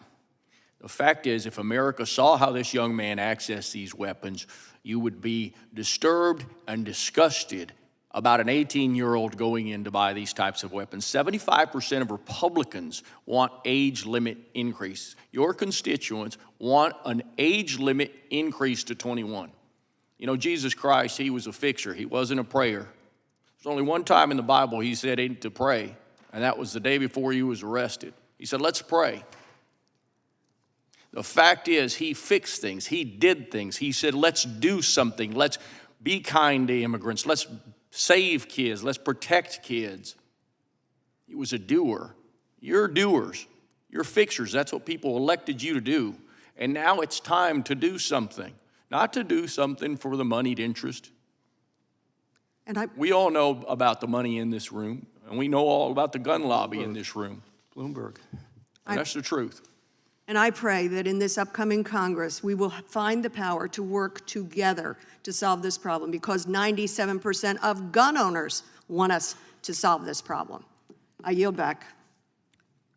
The fact is, if America saw how this young man accessed these weapons, you would be disturbed and disgusted about an 18-year-old going in to buy these types of weapons. 75% of Republicans want age limit increase. Your constituents want an age limit increase to 21. You know, Jesus Christ, he was a fixer. He wasn't a prayer. There's only one time in the Bible he said ain't to pray, and that was the day before he was arrested. He said, let's pray. The fact is, he fixed things. He did things. He said, let's do something. Let's be kind to immigrants. Let's save kids. Let's protect kids. He was a doer. You're doers. You're fixers. That's what people elected you to do. And now it's time to do something. Not to do something for the moneyed interest. We all know about the money in this room, and we know all about the gun lobby in this room. Bloomberg. And that's the truth. And I pray that in this upcoming Congress, we will find the power to work together to solve this problem, because 97% of gun owners want us to solve this problem. I yield back.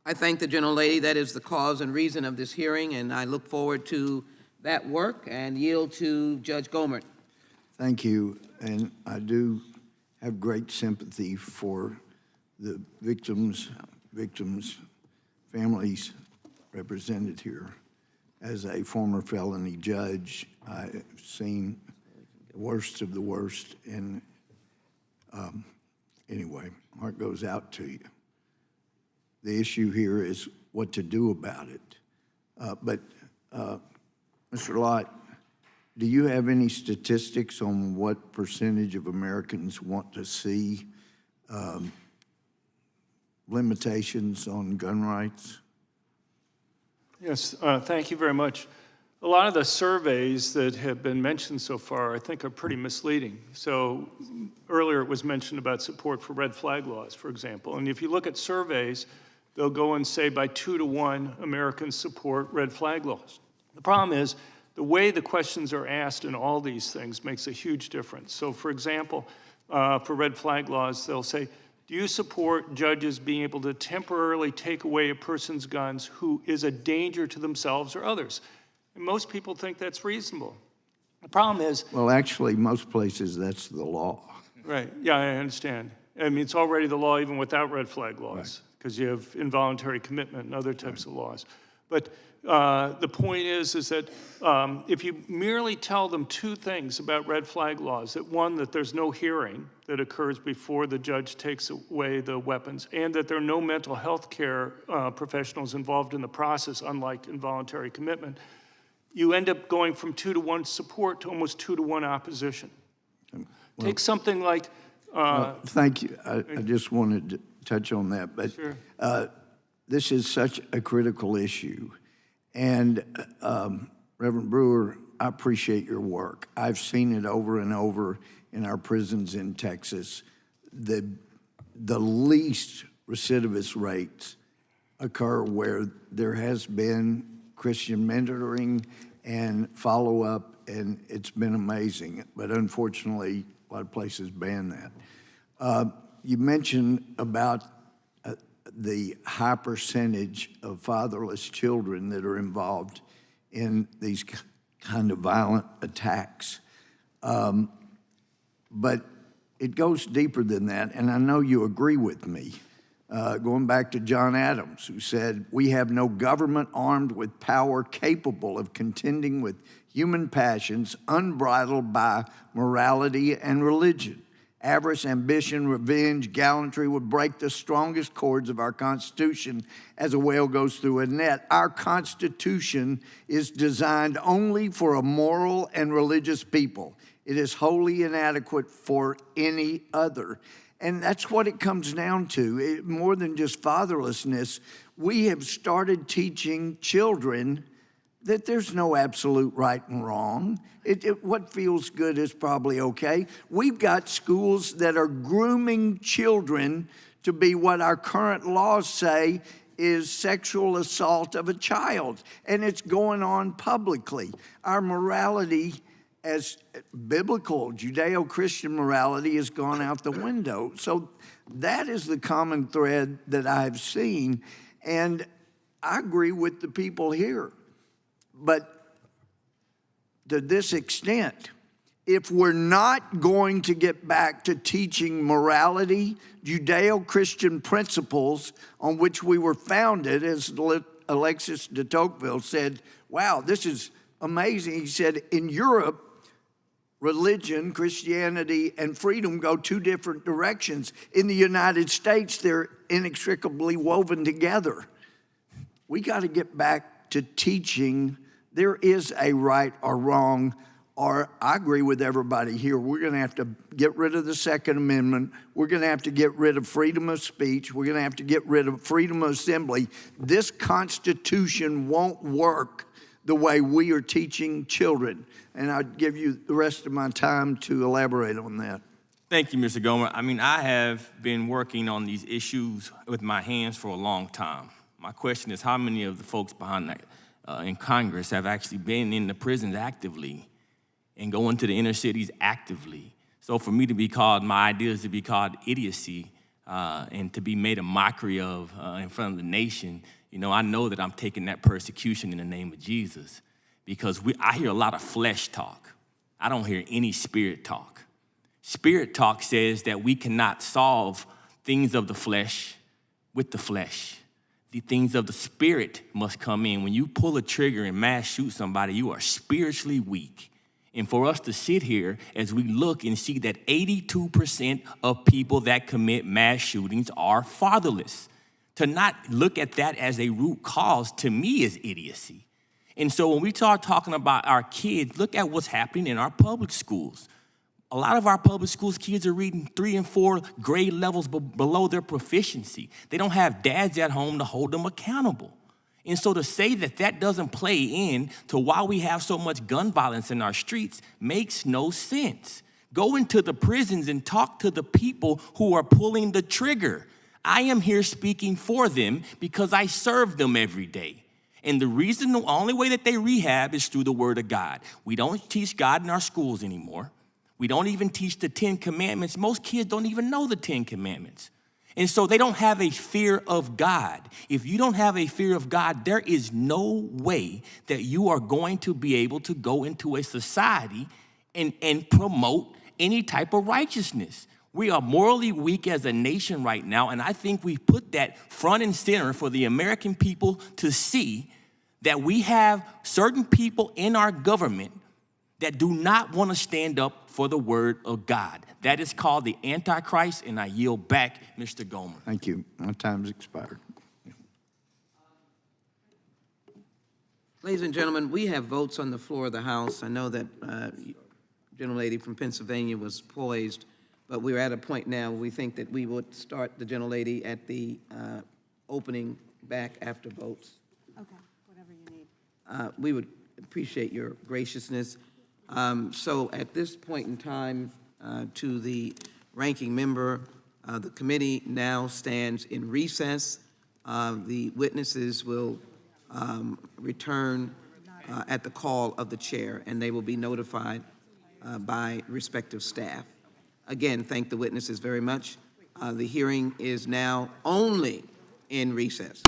I thank the gentlelady. That is the cause and reason of this hearing, and I look forward to that work and yield to Judge Gohmert. Thank you, and I do have great sympathy for the victims' families represented here. As a former felony judge, I've seen the worst of the worst, and anyway, heart goes out to you. The issue here is what to do about it. But Mr. Lott, do you have any statistics on what percentage of Americans want to see limitations on gun rights? Yes, thank you very much. A lot of the surveys that have been mentioned so far, I think, are pretty misleading. So earlier it was mentioned about support for red flag laws, for example. And if you look at surveys, they'll go and say by 2 to 1, Americans support red flag laws. The problem is the way the questions are asked in all these things makes a huge difference. So for example, for red flag laws, they'll say, do you support judges being able to temporarily take away a person's guns who is a danger to themselves or others? And most people think that's reasonable. The problem is... Well, actually, most places, that's the law. Right, yeah, I understand. I mean, it's already the law even without red flag laws, because you have involuntary commitment and other types of laws. But the point is that if you merely tell them 2 things about red flag laws, that one, that there's no hearing that occurs before the judge takes away the weapons, and that there are no mental health care professionals involved in the process, unlike involuntary commitment, you end up going from 2 to 1 support to almost 2 to 1 opposition. Take something like... thank you. I just wanted to touch on that. But sure. this is such a critical issue. And Reverend Brewer, I appreciate your work. I've seen it over and over in our prisons in Texas. The least recidivist rates occur where there has been Christian mentoring and follow-up, and it's been amazing. But unfortunately, a lot of places ban that. You mentioned about the high percentage of fatherless children that are involved in these kind of violent attacks. But it goes deeper than that, and I know you agree with me. Going back to John Adams, who said, "We have no government armed with power capable of contending with human passions unbridled by morality and religion. Avarice, ambition, revenge, gallantry would break the strongest cords of our Constitution as a whale goes through a net. Our Constitution is designed only for a moral and religious people. It is wholly inadequate for any other." And that's what it comes down to. More than just fatherlessness, we have started teaching children that there's no absolute right and wrong. What feels good is probably okay. We've got schools that are grooming children to be what our current laws say is sexual assault of a child, and it's going on publicly. Our morality as biblical, Judeo-Christian morality has gone out the window. So that is the common thread that I've seen, and I agree with the people here. But to this extent, if we're not going to get back to teaching morality, Judeo-Christian principles on which we were founded, as Alexis de Tocqueville said, wow, this is amazing. He said, in Europe, religion, Christianity, and freedom go two different directions. In the United States, they're inextricably woven together. We got to get back to teaching there is a right or wrong, or I agree with everybody here, we're going to have to get rid of the Second Amendment. We're going to have to get rid of freedom of speech. We're going to have to get rid of freedom of assembly. This Constitution won't work the way we are teaching children. And I'd give you the rest of my time to elaborate on that. Thank you, Mr. Gomer. I mean, I have been working on these issues with my hands for a long time. My question is, how many of the folks behind that in Congress have actually been in the prisons actively and going to the inner cities actively? So for me to be called, my idea is to be called idiocy and to be made a mockery of in front of the nation, you know, I know that I'm taking that persecution in the name of Jesus, because I hear a lot of flesh talk. I don't hear any spirit talk. Spirit talk says that we cannot solve things of the flesh with the flesh. The things of the spirit must come in. When you pull a trigger and mass shoot somebody, you are spiritually weak. And for us to sit here as we look and see that 82% of people that commit mass shootings are fatherless, to not look at that as a root cause, to me, is idiocy. And so when we start talking about our kids, look at what's happening in our public schools. A lot of our public schools kids are reading 3 and 4 grade levels below their proficiency. They don't have dads at home to hold them accountable. And so to say that that doesn't play in to why we have so much gun violence in our streets makes no sense. Go into the prisons and talk to the people who are pulling the trigger. I am here speaking for them because I serve them every day. And the reason, the only way that they rehab is through the Word of God. We don't teach God in our schools anymore. We don't even teach the 10 Commandments. Most kids don't even know the 10 Commandments. And so they don't have a fear of God. If you don't have a fear of God, there is no way that you are going to be able to go into a society and promote any type of righteousness. We are morally weak as a nation right now, and I think we put that front and center for the American people to see that we have certain people in our government that do not want to stand up for the word of God. That is called the Antichrist, and I yield back, Mr. Gomer. Thank you. My time's expired. Ladies and gentlemen, we have votes on the floor of the House. I know that gentlelady from Pennsylvania was poised, but we're at a point now where we think that we would start the gentlelady at the opening back after votes. Okay, whatever you need. We would appreciate your graciousness. So at this point in time, to the ranking member, the committee now stands in recess. The witnesses will return at the call of the chair, and they will be notified by respective staff. Again, thank the witnesses very much. The hearing is now only in recess.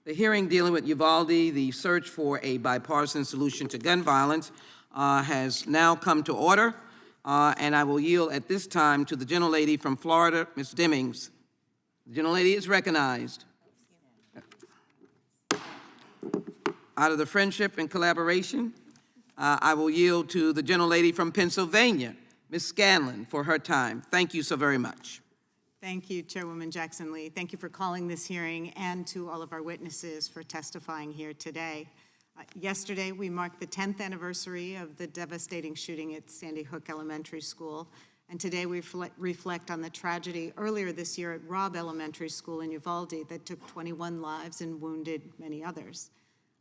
The hearing dealing with Uvalde, the search for a bipartisan solution to gun violence, has now come to order, and I will yield at this time to the gentlelady from Florida, Ms. Demings. The gentlelady is recognized. Out of the friendship and collaboration, I will yield to the gentlelady from Pennsylvania, Ms. Scanlon, for her time. Thank you so very much. Thank you, Chairwoman Jackson-Lee. Thank you for calling this hearing, and to all of our witnesses for testifying here today. Yesterday, we marked the 10th anniversary of the devastating shooting at Sandy Hook Elementary School, and today we reflect on the tragedy earlier this year at Robb Elementary School in Uvalde that took 21 lives and wounded many others.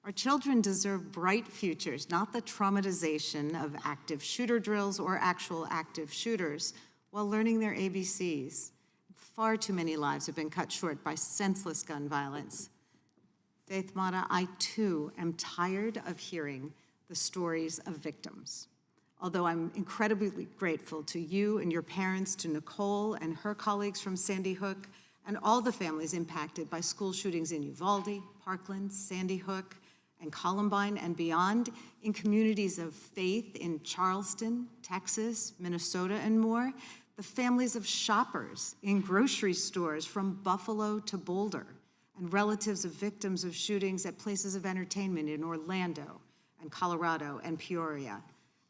Our children deserve bright futures, not the traumatization of active shooter drills or actual active shooters while learning their ABCs. Far too many lives have been cut short by senseless gun violence. Faith Mata, I too am tired of hearing the stories of victims. Although I'm incredibly grateful to you and your parents, to Nicole and her colleagues from Sandy Hook, and all the families impacted by school shootings in Uvalde, Parkland, Sandy Hook, and Columbine and beyond, in communities of faith in Charleston, Texas, Minnesota, and more, the families of shoppers in grocery stores from Buffalo to Boulder, and relatives of victims of shootings at places of entertainment in Orlando and Colorado and Peoria,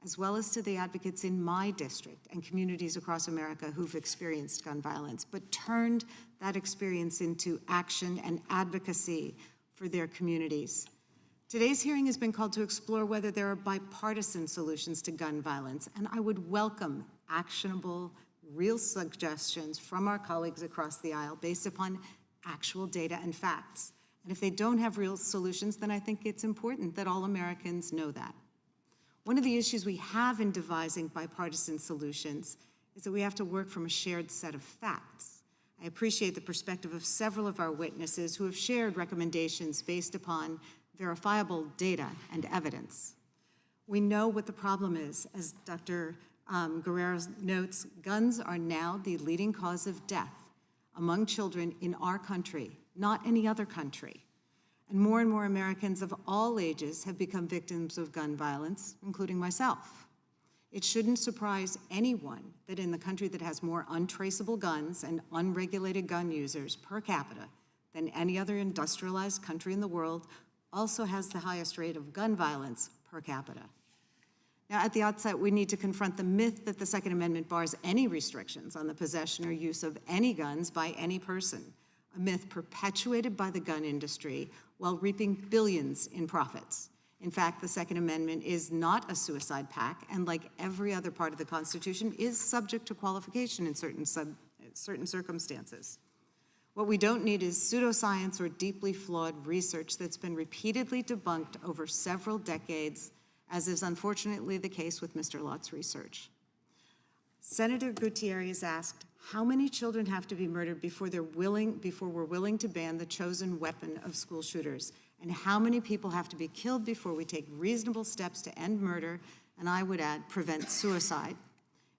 as well as to the advocates in my district and communities across America who've experienced gun violence, but turned that experience into action and advocacy for their communities. Today's hearing has been called to explore whether there are bipartisan solutions to gun violence, and I would welcome actionable, real suggestions from our colleagues across the aisle based upon actual data and facts. And if they don't have real solutions, then I think it's important that all Americans know that. One of the issues we have in devising bipartisan solutions is that we have to work from a shared set of facts. I appreciate the perspective of several of our witnesses who have shared recommendations based upon verifiable data and evidence. We know what the problem is. As Dr. Guerrero notes, guns are now the leading cause of death among children in our country, not any other country. And more Americans of all ages have become victims of gun violence, including myself. It shouldn't surprise anyone that in the country that has more untraceable guns and unregulated gun users per capita than any other industrialized country in the world, also has the highest rate of gun violence per capita. Now, at the outset, we need to confront the myth that the Second Amendment bars any restrictions on the possession or use of any guns by any person, a myth perpetuated by the gun industry while reaping billions in profits. In fact, the Second Amendment is not a suicide pact, and like every other part of the Constitution, is subject to qualification in certain circumstances. What we don't need is pseudoscience or deeply flawed research that's been repeatedly debunked over several decades, as is unfortunately the case with Mr. Lott's research. Senator Gutierrez asked, how many children have to be murdered before we're willing to ban the chosen weapon of school shooters? And how many people have to be killed before we take reasonable steps to end murder, and I would add, prevent suicide?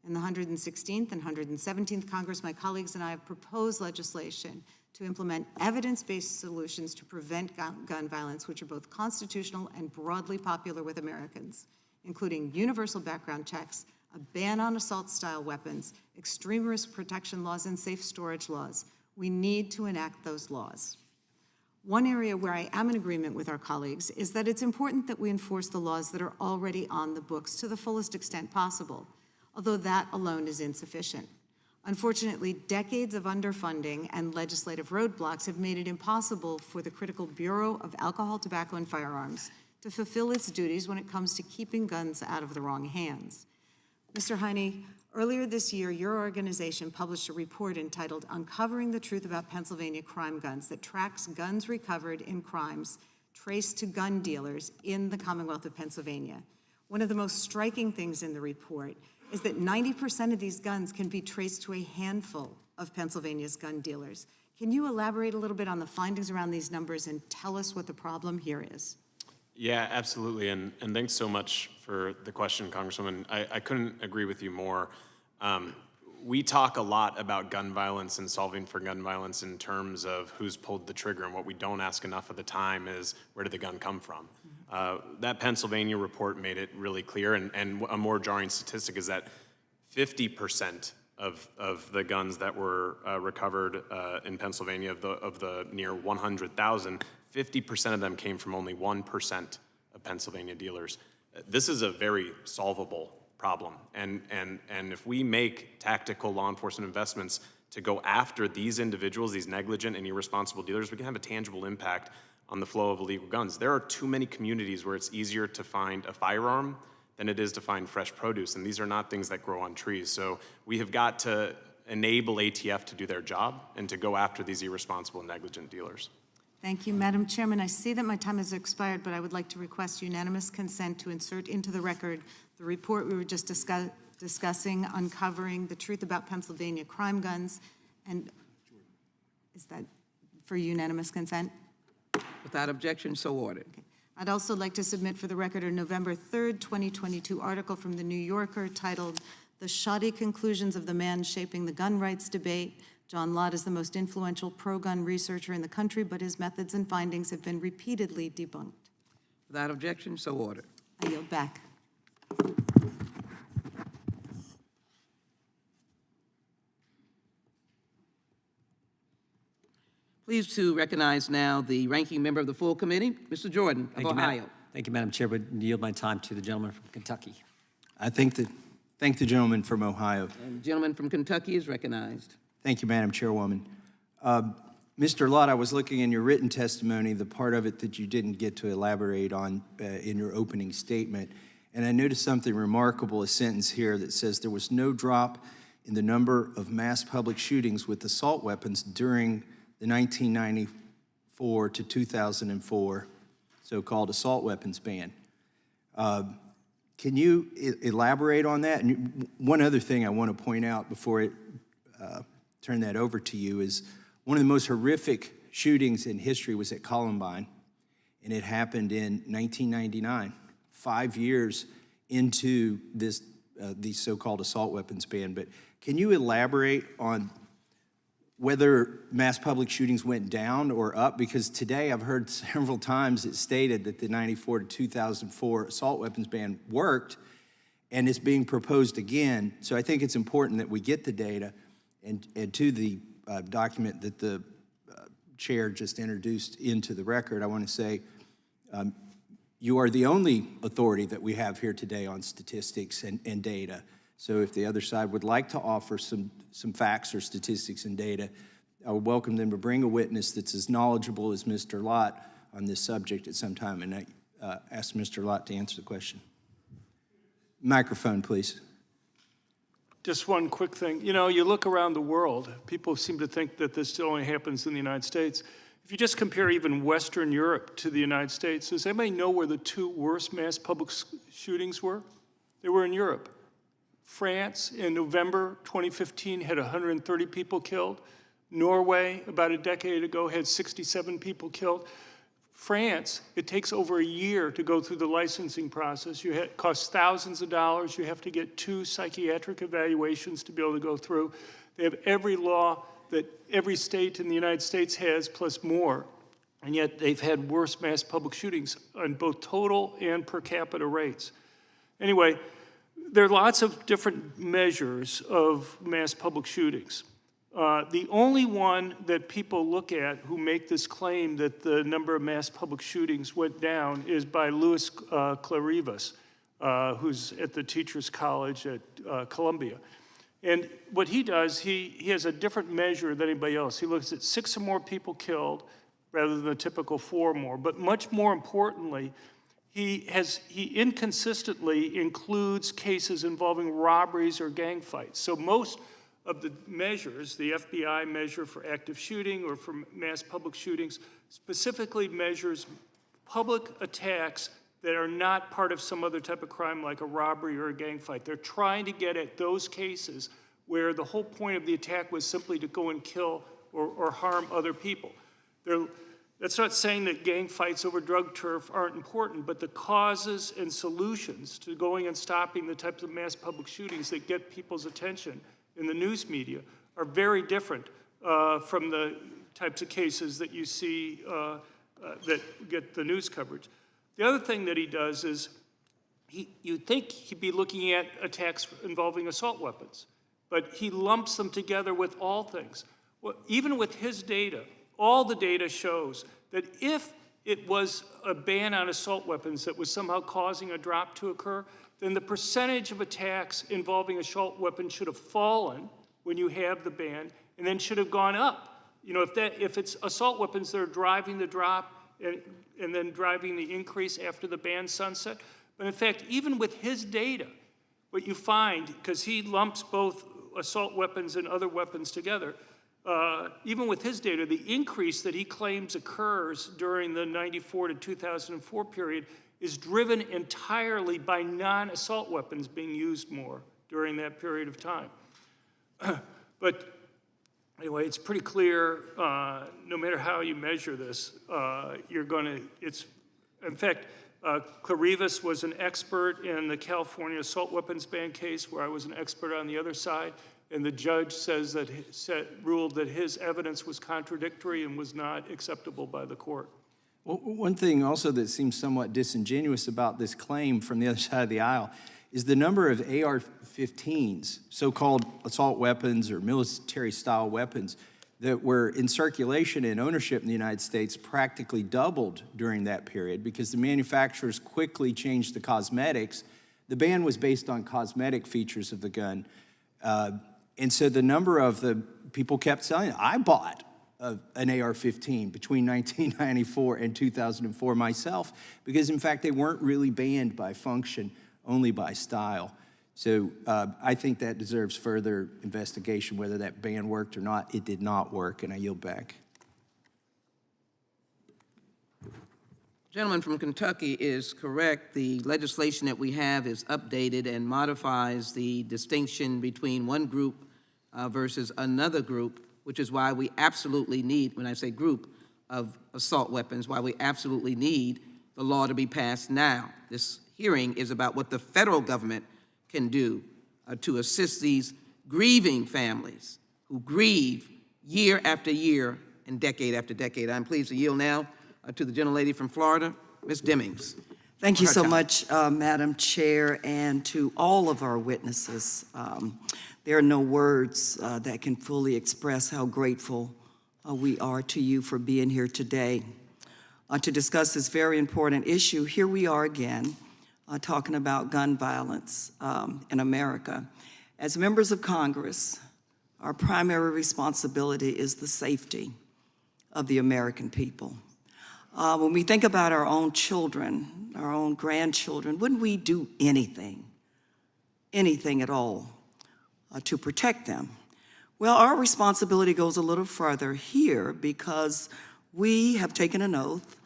In the 116th and 117th Congress, my colleagues and I have proposed legislation to implement evidence-based solutions to prevent gun violence, which are both constitutional and broadly popular with Americans, including universal background checks, a ban on assault-style weapons, extreme risk protection laws, and safe storage laws. We need to enact those laws. One area where I am in agreement with our colleagues is that it's important that we enforce the laws that are already on the books to the fullest extent possible, although that alone is insufficient. Unfortunately, decades of underfunding and legislative roadblocks have made it impossible for the critical Bureau of Alcohol, Tobacco, and Firearms to fulfill its duties when it comes to keeping guns out of the wrong hands. Mr. Heine, earlier this year, your organization published a report entitled Uncovering the Truth About Pennsylvania Crime Guns that tracks guns recovered in crimes traced to gun dealers in the Commonwealth of Pennsylvania. One of the most striking things in the report is that 90% of these guns can be traced to a handful of Pennsylvania's gun dealers. Can you elaborate a little bit on the findings around these numbers and tell us what the problem here is? Yeah, absolutely, and thanks so much for the question, Congresswoman. I couldn't agree with you more. we talk a lot about gun violence and solving for gun violence in terms of who's pulled the trigger, and what we don't ask enough of the time is, where did the gun come from? That Pennsylvania report made it really clear, and a more jarring statistic is that 50% of the guns that were recovered in Pennsylvania, of the near 100,000, 50% of them came from only 1% of Pennsylvania dealers. This is a very solvable problem, and if we make tactical law enforcement investments to go after these individuals, these negligent and irresponsible dealers, we can have a tangible impact on the flow of illegal guns. There are too many communities where it's easier to find a firearm than it is to find fresh produce, and these are not things that grow on trees. So we have got to enable ATF to do their job and to go after these irresponsible and negligent dealers. Thank you, Madam Chairman. I see that my time has expired, but I would like to request unanimous consent to insert into the record the report we were just discussing, uncovering the truth about Pennsylvania crime guns. And is that for unanimous consent? Without objection, so ordered. Okay. I'd also like to submit for the record a November 3rd, 2022 article from The New Yorker titled, "The Shoddy Conclusions of the Man Shaping the Gun Rights Debate. John Lott is the most influential pro-gun researcher in the country, but his methods and findings have been repeatedly debunked." Without objection, so ordered. I yield back. Pleased to recognize now the ranking member of the full committee, Mr. Jordan of Ohio. Thank you, Madam Chair, but yield my time to the gentleman from Kentucky. I thank the gentleman from Ohio. And the gentleman from Kentucky is recognized. Thank you, Madam Chairwoman. Mr. Lott, I was looking in your written testimony, the part of it that you didn't get to elaborate on in your opening statement, and I noticed something remarkable, a sentence here that says there was no drop in the number of mass public shootings with assault weapons during the 1994 to 2004 so-called assault weapons ban. Can you elaborate on that? And one other thing I want to point out before I turn that over to you is one of the most horrific shootings in history was at Columbine, and it happened in 1999, 5 years into this the so-called assault weapons ban. But can you elaborate on whether mass public shootings went down or up? Because today I've heard several times it stated that the 94 to 2004 assault weapons ban worked, and it's being proposed again. So I think it's important that we get the data and to the document that the chair just introduced into the record. I want to say you are the only authority that we have here today on statistics and data. So if the other side would like to offer some facts or statistics and data, I would welcome them to bring a witness that's as knowledgeable as Mr. Lott on this subject at some time, and I ask Mr. Lott to answer the question. Microphone, please. Just one quick thing. You know, you look around the world, people seem to think that this only happens in the United States. If you just compare even Western Europe to the United States, does anybody know where the two worst mass public shootings were? They were in Europe. France in November 2015 had 130 people killed. Norway, about a decade ago, had 67 people killed. France, it takes over a year to go through the licensing process. It costs thousands of dollars. You have to get 2 psychiatric evaluations to be able to go through. They have every law that every state in the United States has, plus more, and yet they've had worse mass public shootings on both total and per capita rates. Anyway, there are lots of different measures of mass public shootings. The only one that people look at who make this claim that the number of mass public shootings went down is by Louis Clarivas, who's at the Teachers College at Columbia. And what he does, he has a different measure than anybody else. He looks at 6 or more people killed rather than the typical 4 or more. But much more importantly, he inconsistently includes cases involving robberies or gang fights. So most of the measures, the FBI measure for active shooting or for mass public shootings, specifically measures public attacks that are not part of some other type of crime like a robbery or a gang fight. They're trying to get at those cases where the whole point of the attack was simply to go and kill or harm other people. That's not saying that gang fights over drug turf aren't important, but the causes and solutions to going and stopping the types of mass public shootings that get people's attention in the news media are very different from the types of cases that you see that get the news coverage. The other thing that he does is you'd think he'd be looking at attacks involving assault weapons, but he lumps them together with all things. Well, even with his data, all the data shows that if it was a ban on assault weapons that was somehow causing a drop to occur, then the percentage of attacks involving assault weapons should have fallen when you have the ban, and then should have gone up. You know, if it's assault weapons that are driving the drop and then driving the increase after the ban sunset. But in fact, even with his data, what you find, because he lumps both assault weapons and other weapons together, even with his data, the increase that he claims occurs during the 94 to 2004 period is driven entirely by non-assault weapons being used more during that period of time. But anyway, it's pretty clear, no matter how you measure this, in fact, Clarivas was an expert in the California assault weapons ban case where I was an expert on the other side, and the judge ruled that his evidence was contradictory and was not acceptable by the court. Well, one thing also that seems somewhat disingenuous about this claim from the other side of the aisle is the number of AR-15s, so-called assault weapons or military-style weapons, that were in circulation and ownership in the United States practically doubled during that period because the manufacturers quickly changed the cosmetics. The ban was based on cosmetic features of the gun. And so the number of the people kept selling it. I bought an AR-15 between 1994 and 2004 myself because, in fact, they weren't really banned by function, only by style. So I think that deserves further investigation, whether that ban worked or not. It did not work, and I yield back. Gentleman from Kentucky is correct. The legislation that we have is updated and modifies the distinction between one group versus another group, which is why we absolutely need, when I say group of assault weapons, why we absolutely need the law to be passed now. This hearing is about what the federal government can do to assist these grieving families who grieve year after year and decade after decade. I'm pleased to yield now to the gentlelady from Florida, Ms. Demings. Thank you so much, Madam Chair, and to all of our witnesses. There are no words that can fully express how grateful we are to you for being here today to discuss this very important issue. Here we are again, talking about gun violence in America. As members of Congress, our primary responsibility is the safety of the American people. When we think about our own children, our own grandchildren, wouldn't we do anything at all to protect them? Well, our responsibility goes a little further here because we have taken an oath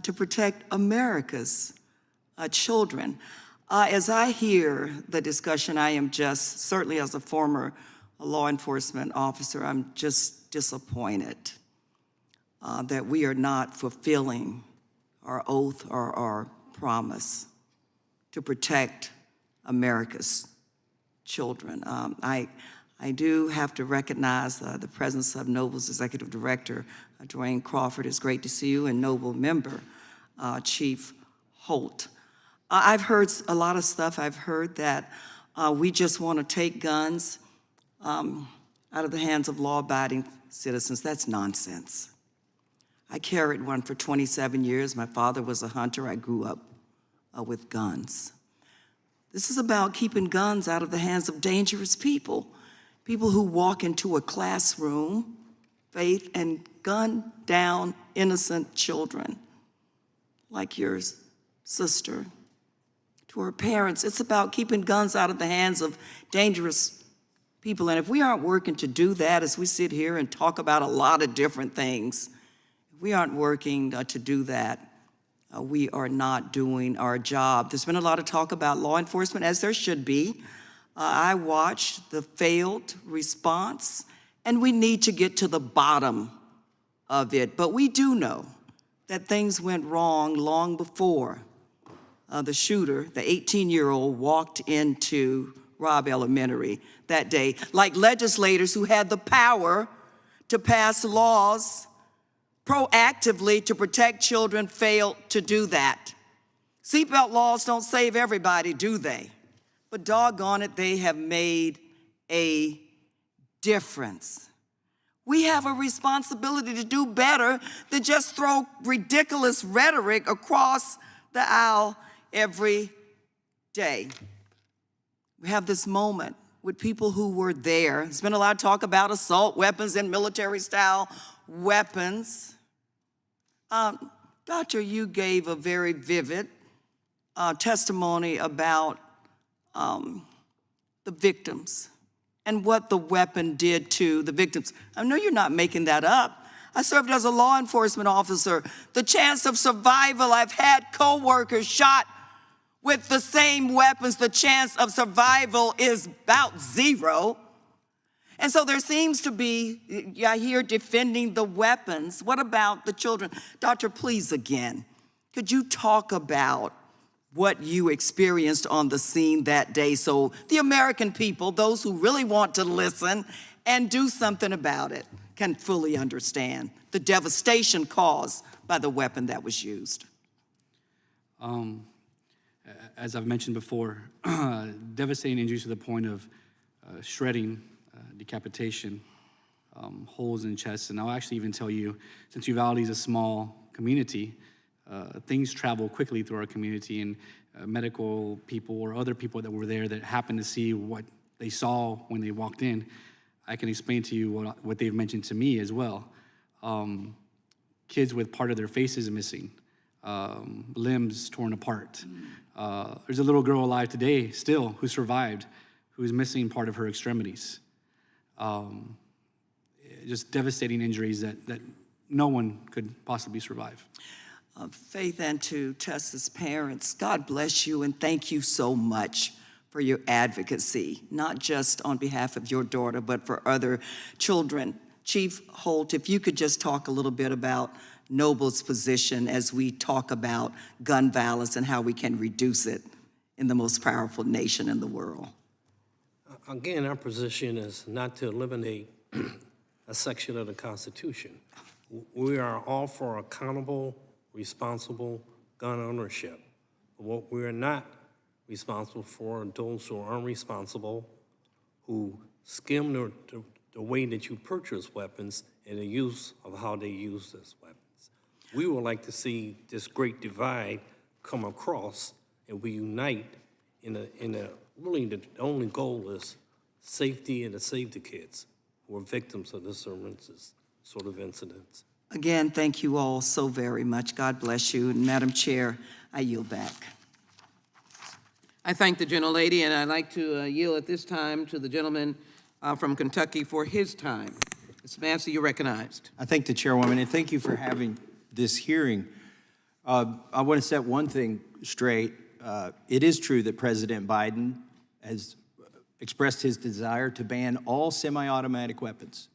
to protect America's children. As I hear the discussion, I am just, certainly as a former law enforcement officer, I'm just disappointed that we are not fulfilling our oath or our promise to protect America's children. I do have to recognize the presence of Noble's Executive Director, Dwayne Crawford. It's great to see you, and Noble member, Chief Holt. I've heard a lot of stuff. I've heard that we just want to take guns out of the hands of law-abiding citizens. That's nonsense. I carried one for 27 years. My father was a hunter. I grew up with guns. This is about keeping guns out of the hands of dangerous people, people who walk into a classroom, Faith, and gun down innocent children like your sister. To her parents, it's about keeping guns out of the hands of dangerous people. And if we aren't working to do that, as we sit here and talk about a lot of different things, if we aren't working to do that, we are not doing our job. There's been a lot of talk about law enforcement, as there should be. I watched the failed response, and we need to get to the bottom of it. But we do know that things went wrong long before the shooter, the 18-year-old, walked into Robb Elementary that day, like legislators who had the power to pass laws proactively to protect children failed to do that. Seatbelt laws don't save everybody, do they? But doggone it, they have made a difference. We have a responsibility to do better than just throw ridiculous rhetoric across the aisle every day. We have this moment with people who were there. There's been a lot of talk about assault weapons and military-style weapons. Doctor, you gave a very vivid testimony about the victims and what the weapon did to the victims. I know you're not making that up. I served as a law enforcement officer. The chance of survival, I've had coworkers shot with the same weapons. The chance of survival is about zero. And so there seems to be, I hear defending the weapons. What about the children? Doctor, please again, could you talk about what you experienced on the scene that day so the American people, those who really want to listen and do something about it, can fully understand the devastation caused by the weapon that was used? As I've mentioned before, devastating injuries to the point of shredding, decapitation, holes in chests. And I'll actually even tell you, since Uvalde is a small community, things travel quickly through our community, and medical people or other people that were there that happened to see what they saw when they walked in, I can explain to you what they've mentioned to me as well. Kids with part of their faces missing, limbs torn apart. There's a little girl alive today still who survived, who is missing part of her extremities. Just devastating injuries that no one could possibly survive. Faith, and to Tessa's parents, God bless you and thank you so much for your advocacy, not just on behalf of your daughter, but for other children. Chief Holt, if you could just talk a little bit about Noble's position as we talk about gun violence and how we can reduce it in the most powerful nation in the world. Again, our position is not to eliminate a section of the Constitution. We are all for accountable, responsible gun ownership. But what we are not responsible for are those who are unresponsible, who skim the way that you purchase weapons and the use of how they use these weapons. We would like to see this great divide come across and we unite really the only goal is safety and to save the kids who are victims of this sort of incidents. Again, thank you all so very much. God bless you. And Madam Chair, I yield back. I thank the gentlelady, and I'd like to yield at this time to the gentleman from Kentucky for his time. Ms. Massey, you're recognized. I thank the chairwoman, and thank you for having this hearing. I want to set one thing straight. It is true that President Biden has expressed his desire to ban all semi-automatic weapons.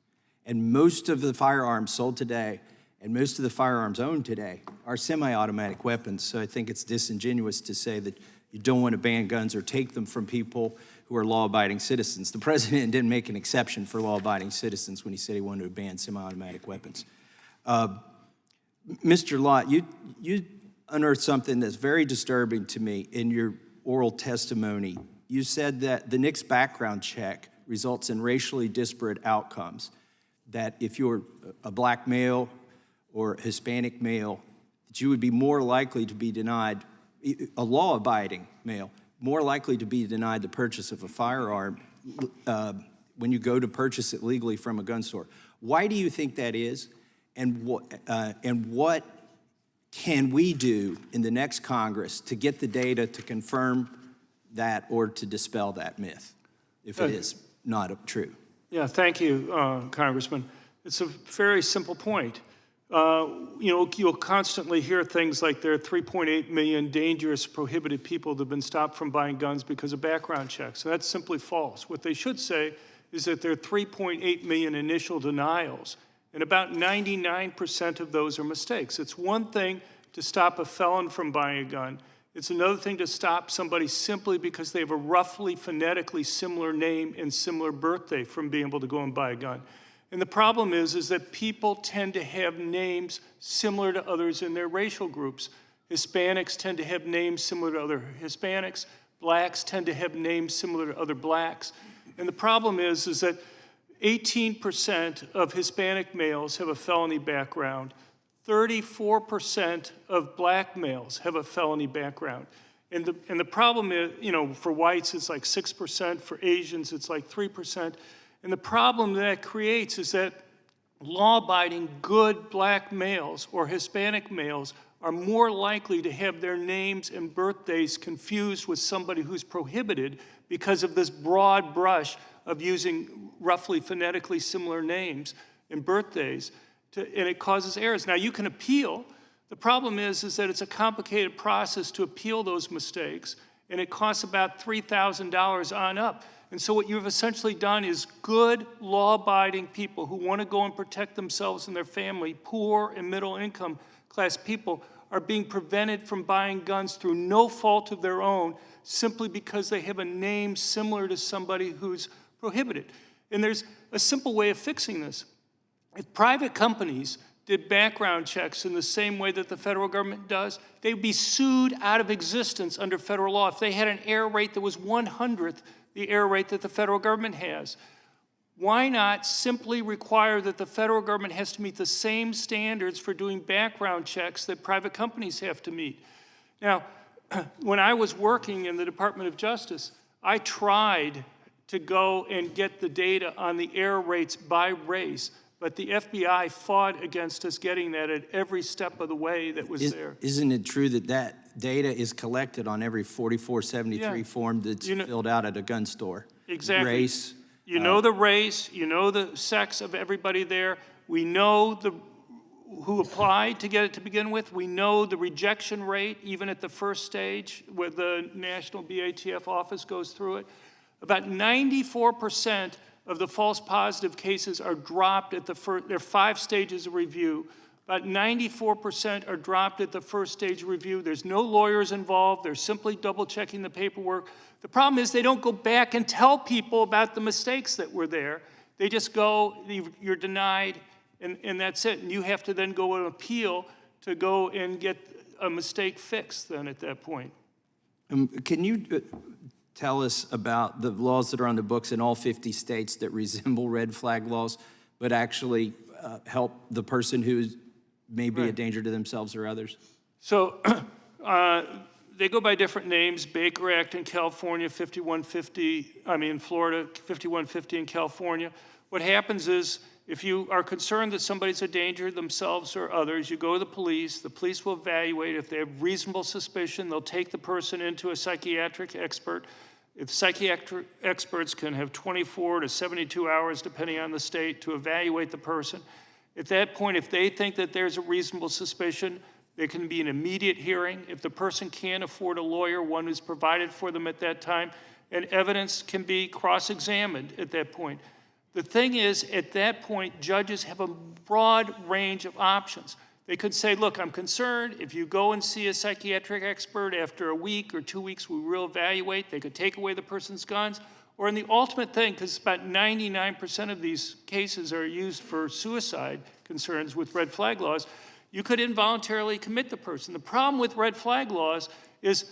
And most of the firearms sold today and most of the firearms owned today are semi-automatic weapons. So I think it's disingenuous to say that you don't want to ban guns or take them from people who are law-abiding citizens. The president didn't make an exception for law-abiding citizens when he said he wanted to ban semi-automatic weapons. Mr. Lott, you unearthed something that's very disturbing to me in your oral testimony. You said that the NICS background check results in racially disparate outcomes, that if you're a black male or Hispanic male, that you would be more likely to be denied, a law-abiding male, more likely to be denied the purchase of a firearm when you go to purchase it legally from a gun store. Why do you think that is? And what can we do in the next Congress to get the data to confirm that or to dispel that myth, if it is not true? Yeah, thank you, Congressman. It's a very simple point. You'll constantly hear things like there are 3.8 million dangerous, prohibited people that have been stopped from buying guns because of background checks. So that's simply false. What they should say is that there are 3.8 million initial denials, and about 99% of those are mistakes. It's one thing to stop a felon from buying a gun. It's another thing to stop somebody simply because they have a roughly phonetically similar name and similar birthday from being able to go and buy a gun. And the problem is that people tend to have names similar to others in their racial groups. Hispanics tend to have names similar to other Hispanics. Blacks tend to have names similar to other blacks. And the problem is that 18% of Hispanic males have a felony background. 34% of black males have a felony background. And the problem is, for whites, it's like 6%. For Asians, it's like 3%. And the problem that creates is that law-abiding, good black males or Hispanic males are more likely to have their names and birthdays confused with somebody who's prohibited because of this broad brush of using roughly phonetically similar names and birthdays, and it causes errors. Now, you can appeal. The problem is that it's a complicated process to appeal those mistakes, and it costs about $3,000 on up. And so what you've essentially done is good, law-abiding people who want to go and protect themselves and their family, poor and middle-income class people, are being prevented from buying guns through no fault of their own simply because they have a name similar to somebody who's prohibited. And there's a simple way of fixing this. If private companies did background checks in the same way that the federal government does, they'd be sued out of existence under federal law if they had an error rate that was 1/100th the error rate that the federal government has. Why not simply require that the federal government has to meet the same standards for doing background checks that private companies have to meet? Now, when I was working in the Department of Justice, I tried to go and get the data on the error rates by race, but the FBI fought against us getting that at every step of the way that was there. Isn't it true that that data is collected on every 4473 form that's filled out at a gun store? Exactly. Race. You know the race, you know the sex of everybody there. We know who applied to get it to begin with. We know the rejection rate, even at the first stage, where the National BATF office goes through it. About 94% of the false positive cases are dropped at the first. There are 5 stages of review. About 94% are dropped at the first stage of review. There's no lawyers involved. They're simply double-checking the paperwork. The problem is they don't go back and tell people about the mistakes that were there. They just go, you're denied, and that's it. And you have to then go and appeal to go and get a mistake fixed then at that point. Can you tell us about the laws that are on the books in all 50 states that resemble red flag laws, but actually help the person who may be a danger to themselves or others? So they go by different names. Baker Act in California, 5150, in Florida, 5150 in California. What happens is if you are concerned that somebody's a danger to themselves or others, you go to the police will evaluate. If they have reasonable suspicion, they'll take the person into a psychiatric expert. If psychiatric experts can have 24 to 72 hours, depending on the state, to evaluate the person. At that point, if they think that there's a reasonable suspicion, there can be an immediate hearing. If the person can't afford a lawyer, one is provided for them at that time, and evidence can be cross-examined at that point. The thing is, at that point, judges have a broad range of options. They could say, look, I'm concerned. If you go and see a psychiatric expert after a week or 2 weeks, we will evaluate. They could take away the person's guns. Or in the ultimate thing, because about 99% of these cases are used for suicide concerns with red flag laws, you could involuntarily commit the person. The problem with red flag laws is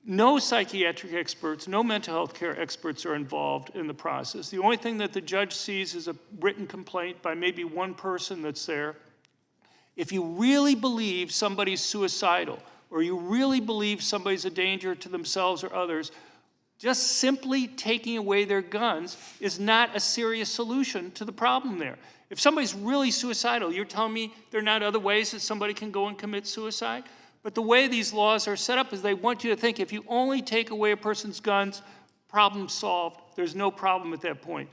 no psychiatric experts, no mental health care experts are involved in the process. The only thing that the judge sees is a written complaint by maybe one person that's there. If you really believe somebody's suicidal, or you really believe somebody's a danger to themselves or others, just simply taking away their guns is not a serious solution to the problem there. If somebody's really suicidal, you're telling me there are not other ways that somebody can go and commit suicide? But the way these laws are set up is they want you to think if you only take away a person's guns, problem solved. There's no problem at that point.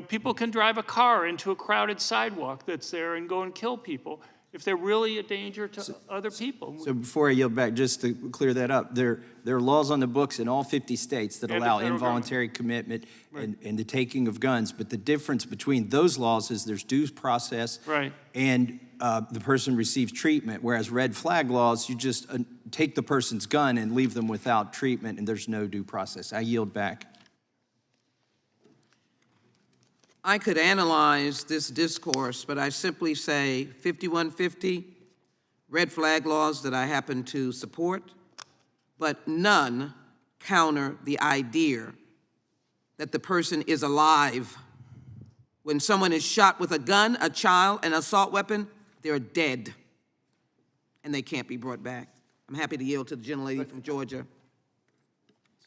People can drive a car into a crowded sidewalk that's there and go and kill people if they're really a danger to other people. So before I yield back, just to clear that up, there are laws on the books in all 50 states that allow involuntary commitment and the taking of guns. But the difference between those laws is there's due process and the person receives treatment, whereas red flag laws, you just take the person's gun and leave them without treatment, and there's no due process. I yield back. I could analyze this discourse, but I simply say 5150, red flag laws that I happen to support, but none counter the idea that the person is alive. When someone is shot with a gun, a child, an assault weapon, they're dead, and they can't be brought back. I'm happy to yield to the gentlelady from Georgia.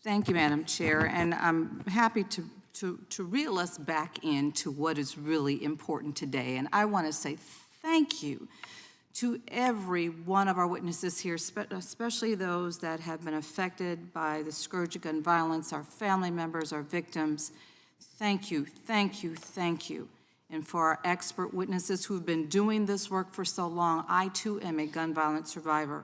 Thank you, Madam Chair, and I'm happy to reel us back into what is really important today. And I want to say thank you to every one of our witnesses here, especially those that have been affected by the scourge of gun violence, our family members, our victims. Thank you, thank you, thank you. And for our expert witnesses who've been doing this work for so long, I too am a gun violence survivor.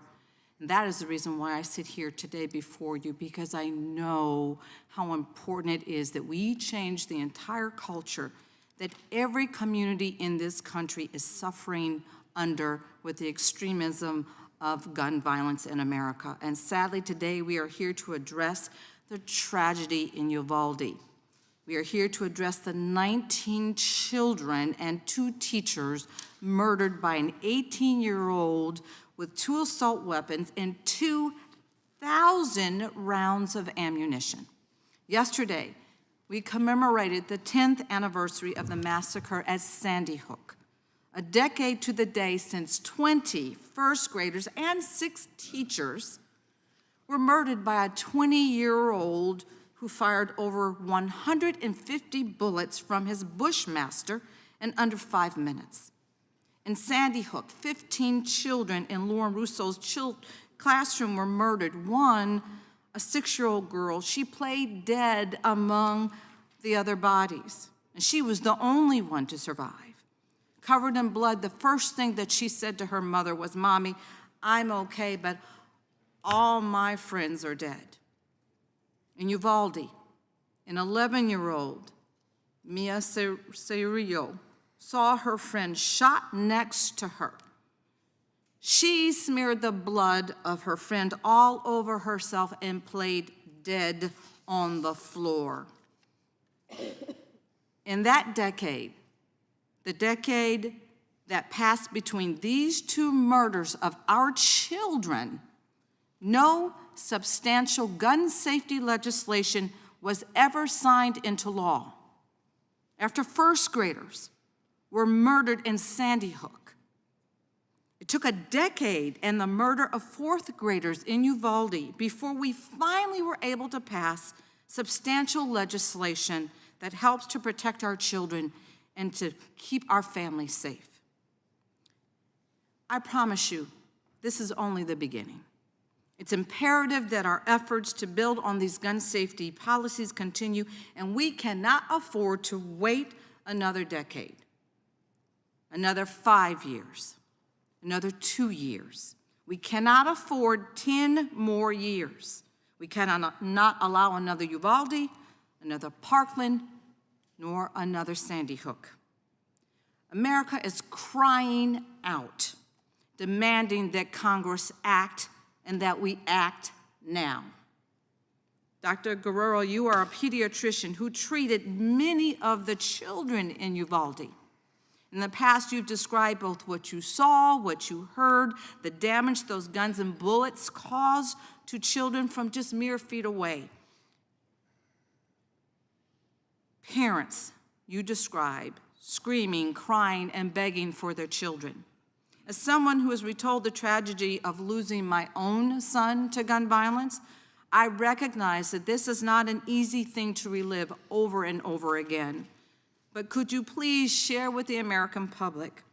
And that is the reason why I sit here today before you, because I know how important it is that we change the entire culture that every community in this country is suffering under with the extremism of gun violence in America. And sadly, today we are here to address the tragedy in Uvalde. We are here to address the 19 children and 2 teachers murdered by an 18-year-old with 2 assault weapons and 2,000 rounds of ammunition. Yesterday, we commemorated the 10th anniversary of the massacre at Sandy Hook, a decade to the day since 20 first graders and 6 teachers were murdered by a 20-year-old who fired over 150 bullets from his Bushmaster in under 5 minutes. In Sandy Hook, 15 children in Lauren Rousseau's classroom were murdered. One, a 6-year-old girl, she played dead among the other bodies, and she was the only one to survive. Covered in blood, the first thing that she said to her mother was, "Mommy, I'm okay, but all my friends are dead." In Uvalde, an 11-year-old, Mia Cerillo, saw her friend shot next to her. She smeared the blood of her friend all over herself and played dead on the floor. In that decade, the decade that passed between these 2 murders of our children, no substantial gun safety legislation was ever signed into law. After first graders were murdered in Sandy Hook, it took a decade and the murder of 4th graders in Uvalde before we finally were able to pass substantial legislation that helps to protect our children and to keep our families safe. I promise you, this is only the beginning. It's imperative that our efforts to build on these gun safety policies continue, and we cannot afford to wait another decade, another 5 years, another 2 years. We cannot afford 10 more years. We cannot not allow another Uvalde, another Parkland, nor another Sandy Hook. America is crying out, demanding that Congress act and that we act now. Dr. Guerrero, you are a pediatrician who treated many of the children in Uvalde. In the past, you've described both what you saw, what you heard, the damage those guns and bullets caused to children from just mere feet away. Parents, you describe screaming, crying, and begging for their children. As someone who has retold the tragedy of losing my own son to gun violence, I recognize that this is not an easy thing to relive over and over again. But could you please share with the American public,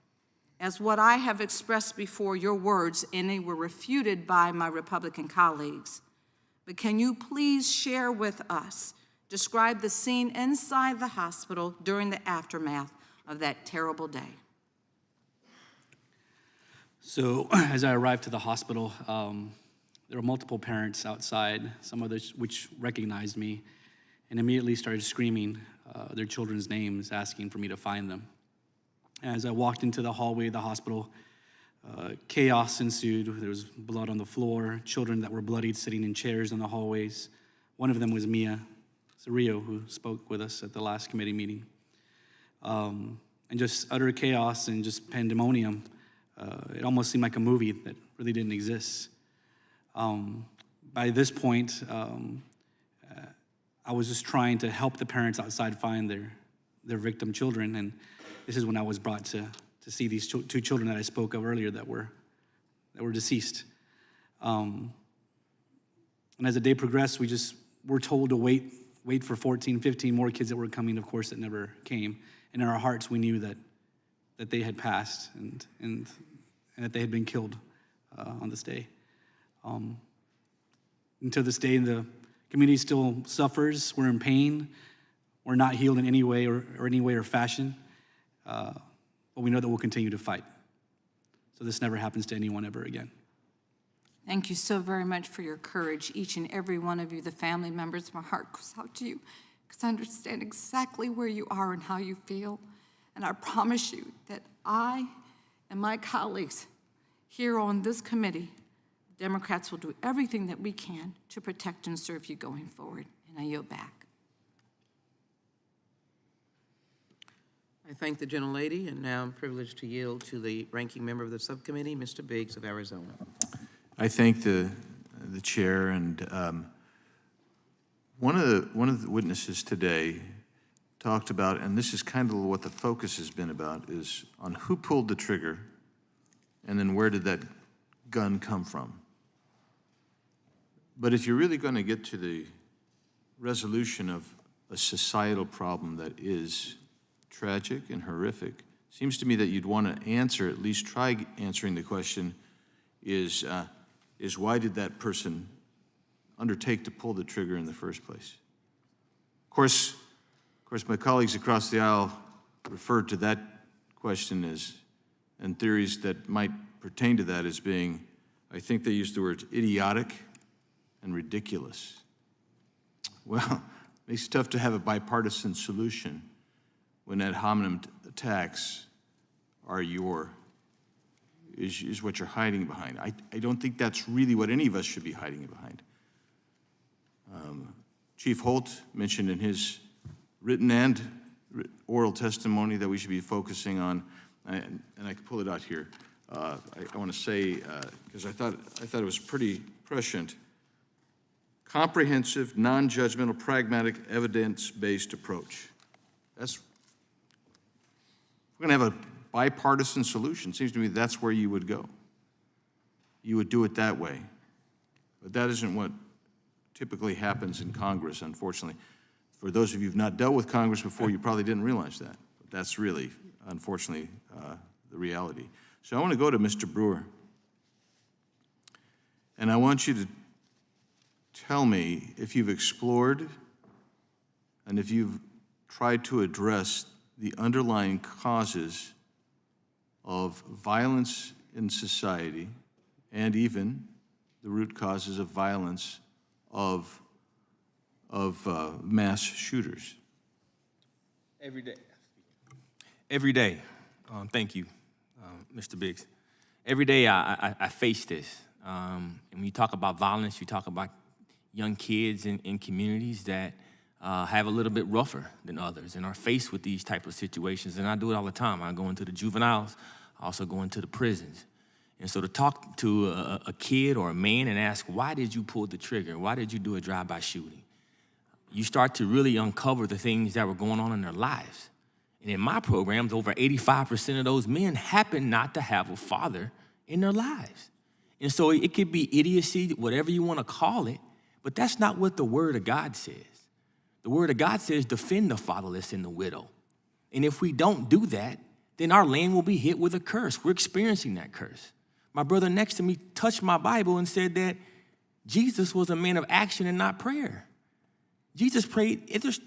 as what I have expressed before, your words, and they were refuted by my Republican colleagues, but can you please share with us, describe the scene inside the hospital during the aftermath of that terrible day? So as I arrived to the hospital, there were multiple parents outside, some of which recognized me, and immediately started screaming their children's names, asking for me to find them. As I walked into the hallway of the hospital, Chaos ensued. There was blood on the floor, children that were bloodied sitting in chairs in the hallways. One of them was Mia Cerrillo, who spoke with us at the last committee meeting. And just utter chaos and just pandemonium. It almost seemed like a movie that really didn't exist. By this point, I was just trying to help the parents outside find their victim children, and this is when I was brought to see these two children that I spoke of earlier that were deceased. And as the day progressed, we just were told to wait for 14, 15 more kids that were coming, of course, that never came. And in our hearts, we knew that they had passed and that they had been killed on this day. Until this day, the community still suffers. We're in pain. We're not healed in any way or any way or fashion. But we know that we'll continue to fight. So this never happens to anyone ever again. Thank you so very much for your courage, each and every one of you, the family members. My heart goes out to you because I understand exactly where you are and how you feel. And I promise you that I and my colleagues here on this committee, Democrats, will do everything that we can to protect and serve you going forward. And I yield back. I thank the gentlelady, and now I'm privileged to yield to the ranking member of the subcommittee, Mr. Biggs of Arizona. I thank the chair, and one of the witnesses today talked about, and this is kind of what the focus has been about, is on who pulled the trigger, and then where did that gun come from. But if you're really going to get to the resolution of a societal problem that is tragic and horrific, seems to me that you'd want to answer, at least try answering the question, is why did that person undertake to pull the trigger in the first place? Of course, my colleagues across the aisle referred to that question as, and theories that might pertain to that as being, I think they used the words idiotic and ridiculous. Well, it makes it tough to have a bipartisan solution when ad hominem attacks are is what you're hiding behind. I don't think that's really what any of us should be hiding behind. Chief Holt mentioned in his written and oral testimony that we should be focusing on, and I can pull it out here. I want to say, because I thought it was pretty prescient, comprehensive, non-judgmental, pragmatic, evidence-based approach. We're going to have a bipartisan solution. Seems to me that's where you would go. You would do it that way. But that isn't what typically happens in Congress, unfortunately. For those of you who've not dealt with Congress before, you probably didn't realize that. But that's really, unfortunately, the reality. So I want to go to Mr. Brewer. And I want you to tell me if you've explored and if you've tried to address the underlying causes of violence in society and even the root causes of violence of mass shooters. Every day. Every day. Thank you, Mr. Biggs. Every day I face this. And when you talk about violence, you talk about young kids in communities that have a little bit rougher than others and are faced with these type of situations. And I do it all the time. I go into the juveniles, I also go into the prisons. And so to talk to a kid or a man and ask, why did you pull the trigger? Why did you do a drive-by shooting? You start to really uncover the things that were going on in their lives. And in my programs, over 85% of those men happen not to have a father in their lives. And so it could be idiocy, whatever you want to call it, but that's not what the Word of God says. The Word of God says, defend the fatherless and the widow. And if we don't do that, then our land will be hit with a curse. We're experiencing that curse. My brother next to me touched my Bible and said that Jesus was a man of action and not prayer. Jesus prayed, there's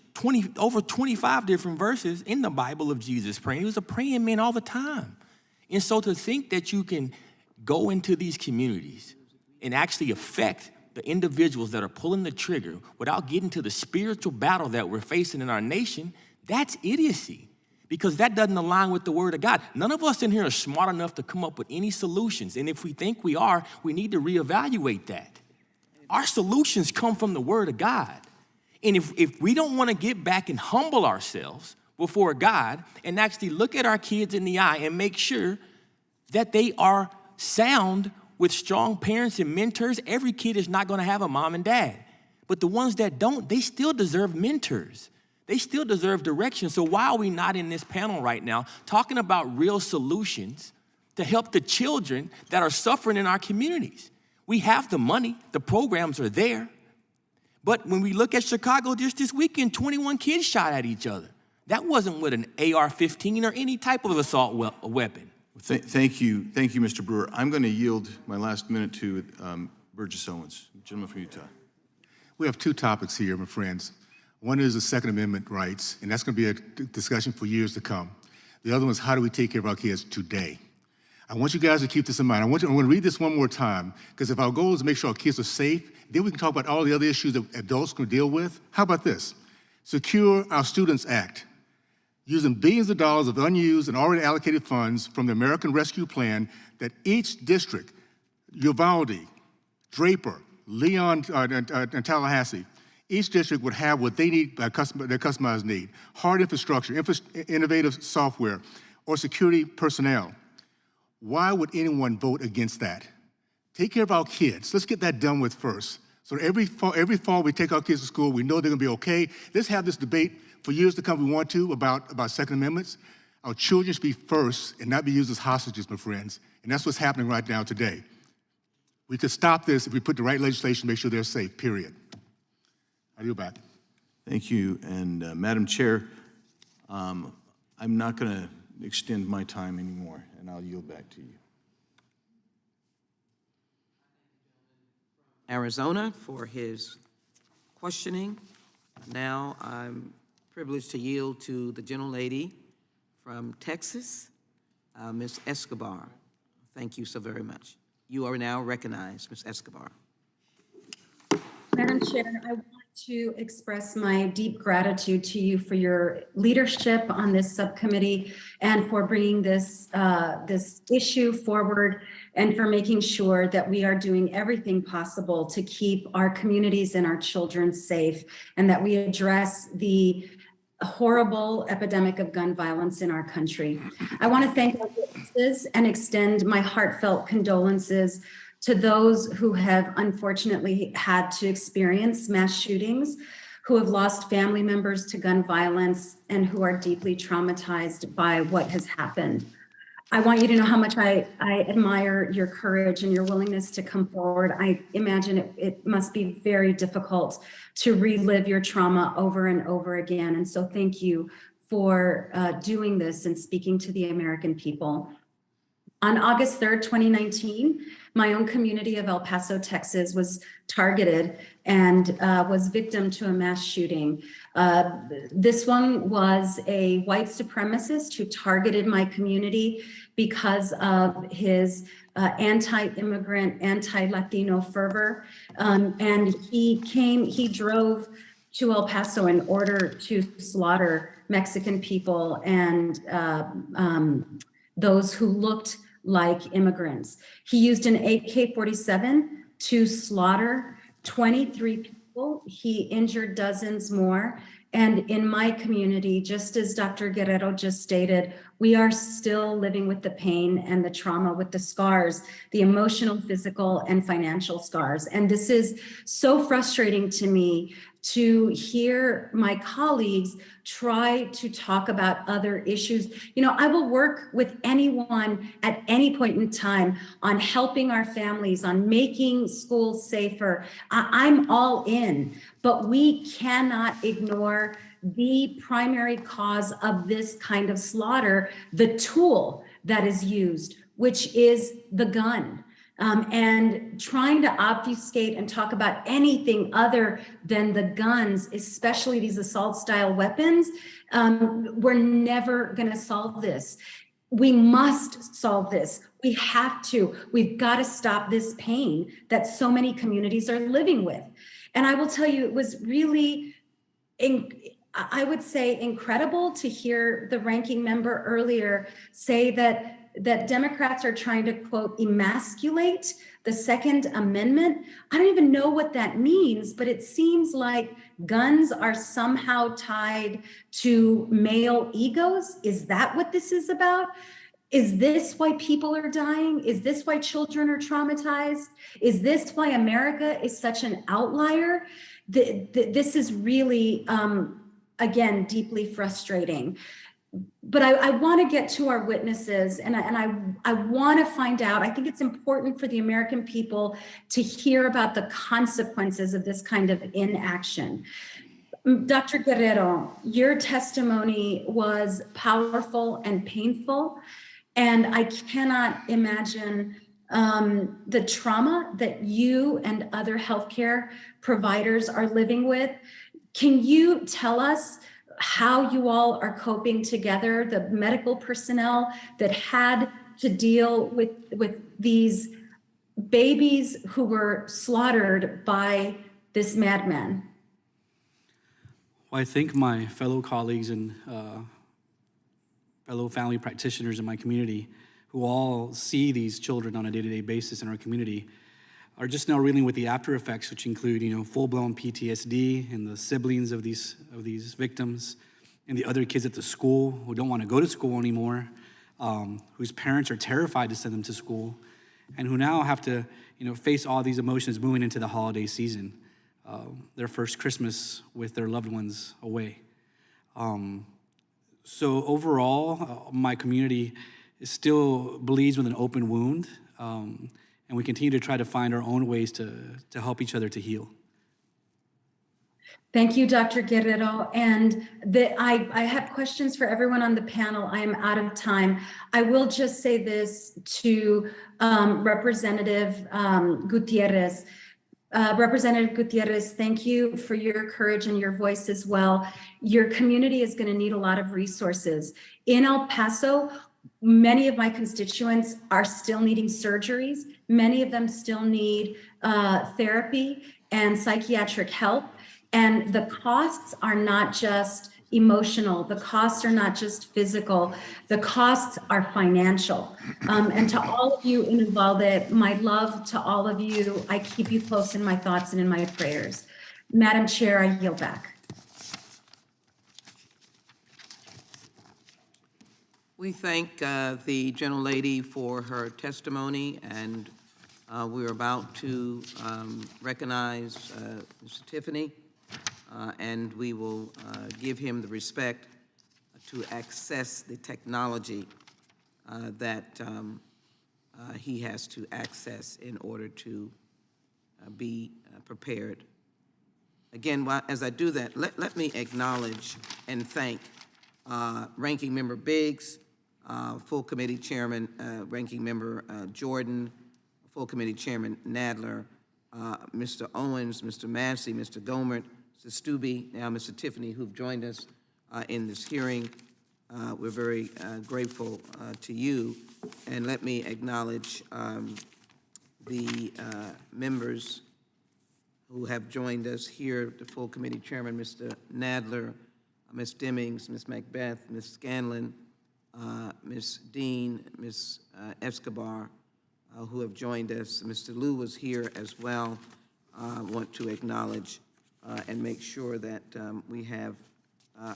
over 25 different verses in the Bible of Jesus praying. He was a praying man all the time. And so to think that you can go into these communities and actually affect the individuals that are pulling the trigger without getting to the spiritual battle that we're facing in our nation, that's idiocy. because that doesn't align with the Word of God. None of us in here are smart enough to come up with any solutions. And if we think we are, we need to reevaluate that. Our solutions come from the Word of God. And if we don't want to get back and humble ourselves before God and actually look at our kids in the eye and make sure that they are sound with strong parents and mentors, every kid is not going to have a mom and dad. But the ones that don't, they still deserve mentors. They still deserve direction. So why are we not in this panel right now talking about real solutions to help the children that are suffering in our communities? We have the money, the programs are there. But when we look at Chicago just this weekend, 21 kids shot at each other. That wasn't with an AR-15 or any type of assault weapon. Thank you, Mr. Brewer. I'm going to yield my last minute to Burgess Owens, gentleman from Utah. We have two topics here, my friends. One is the Second Amendment rights, and that's going to be a discussion for years to come. The other one is how do we take care of our kids today? I want you guys to keep this in mind. I'm going to read this one more time, because if our goal is to make sure our kids are safe, then we can talk about all the other issues that adults can deal with. How about this? Secure Our Students Act, using billions of dollars of unused and already allocated funds from the American Rescue Plan that each district, Uvalde, Draper, Leon, and Tallahassee, each district would have what they need, their customized need: hard infrastructure, innovative software, or security personnel. Why would anyone vote against that? Take care of our kids. Let's get that done with first. So every fall we take our kids to school, we know they're gonna be okay. Let's have this debate for years to come if we want to about Second Amendments. Our children should be first and not be used as hostages, my friends. And that's what's happening right now today. We could stop this if we put the right legislation to make sure they're safe, period. I yield back. Thank you. And Madam Chair, I'm not going to extend my time anymore, and I'll yield back to you. Arizona for his questioning. Now I'm privileged to yield to the gentlelady from Texas, Ms. Escobar. Thank you so very much. You are now recognized, Ms. Escobar. Madam Chair, I want to express my deep gratitude to you for your leadership on this subcommittee and for bringing this issue forward and for making sure that we are doing everything possible to keep our communities and our children safe, and that we address the horrible epidemic of gun violence in our country. I want to thank our witnesses and extend my heartfelt condolences to those who have unfortunately had to experience mass shootings, who have lost family members to gun violence, and who are deeply traumatized by what has happened. I want you to know how much I admire your courage and your willingness to come forward. I imagine it must be very difficult to relive your trauma over and over again. And so thank you for doing this and speaking to the American people. On August 3rd, 2019, my own community of El Paso, Texas was targeted and was victim to a mass shooting. This one was a white supremacist who targeted my community because of anti-immigrant, anti-Latino fervor. And he drove to El Paso in order to slaughter Mexican people and those who looked like immigrants. He used an AK-47 to slaughter 23 people. He injured dozens more. And in my community, just as Dr. Guerrero just stated, we are still living with the pain and the trauma, with the scars, the emotional, physical, and financial scars. And this is so frustrating to me to hear my colleagues try to talk about other issues. You know, I will work with anyone at any point in time on helping our families, on making schools safer. I'm all in, but we cannot ignore the primary cause of this kind of slaughter, the tool that is used, which is the gun. And trying to obfuscate and talk about anything other than the guns, especially these assault style weapons, we're never going to solve this. We must solve this. We have to. We've got to stop this pain that so many communities are living with. And I will tell you, it was really I would say incredible to hear the ranking member earlier say that Democrats are trying to, quote, emasculate the Second Amendment. I don't even know what that means, but it seems like guns are somehow tied to male egos. Is that what this is about? Is this why people are dying? Is this why children are traumatized? Is this why America is such an outlier? This is really, again, deeply frustrating. But I want to get to our witnesses, and I want to find out. I think it's important for the American people to hear about the consequences of this kind of inaction. Dr. Guerrero, your testimony was powerful and painful, and I cannot imagine the trauma that you and other healthcare providers are living with. Can you tell us how you all are coping together, the medical personnel that had to deal with these babies who were slaughtered by this madman? Well, I think my fellow colleagues and fellow family practitioners in my community who all see these children on a day-to-day basis in our community are just now reeling with the after effects, which include, full-blown PTSD and the siblings of these victims and the other kids at the school who don't want to go to school anymore, whose parents are terrified to send them to school, and who now have to, face all these emotions moving into the holiday season, their first Christmas with their loved ones away. So overall, my community still bleeds with an open wound, and we continue to try to find our own ways to help each other to heal. Thank you, Dr. Guerrero. And I have questions for everyone on the panel. I am out of time. I will just say this to Representative Gutierrez. Representative Gutierrez, thank you for your courage and your voice as well. Your community is going to need a lot of resources. In El Paso, many of my constituents are still needing surgeries. Many of them still need therapy and psychiatric help. And the costs are not just emotional. The costs are not just physical. The costs are financial. And to all of you in Uvalde, my love to all of you. I keep you close in my thoughts and in my prayers. Madam Chair, I yield back. We thank the gentlelady for her testimony, and we're about to recognize Mr. Tiffany, and we will give him the respect to access the technology that he has to access in order to be prepared. Again, as I do that, let me acknowledge and thank Ranking Member Biggs, Full Committee Chairman, Ranking Member Jordan, Full Committee Chairman Nadler, Mr. Owens, Mr. Massey, Mr. Gomert, Mr. Stubbe, now Mr. Tiffany, who've joined us in this hearing. We're very grateful to you. And let me acknowledge the members who have joined us here, the Full Committee Chairman, Mr. Nadler, Ms. Demings, Ms. Macbeth, Ms. Scanlon, Ms. Dean, Ms. Escobar, who have joined us. Mr. Liu was here as well. I want to acknowledge and make sure that we have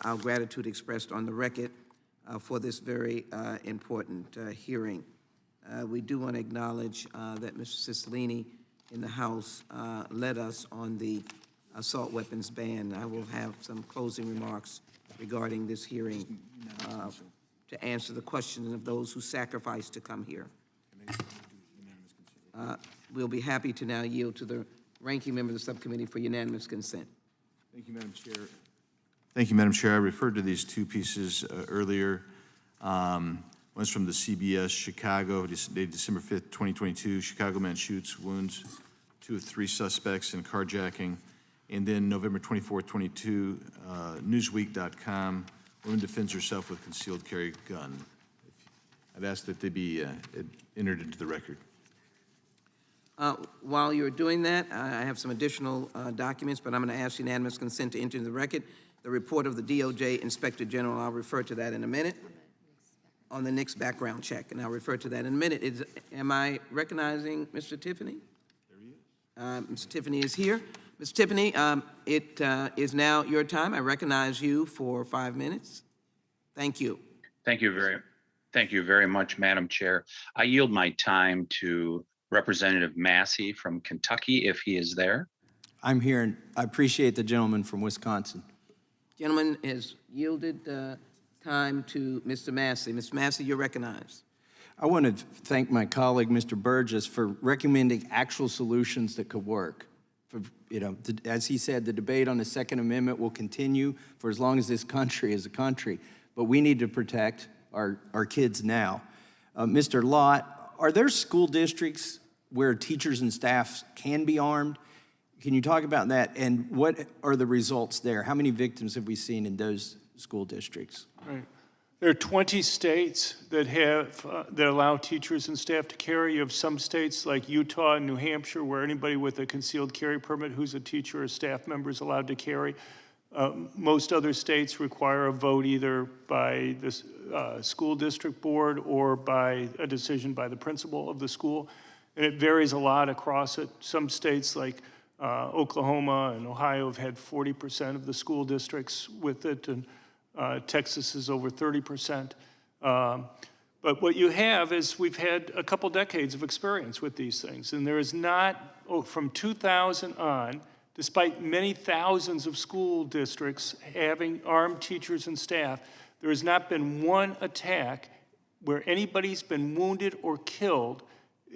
our gratitude expressed on the record for this very important hearing. We do want to acknowledge that Mr. Cicilline in the House led us on the assault weapons ban. I will have some closing remarks regarding this hearing to answer the questions of those who sacrificed to come here. We'll be happy to now yield to the ranking member of the subcommittee for unanimous consent. Thank you, Madam Chair. Thank you, Madam Chair. I referred to these two pieces earlier. One's from the CBS Chicago, dated December 5th, 2022. Chicago man shoots, wounds 2 of 3 suspects in carjacking. And then November 24th, 22, Newsweek.com, woman defends herself with concealed carry gun. I'd ask that they be entered into the record. While you're doing that, I have some additional documents, but I'm going to ask unanimous consent to enter into the record. the report of the DOJ Inspector General. I'll refer to that in a minute. On the next background check, and I'll refer to that in a minute. Am I recognizing Mr. Tiffany? There he is. Mr. Tiffany is here. Ms. Tiffany, it is now your time. I recognize you for 5 minutes. Thank you. Thank you very much, Madam Chair. I yield my time to Representative Massey from Kentucky, if he is there. I'm here, and I appreciate the gentleman from Wisconsin. Gentleman has yielded time to Mr. Massey. Mr. Massey, you're recognized. I want to thank my colleague, Mr. Burgess, for recommending actual solutions that could work. As he said, the debate on the Second Amendment will continue for as long as this country is a country, but we need to protect our kids now. Mr. Lott, are there school districts where teachers and staff can be armed? Can you talk about that, and what are the results there? How many victims have we seen in those school districts? Right. There are 20 states that that allow teachers and staff to carry. You have some states like Utah and New Hampshire where anybody with a concealed carry permit who's a teacher or staff member is allowed to carry. Most other states require a vote either by the school district board or by a decision by the principal of the school. And it varies a lot across it. Some states like Oklahoma and Ohio have had 40% of the school districts with it, and Texas is over 30%. But what you have is we've had a couple decades of experience with these things, and there is not, from 2000 on, despite many thousands of school districts having armed teachers and staff, there has not been one attack where anybody's been wounded or killed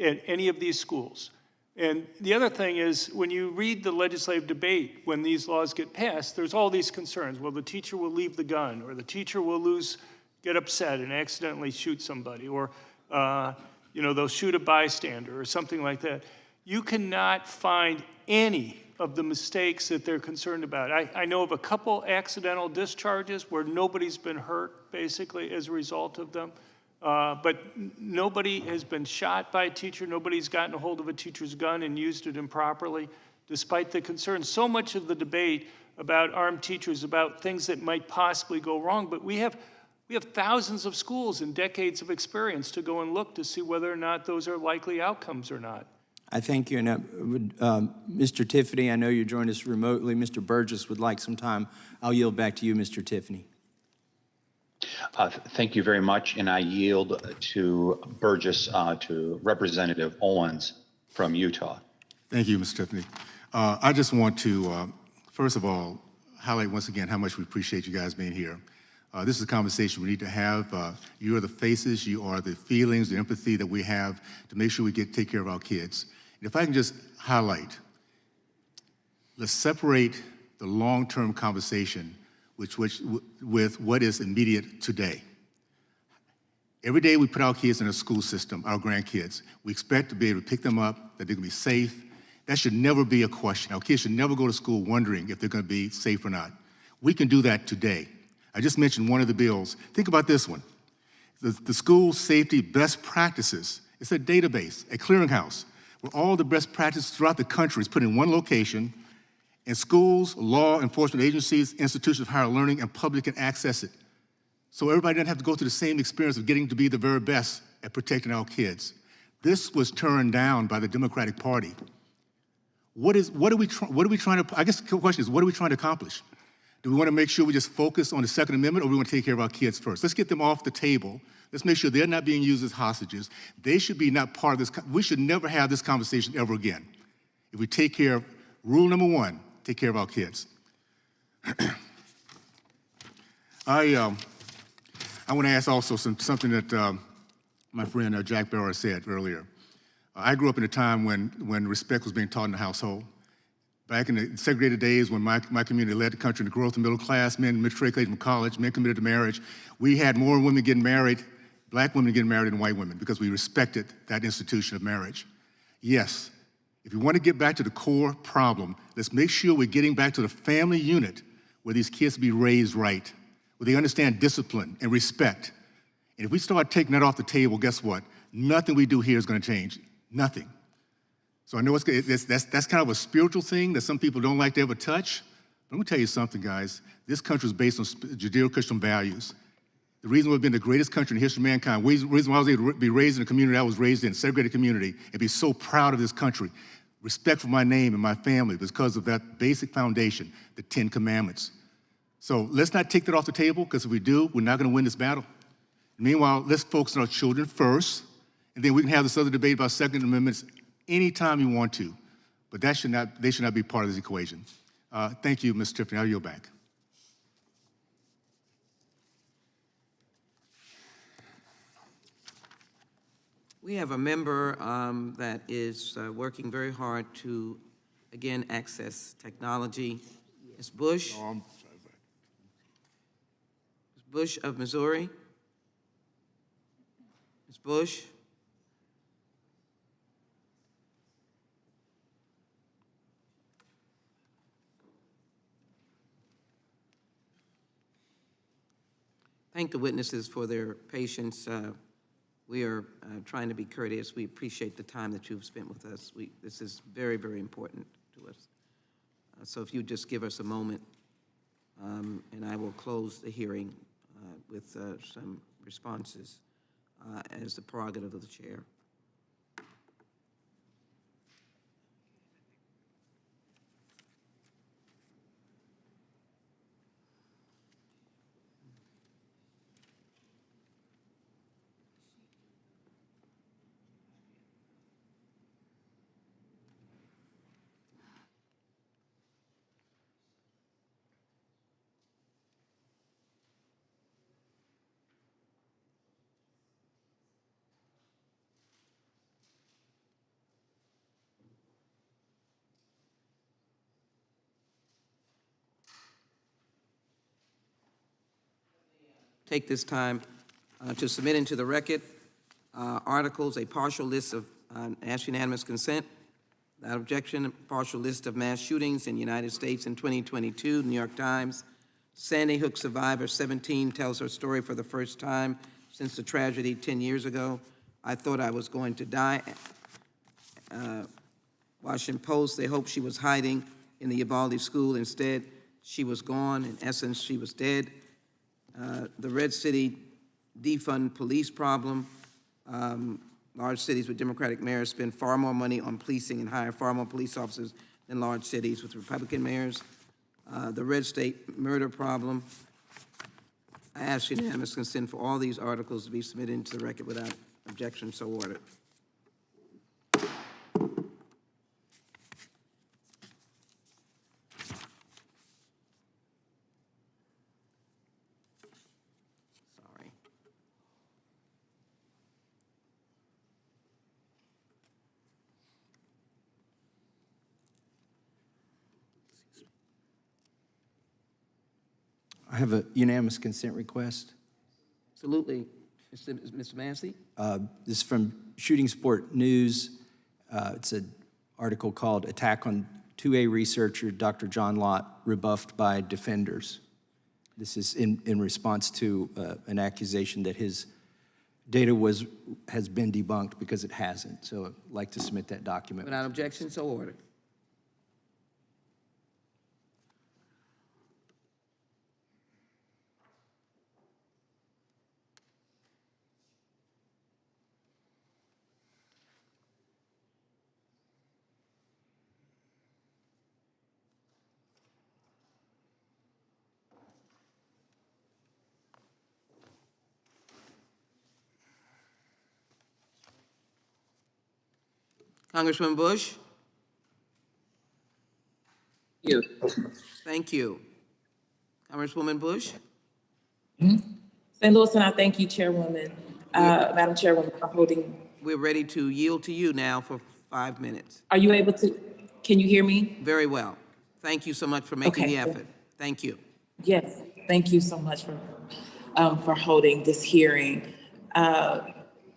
at any of these schools. And the other thing is, when you read the legislative debate, when these laws get passed, there's all these concerns. Well, the teacher will leave the gun, or the teacher will get upset and accidentally shoot somebody, or they'll shoot a bystander or something like that. You cannot find any of the mistakes that they're concerned about. I know of a couple accidental discharges where nobody's been hurt, basically, as a result of them. But nobody has been shot by a teacher. Nobody's gotten a hold of a teacher's gun and used it improperly, despite the concerns. So much of the debate about armed teachers, about things that might possibly go wrong, but we have thousands of schools and decades of experience to go and look to see whether or not those are likely outcomes or not. I thank you. And Mr. Tiffany, I know you joined us remotely. Mr. Burgess would like some time. I'll yield back to you, Mr. Tiffany. Thank you very much, and I yield to Burgess, to Representative Owens from Utah. Thank you, Mr. Tiffany. I just want to, first of all, highlight once again how much we appreciate you guys being here. This is a conversation we need to have. You are the faces, you are the feelings, the empathy that we have to make sure we take care of our kids. And if I can just highlight, let's separate the long-term conversation with what is immediate today. Every day we put our kids in a school system, our grandkids. We expect to be able to pick them up, that they're gonna be safe. That should never be a question. Our kids should never go to school wondering if they're gonna be safe or not. We can do that today. I just mentioned one of the bills. Think about this one. The school safety best practices. It's a database, a clearinghouse, where all the best practices throughout the country is put in one location, and schools, law enforcement agencies, institutions of higher learning, and public can access it. So everybody doesn't have to go through the same experience of getting to be the very best at protecting our kids. This was turned down by the Democratic Party. What are we trying to, I guess the question is, what are we trying to accomplish? Do we want to make sure we just focus on the Second Amendment, or do we want to take care of our kids first? Let's get them off the table. Let's make sure they're not being used as hostages. They should be not part of this. We should never have this conversation ever again. If we take care of, rule number one, take care of our kids. I want to ask also something that my friend Jack Barrow said earlier. I grew up in a time when respect was being taught in the household. Back in the segregated days when my community led the country in the growth of middle class, men matriculated from college, men committed to marriage, we had more women getting married, black women getting married than white women, because we respected that institution of marriage. Yes, if we want to get back to the core problem, let's make sure we're getting back to the family unit where these kids be raised right, where they understand discipline and respect. And if we start taking that off the table, guess what? Nothing we do here is going to change. Nothing. So I know that's kind of a spiritual thing that some people don't like to ever touch, But I'm going to tell you something, guys. This country is based on Judeo-Christian values. The reason we've been the greatest country in the history of mankind, the reason why I was able to be raised in a community I was raised in, a segregated community, and be so proud of this country, respect for my name and my family, because of that basic foundation, the 10 Commandments. So let's not take that off the table, because if we do, we're not going to win this battle. Meanwhile, let's focus on our children first, and then we can have this other debate about Second Amendments anytime you want to. But they should not be part of this equation. Thank you, Ms. Tiffany. I'll yield back. We have a member that is working very hard to, again, access technology. Ms. Bush. Ms. Bush of Missouri. Ms. Bush. Thank the witnesses for their patience. We are trying to be courteous. We appreciate the time that you've spent with us. This is very, very important to us. So if you just give us a moment, and I will close the hearing with some responses as the prerogative of the chair. Take this time to submit into the record articles, a partial list of, ask unanimous consent. Without objection, a partial list of mass shootings in the United States in 2022, New York Times. Sandy Hook survivor 17 tells her story for the first time since the tragedy 10 years ago. I thought I was going to die. Washington Post, they hoped she was hiding in the Uvalde school. Instead, she was gone. In essence, she was dead. The Red City defund police problem. Large cities with Democratic mayors spend far more money on policing and hire far more police officers than large cities with Republican mayors. The Red State murder problem. I ask unanimous consent for all these articles to be submitted into the record without objection, so ordered. I have a unanimous consent request. Absolutely. Mr. Massey? This is from Shooting Sport News. It's an article called Attack on 2A Researcher Dr. John Lott Rebuffed by Defenders. This is in response to an accusation that his data has been debunked because it hasn't. So I'd like to submit that document. Without objection, so ordered. Congressman Bush? Thank you. Congresswoman Bush? St. Louis, and I thank you, Chairwoman, Madam Chairwoman, for holding. We're ready to yield to you now for 5 minutes. Are you able to, can you hear me? Very well. Thank you so much for making the effort. Thank you. Yes, thank you so much for holding this hearing.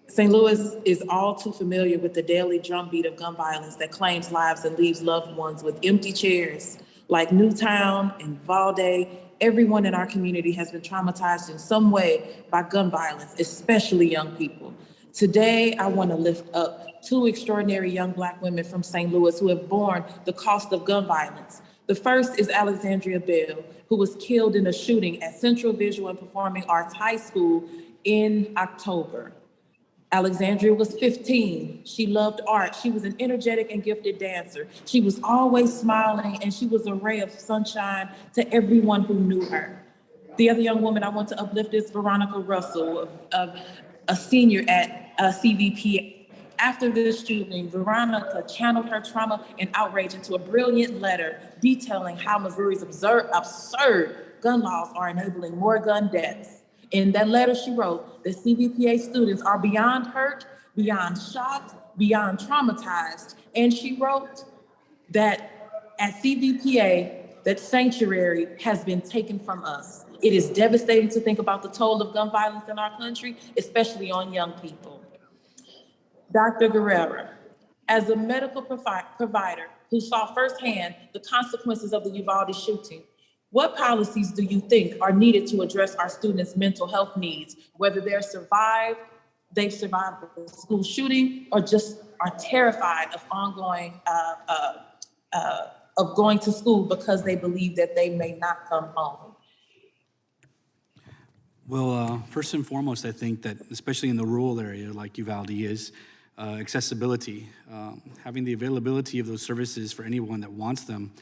St. Louis is all too familiar with the daily drumbeat of gun violence that claims lives and leaves loved ones with empty chairs. Like Newtown and Valde, everyone in our community has been traumatized in some way by gun violence, especially young people. Today, I want to lift up two extraordinary young Black women from St. Louis who have borne the cost of gun violence. The first is Alexandria Bell, who was killed in a shooting at Central Visual and Performing Arts High School in October. Alexandria was 15. She loved art. She was an energetic and gifted dancer. She was always smiling, and she was a ray of sunshine to everyone who knew her. The other young woman I want to uplift is Veronica Russell, a senior at CVPA. After this shooting, Veronica channeled her trauma and outrage into a brilliant letter detailing how Missouri's absurd gun laws are enabling more gun deaths. In that letter, she wrote that CVPA students are beyond hurt, beyond shocked, beyond traumatized. And she wrote that at CVPA, that sanctuary has been taken from us. It is devastating to think about the toll of gun violence in our country, especially on young people. Dr. Guerrera, as a medical provider who saw firsthand the consequences of the Uvalde shooting, what policies do you think are needed to address our students' mental health needs, whether they've survived the school shooting or just are terrified of of going to school because they believe that they may not come home? Well, first and foremost, I think that especially in the rural area like Uvalde is, accessibility, having the availability of those services for anyone that wants them.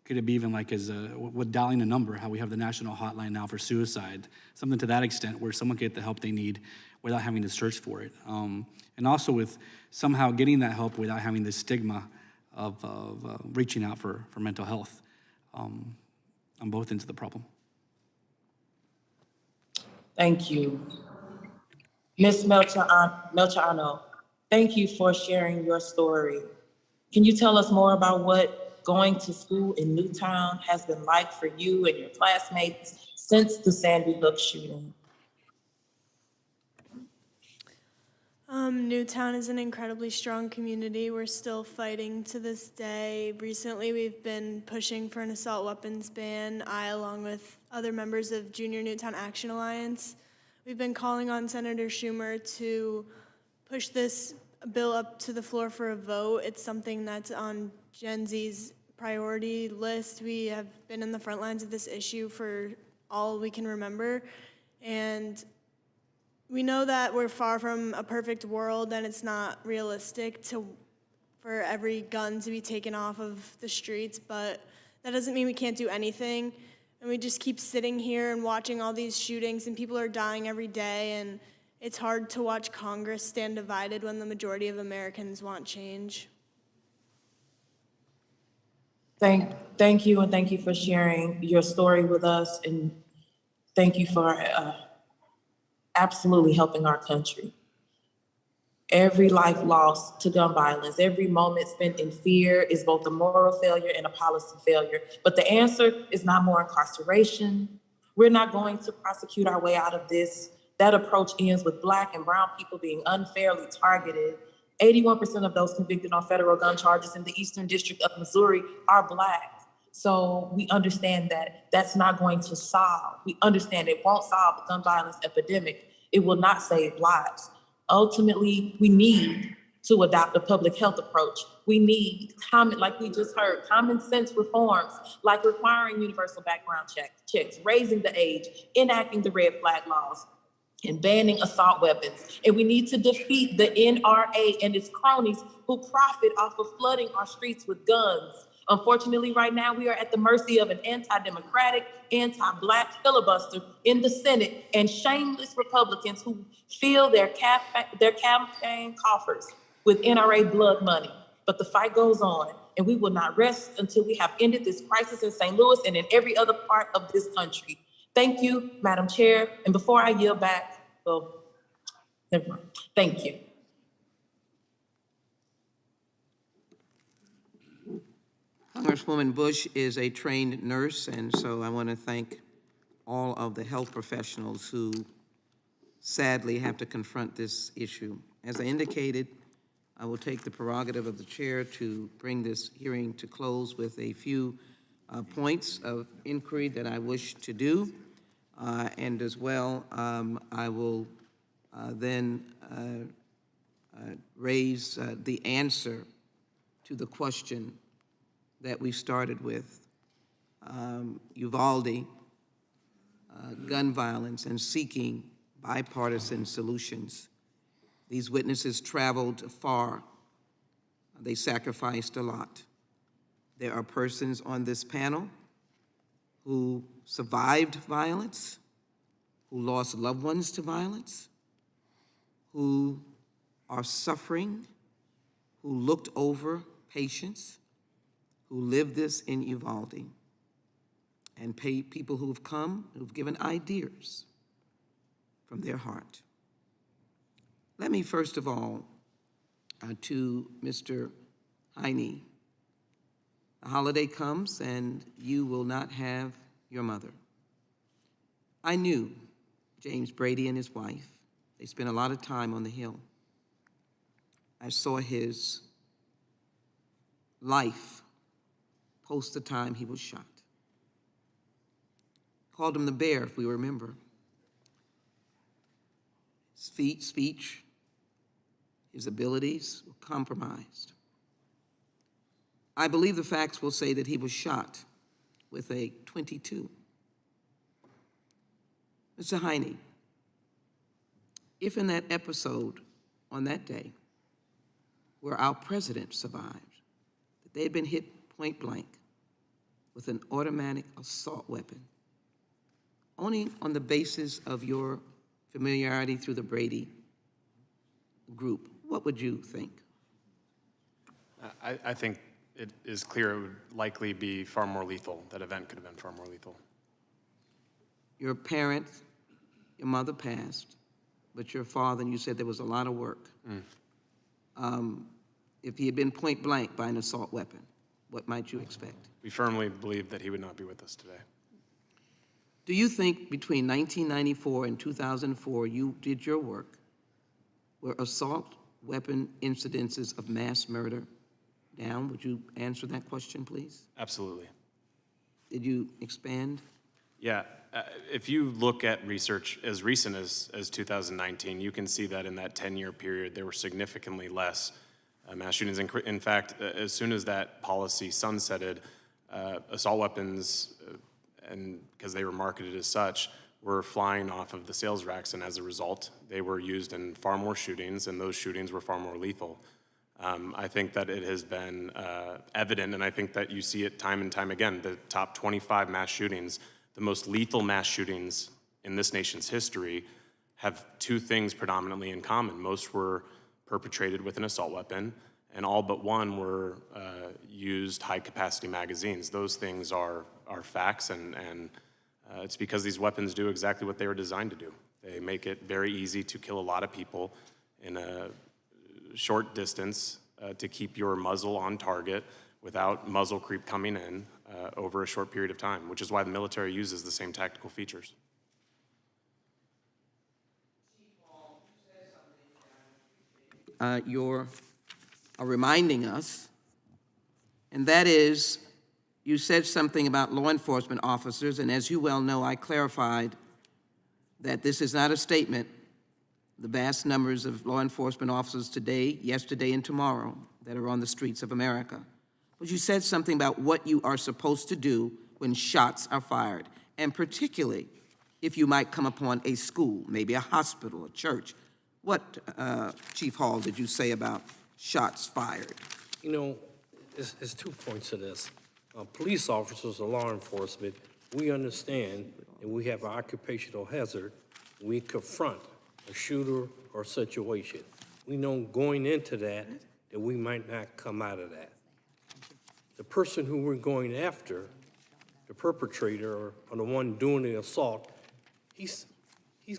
Could it be even like with dialing a number, how we have the national hotline now for suicide, something to that extent where someone can get the help they need without having to search for it. And also with somehow getting that help without having the stigma of reaching out for mental health on both ends of the problem. Thank you. Ms. Melchano, thank you for sharing your story. Can you tell us more about what going to school in Newtown has been like for you and your classmates since the Sandy Hook shooting? Newtown is an incredibly strong community. We're still fighting to this day. Recently, we've been pushing for an assault weapons ban. I, along with other members of Junior Newtown Action Alliance, we've been calling on Senator Schumer to push this bill up to the floor for a vote. It's something that's on Gen Z's priority list. We have been in the front lines of this issue for all we can remember. And we know that we're far from a perfect world and it's not realistic for every gun to be taken off of the streets, but that doesn't mean we can't do anything. And we just keep sitting here and watching all these shootings, and people are dying every day, and it's hard to watch Congress stand divided when the majority of Americans want change. Thank you, and thank you for sharing your story with us, and thank you for absolutely helping our country. Every life lost to gun violence, every moment spent in fear is both a moral failure and a policy failure. But the answer is not more incarceration. We're not going to prosecute our way out of this. That approach ends with Black and brown people being unfairly targeted. 81% of those convicted on federal gun charges in the Eastern District of Missouri are Black. So we understand that that's not going to solve. We understand it won't solve the gun violence epidemic. It will not save lives. Ultimately, we need to adopt a public health approach. We need like we just heard, common sense reforms, like requiring universal background checks, raising the age, enacting the red flag laws, and banning assault weapons. And we need to defeat the NRA and its cronies who profit off of flooding our streets with guns. Unfortunately, right now, we are at the mercy of an anti-democratic, anti-Black filibuster in the Senate and shameless Republicans who fill their campaign coffers with NRA blood money. But the fight goes on, and we will not rest until we have ended this crisis in St. Louis and in every other part of this country. Thank you, Madam Chair. And before I yield back, well, never mind. Thank you. Congresswoman Bush is a trained nurse, and so I want to thank all of the health professionals who sadly have to confront this issue. As I indicated, I will take the prerogative of the chair to bring this hearing to close with a few points of inquiry that I wish to do. And as well, I will then raise the answer to the question that we started with, Uvalde, gun violence, and seeking bipartisan solutions. These witnesses traveled far. They sacrificed a lot. There are persons on this panel who survived violence, who lost loved ones to violence, who are suffering, who looked over patients, who lived this in Uvalde, and people who have come, who've given ideas from their heart. Let me first of all, to Mr. Heine, the holiday comes and you will not have your mother. I knew James Brady and his wife. They spent a lot of time on the Hill. I saw his life post the time he was shot. Called him the bear, if we remember. His speech, his abilities were compromised. I believe the facts will say that he was shot with a .22. Mr. Heine, if in that episode on that day where our president survived, that they had been hit point blank with an automatic assault weapon, only on the basis of your familiarity through the Brady group, what would you think? I think it is clear it would likely be far more lethal. That event could have been far more lethal. Your parents, your mother passed, but your father, and you said there was a lot of work. If he had been point blank by an assault weapon, what might you expect? We firmly believe that he would not be with us today. Do you think between 1994 and 2004 you did your work where assault weapon incidences of mass murder down? Would you answer that question, please? Absolutely. Did you expand? Yeah, if you look at research as recent as 2019, you can see that in that 10-year period, there were significantly less mass shootings. In fact, as soon as that policy sunsetted, assault weapons, and because they were marketed as such, were flying off of the sales racks, and as a result, they were used in far more shootings, and those shootings were far more lethal. I think that it has been evident, and I think that you see it time and time again, the top 25 mass shootings, the most lethal mass shootings in this nation's history, have two things predominantly in common. Most were perpetrated with an assault weapon, and all but one were used high-capacity magazines. Those things are facts, and it's because these weapons do exactly what they were designed to do. They make it very easy to kill a lot of people in a short distance to keep your muzzle on target without muzzle creep coming in over a short period of time, which is why the military uses the same tactical features. You're reminding us, and that is, you said something about law enforcement officers, and as you well know, I clarified that this is not a statement. The vast numbers of law enforcement officers today, yesterday, and tomorrow that are on the streets of America. But you said something about what you are supposed to do when shots are fired, and particularly if you might come upon a school, maybe a hospital, a church. What, Chief Hall, did you say about shots fired? You know, there's 2 points to this. Police officers or law enforcement, we understand that we have an occupational hazard. We confront a shooter or situation. We know going into that we might not come out of that. The person who we're going after, the perpetrator or the one doing the assault, he's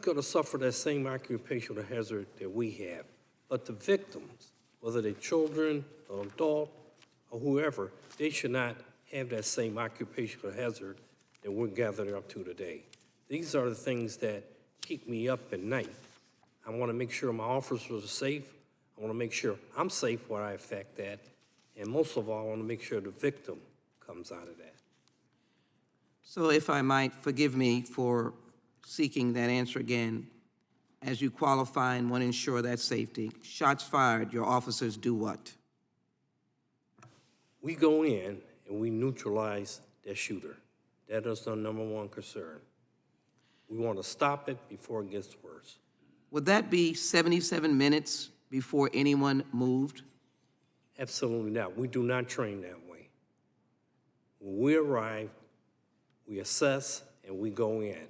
going to suffer that same occupational hazard that we have. But the victims, whether they're children, or adult, or whoever, they should not have that same occupational hazard that we're gathering up to today. These are the things that keep me up at night. I want to make sure my officers are safe. I want to make sure I'm safe where I affect that. And most of all, I want to make sure the victim comes out of that. So if I might, forgive me for seeking that answer again. As you qualify and want to ensure that safety, shots fired, your officers do what? We go in and we neutralize that shooter. That is our number one concern. We want to stop it before it gets worse. Would that be 77 minutes before anyone moved? Absolutely not. We do not train that way. When we arrive, we assess and we go in.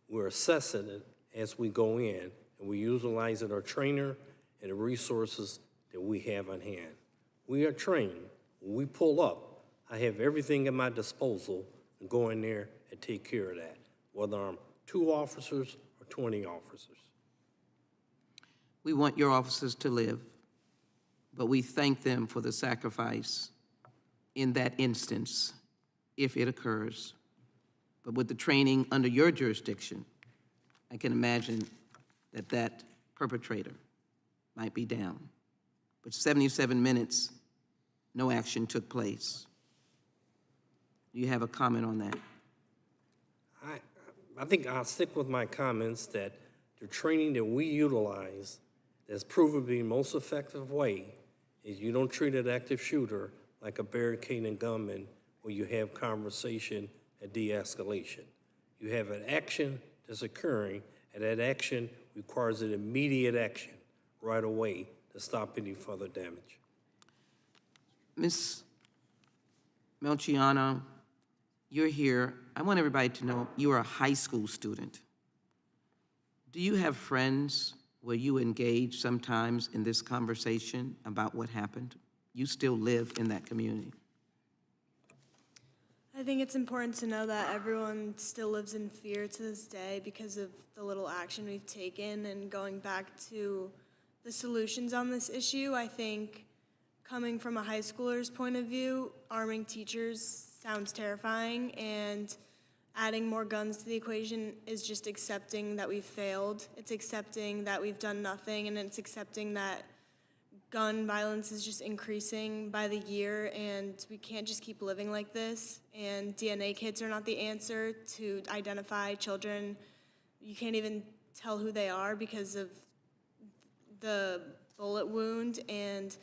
We're assessing it as we go in, and we utilize our trainer and the resources that we have on hand. We are trained. When we pull up, I have everything at my disposal to go in there and take care of that, whether I'm 2 officers or 20 officers. We want your officers to live, but we thank them for the sacrifice in that instance, if it occurs. But with the training under your jurisdiction, I can imagine that that perpetrator might be down. But 77 minutes, no action took place. Do you have a comment on that? I think I'll stick with my comments that the training that we utilize that's proven to be the most effective way is you don't treat an active shooter like a barricading gunman where you have conversation and de-escalation. You have an action that's occurring, and that action requires an immediate action right away to stop any further damage. Ms. Melchiano, you're here. I want everybody to know you are a high school student. Do you have friends where you engage sometimes in this conversation about what happened? You still live in that community. I think it's important to know that everyone still lives in fear to this day because of the little action we've taken. And going back to the solutions on this issue, I think coming from a high schooler's point of view, arming teachers sounds terrifying, and adding more guns to the equation is just accepting that we've failed. It's accepting that we've done nothing, and it's accepting that gun violence is just increasing by the year, and we can't just keep living like this. And DNA kits are not the answer to identify children. You can't even tell who they are because of the bullet wound. And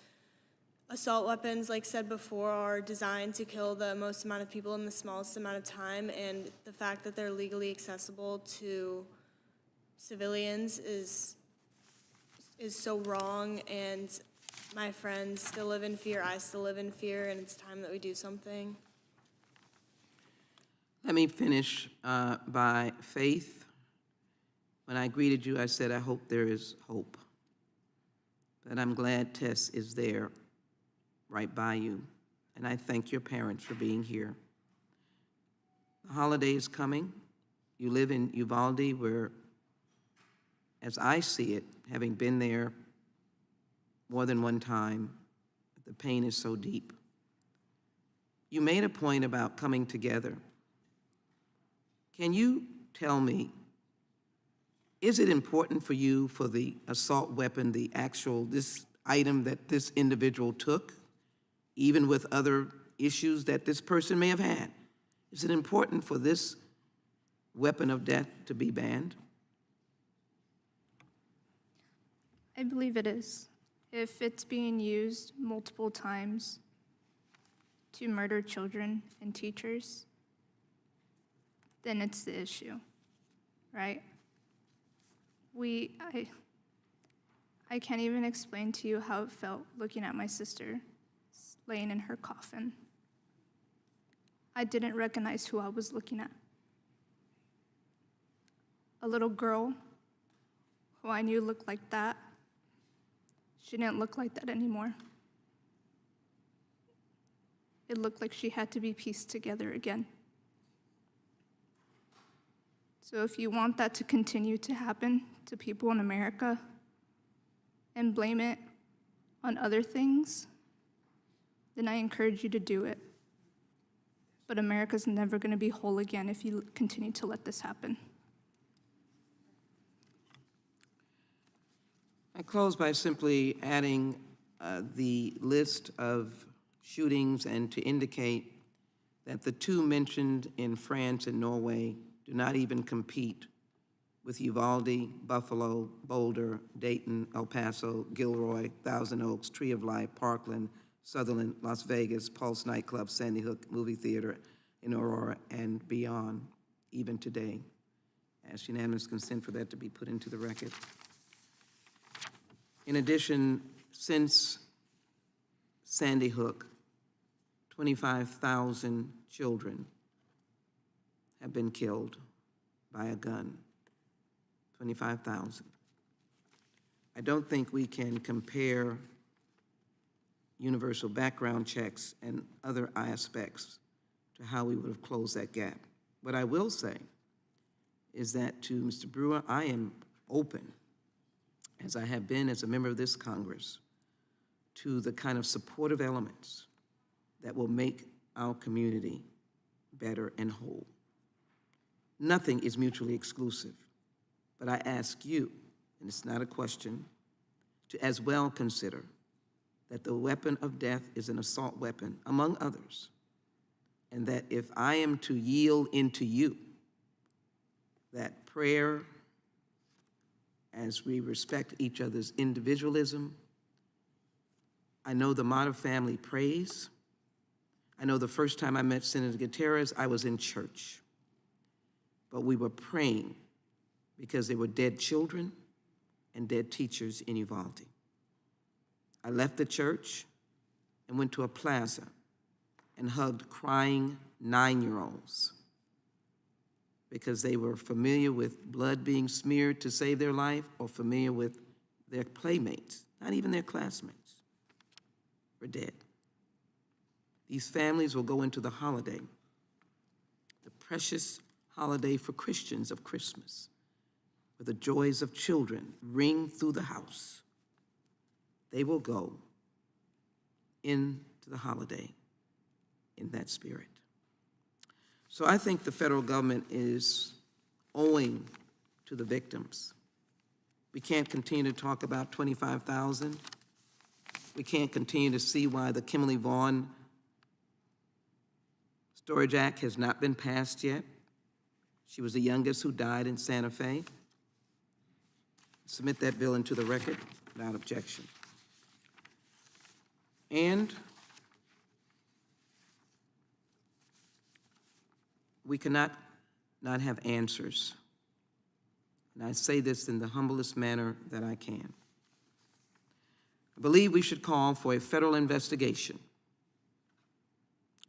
assault weapons, like said before, are designed to kill the most amount of people in the smallest amount of time, and the fact that they're legally accessible to civilians is so wrong. And my friends still live in fear, I still live in fear, and it's time that we do something. Let me finish by faith. When I greeted you, I said, I hope there is hope. But I'm glad Tess is there right by you. And I thank your parents for being here. The holiday is coming. You live in Uvalde, where, as I see it, having been there more than one time, the pain is so deep. You made a point about coming together. Can you tell me, is it important for you for the assault weapon, the actual, this item that this individual took, even with other issues that this person may have had? Is it important for this weapon of death to be banned? I believe it is. If it's being used multiple times to murder children and teachers, then it's the issue, right? I can't even explain to you how it felt looking at my sister laying in her coffin. I didn't recognize who I was looking at. A little girl who I knew looked like that, she didn't look like that anymore. It looked like she had to be pieced together again. So if you want that to continue to happen to people in America and blame it on other things, then I encourage you to do it. But America's never going to be whole again if you continue to let this happen. I close by simply adding the list of shootings and to indicate that the two mentioned in France and Norway do not even compete with Uvalde, Buffalo, Boulder, Dayton, El Paso, Gilroy, Thousand Oaks, Tree of Life, Parkland, Sutherland, Las Vegas, Pulse Nightclub, Sandy Hook Movie Theater in Aurora, and beyond, even today. Ask unanimous consent for that to be put into the record. In addition, since Sandy Hook, 25,000 children have been killed by a gun. 25,000. I don't think we can compare universal background checks and other aspects to how we would have closed that gap. What I will say is that to Mr. Brewer, I am open, as I have been as a member of this Congress, to the kind of supportive elements that will make our community better and whole. Nothing is mutually exclusive, but I ask you, and it's not a question, to as well consider that the weapon of death is an assault weapon, among others, and that if I am to yield into you, that prayer, as we respect each other's individualism, I know the Mata family prays. I know the first time I met Senator Gutierrez, I was in church, but we were praying because there were dead children and dead teachers in Uvalde. I left the church and went to a plaza and hugged crying 9-year-olds because they were familiar with blood being smeared to save their life or familiar with their playmates, not even their classmates, were dead. These families will go into the holiday, the precious holiday for Christians of Christmas, where the joys of children ring through the house. They will go into the holiday in that spirit. So I think the federal government is owing to the victims. We can't continue to talk about 25,000. We can't continue to see why the Kimberly Vaughn Storage Act has not been passed yet. She was the youngest who died in Santa Fe. Submit that bill into the record without objection. And we cannot not have answers. And I say this in the humblest manner that I can. I believe we should call for a federal investigation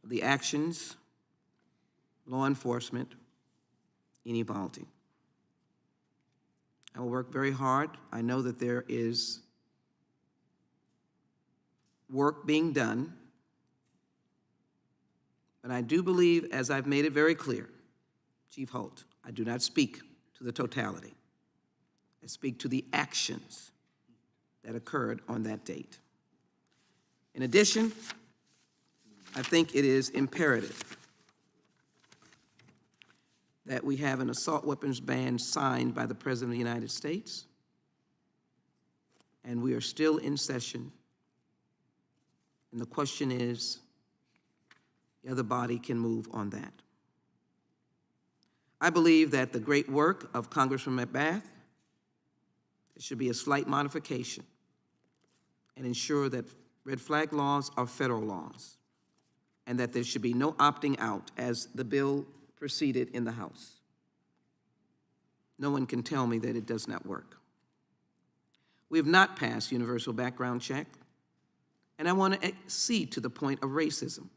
of the actions of law enforcement in Uvalde. I will work very hard. I know that there is work being done, but I do believe, as I've made it very clear, Chief Holt, I do not speak to the totality. I speak to the actions that occurred on that date. In addition, I think it is imperative that we have an assault weapons ban signed by the President of the United States, and we are still in session. And the question is, the other body can move on that. I believe that the great work of Congressman McBath, there should be a slight modification and ensure that red flag laws are federal laws and that there should be no opting out as the bill proceeded in the House. No one can tell me that it does not work. We have not passed universal background check, and I want to accede to the point of racism.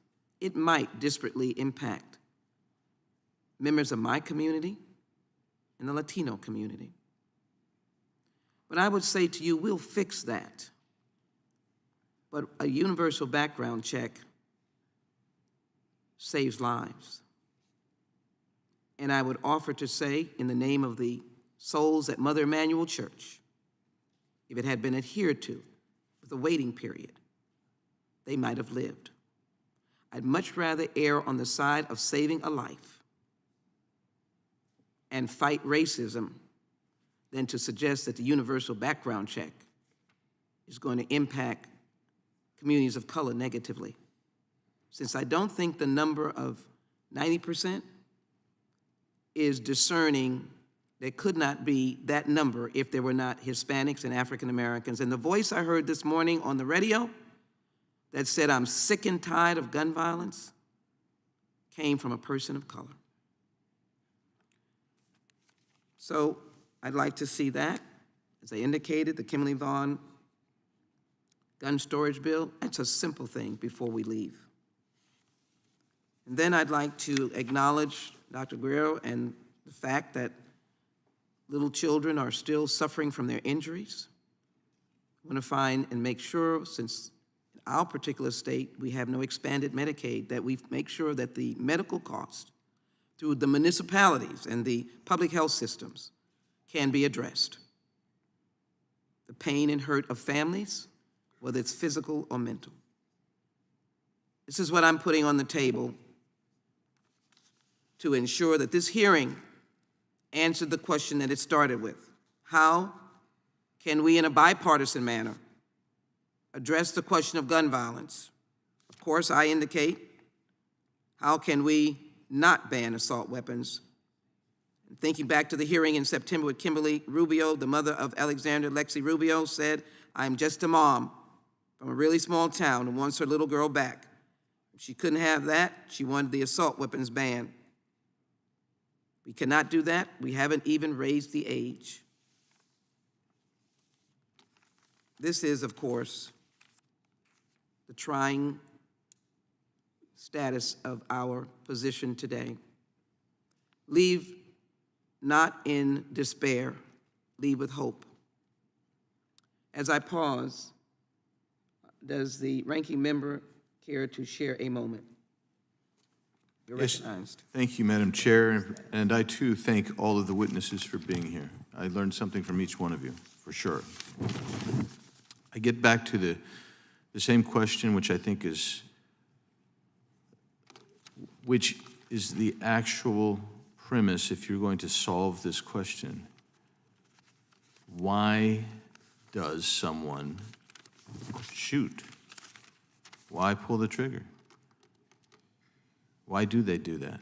It might disparately impact members of my community and the Latino community. But I would say to you, we'll fix that. But a universal background check saves lives. And I would offer to say, in the name of the souls at Mother Emanuel Church, if it had been adhered to with a waiting period, they might have lived. I'd much rather err on the side of saving a life and fight racism than to suggest that the universal background check is going to impact communities of color negatively. Since I don't think the number of 90% is discerning, there could not be that number if there were not Hispanics and African Americans. And the voice I heard this morning on the radio that said, "I'm sick and tired of gun violence," came from a person of color. So I'd like to see that. As I indicated, the Kimberly Vaughn gun storage bill, it's a simple thing before we leave. And then I'd like to acknowledge Dr. Guerrero and the fact that little children are still suffering from their injuries. I want to find and make sure, since in our particular state we have no expanded Medicaid, that we make sure that the medical costs through the municipalities and the public health systems can be addressed. The pain and hurt of families, whether it's physical or mental. This is what I'm putting on the table to ensure that this hearing answered the question that it started with. How can we, in a bipartisan manner, address the question of gun violence? Of course, I indicate, how can we not ban assault weapons? And thinking back to the hearing in September with Kimberly Rubio, the mother of Alexander Lexi Rubio, said, "I'm just a mom from a really small town who wants her little girl back." If she couldn't have that, she wanted the assault weapons ban. We cannot do that. We haven't even raised the age. This is, of course, the trying status of our position today. Leave not in despair, leave with hope. As I pause, does the ranking member care to share a moment? You're recognized. Thank you, Madam Chair, and I too thank all of the witnesses for being here. I learned something from each one of you, for sure. I get back to the same question, which is the actual premise if you're going to solve this question. Why does someone shoot? Why pull the trigger? Why do they do that?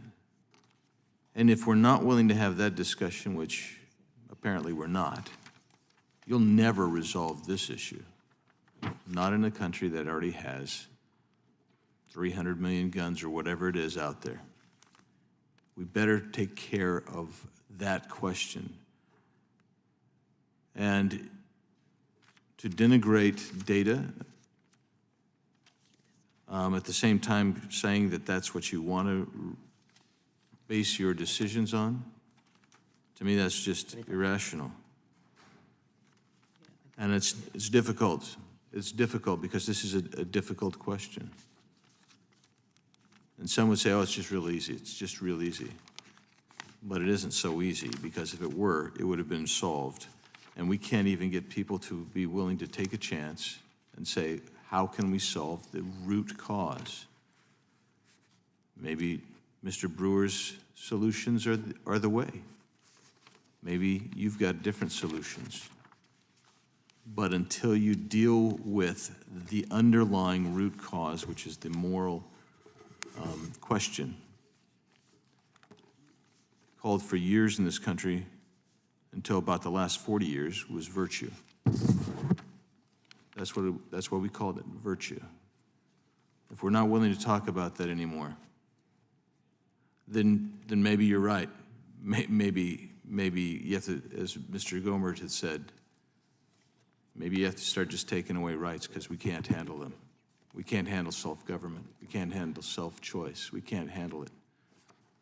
And if we're not willing to have that discussion, which apparently we're not, you'll never resolve this issue. Not in a country that already has 300 million guns or whatever it is out there. We better take care of that question. And to denigrate data, at the same time saying that that's what you want to base your decisions on, to me that's just irrational. And it's difficult. It's difficult because this is a difficult question. And some would say, oh, it's just real easy. It's just real easy. But it isn't so easy, because if it were, it would have been solved. And we can't even get people to be willing to take a chance and say, how can we solve the root cause? Maybe Mr. Brewer's solutions are the way. Maybe you've got different solutions. But until you deal with the underlying root cause, which is the moral question, called for years in this country, until about the last 40 years, was virtue. That's what we called it, virtue. If we're not willing to talk about that anymore, then maybe you're right. Maybe you have to, as Mr. Gomer had said, maybe you have to start just taking away rights because we can't handle them. We can't handle self-government. We can't handle self-choice. We can't handle it.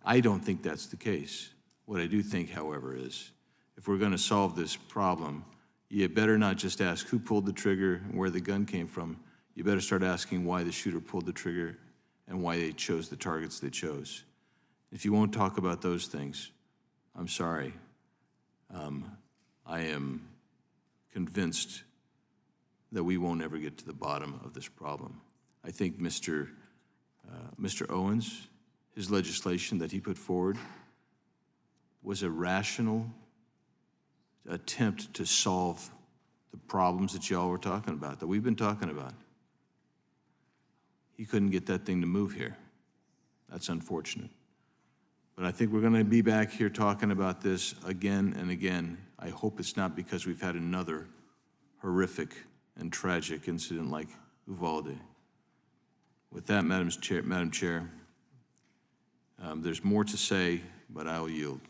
I don't think that's the case. What I do think, however, is if we're going to solve this problem, you better not just ask who pulled the trigger and where the gun came from. You better start asking why the shooter pulled the trigger and why they chose the targets they chose. If you won't talk about those things, I'm sorry. I am convinced that we won't ever get to the bottom of this problem. I think Mr. Owens, his legislation that he put forward was a rational attempt to solve the problems that y'all were talking about, that we've been talking about. He couldn't get that thing to move here. That's unfortunate. But I think we're going to be back here talking about this again and again. I hope it's not because we've had another horrific and tragic incident like Uvalde. With that, Madam Chair, there's more to say, but I will yield.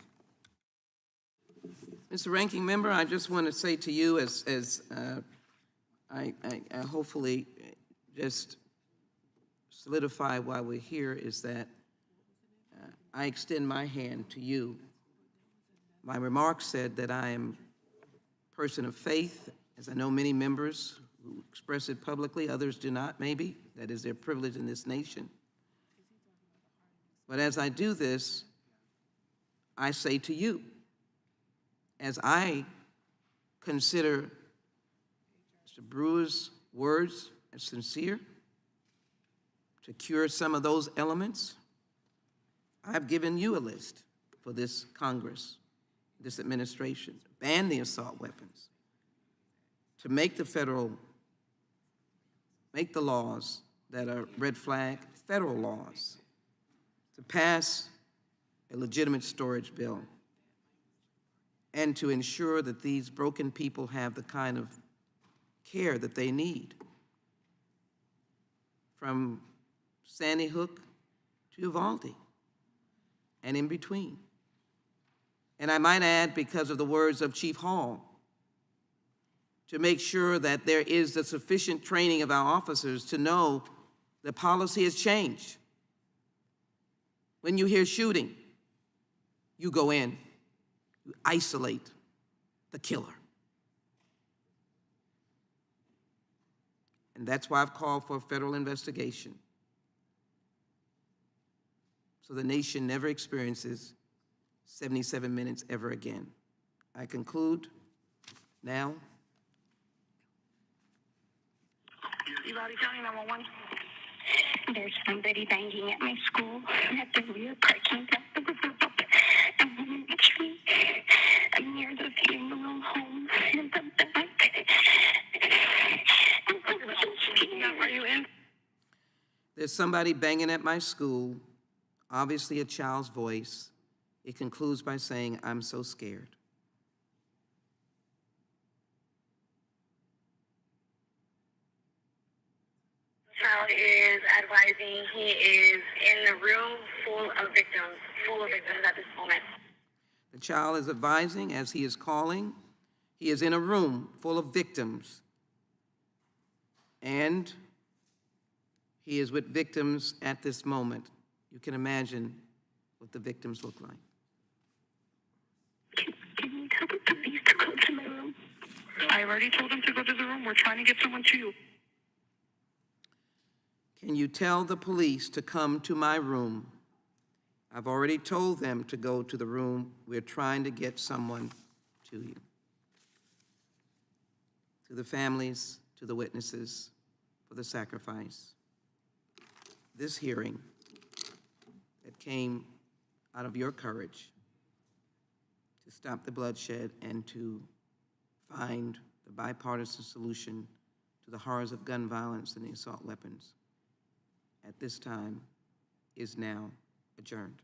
Mr. Ranking Member, I just want to say to you, as I hopefully just solidify why we're here, is that I extend my hand to you. My remarks said that I am a person of faith, as I know many members who express it publicly, others do not, maybe. That is their privilege in this nation. But as I do this, I say to you, as I consider Mr. Brewer's words as sincere, to cure some of those elements, I've given you a list for this Congress, this administration, to ban the assault weapons, to make the laws that are red flag federal laws, to pass a legitimate storage bill, and to ensure that these broken people have the kind of care that they need. From Sandy Hook to Uvalde and in between. And I might add, because of the words of Chief Hall, to make sure that there is the sufficient training of our officers to know the policy has changed. When you hear shooting, you go in, you isolate the killer. And that's why I've called for a federal investigation, so the nation never experiences 77 minutes ever again. I conclude now. County 911. There's somebody banging at my school at the rear parking lot. I'm in the tree. I'm near the funeral home in the back. Are you in? There's somebody banging at my school, obviously a child's voice. It concludes by saying, I'm so scared. Child is advising he is in the room full of victims at this moment. The child is advising, as he is calling, he is in a room full of victims. And he is with victims at this moment. You can imagine what the victims look like. Can you tell the police to go to my room? I already told them to go to the room. We're trying to get someone to you. Can you tell the police to come to my room? I've already told them to go to the room. We're trying to get someone to you. To the families, to the witnesses, for the sacrifice. This hearing that came out of your courage to stop the bloodshed and to find the bipartisan solution to the horrors of gun violence and the assault weapons, at this time, is now adjourned.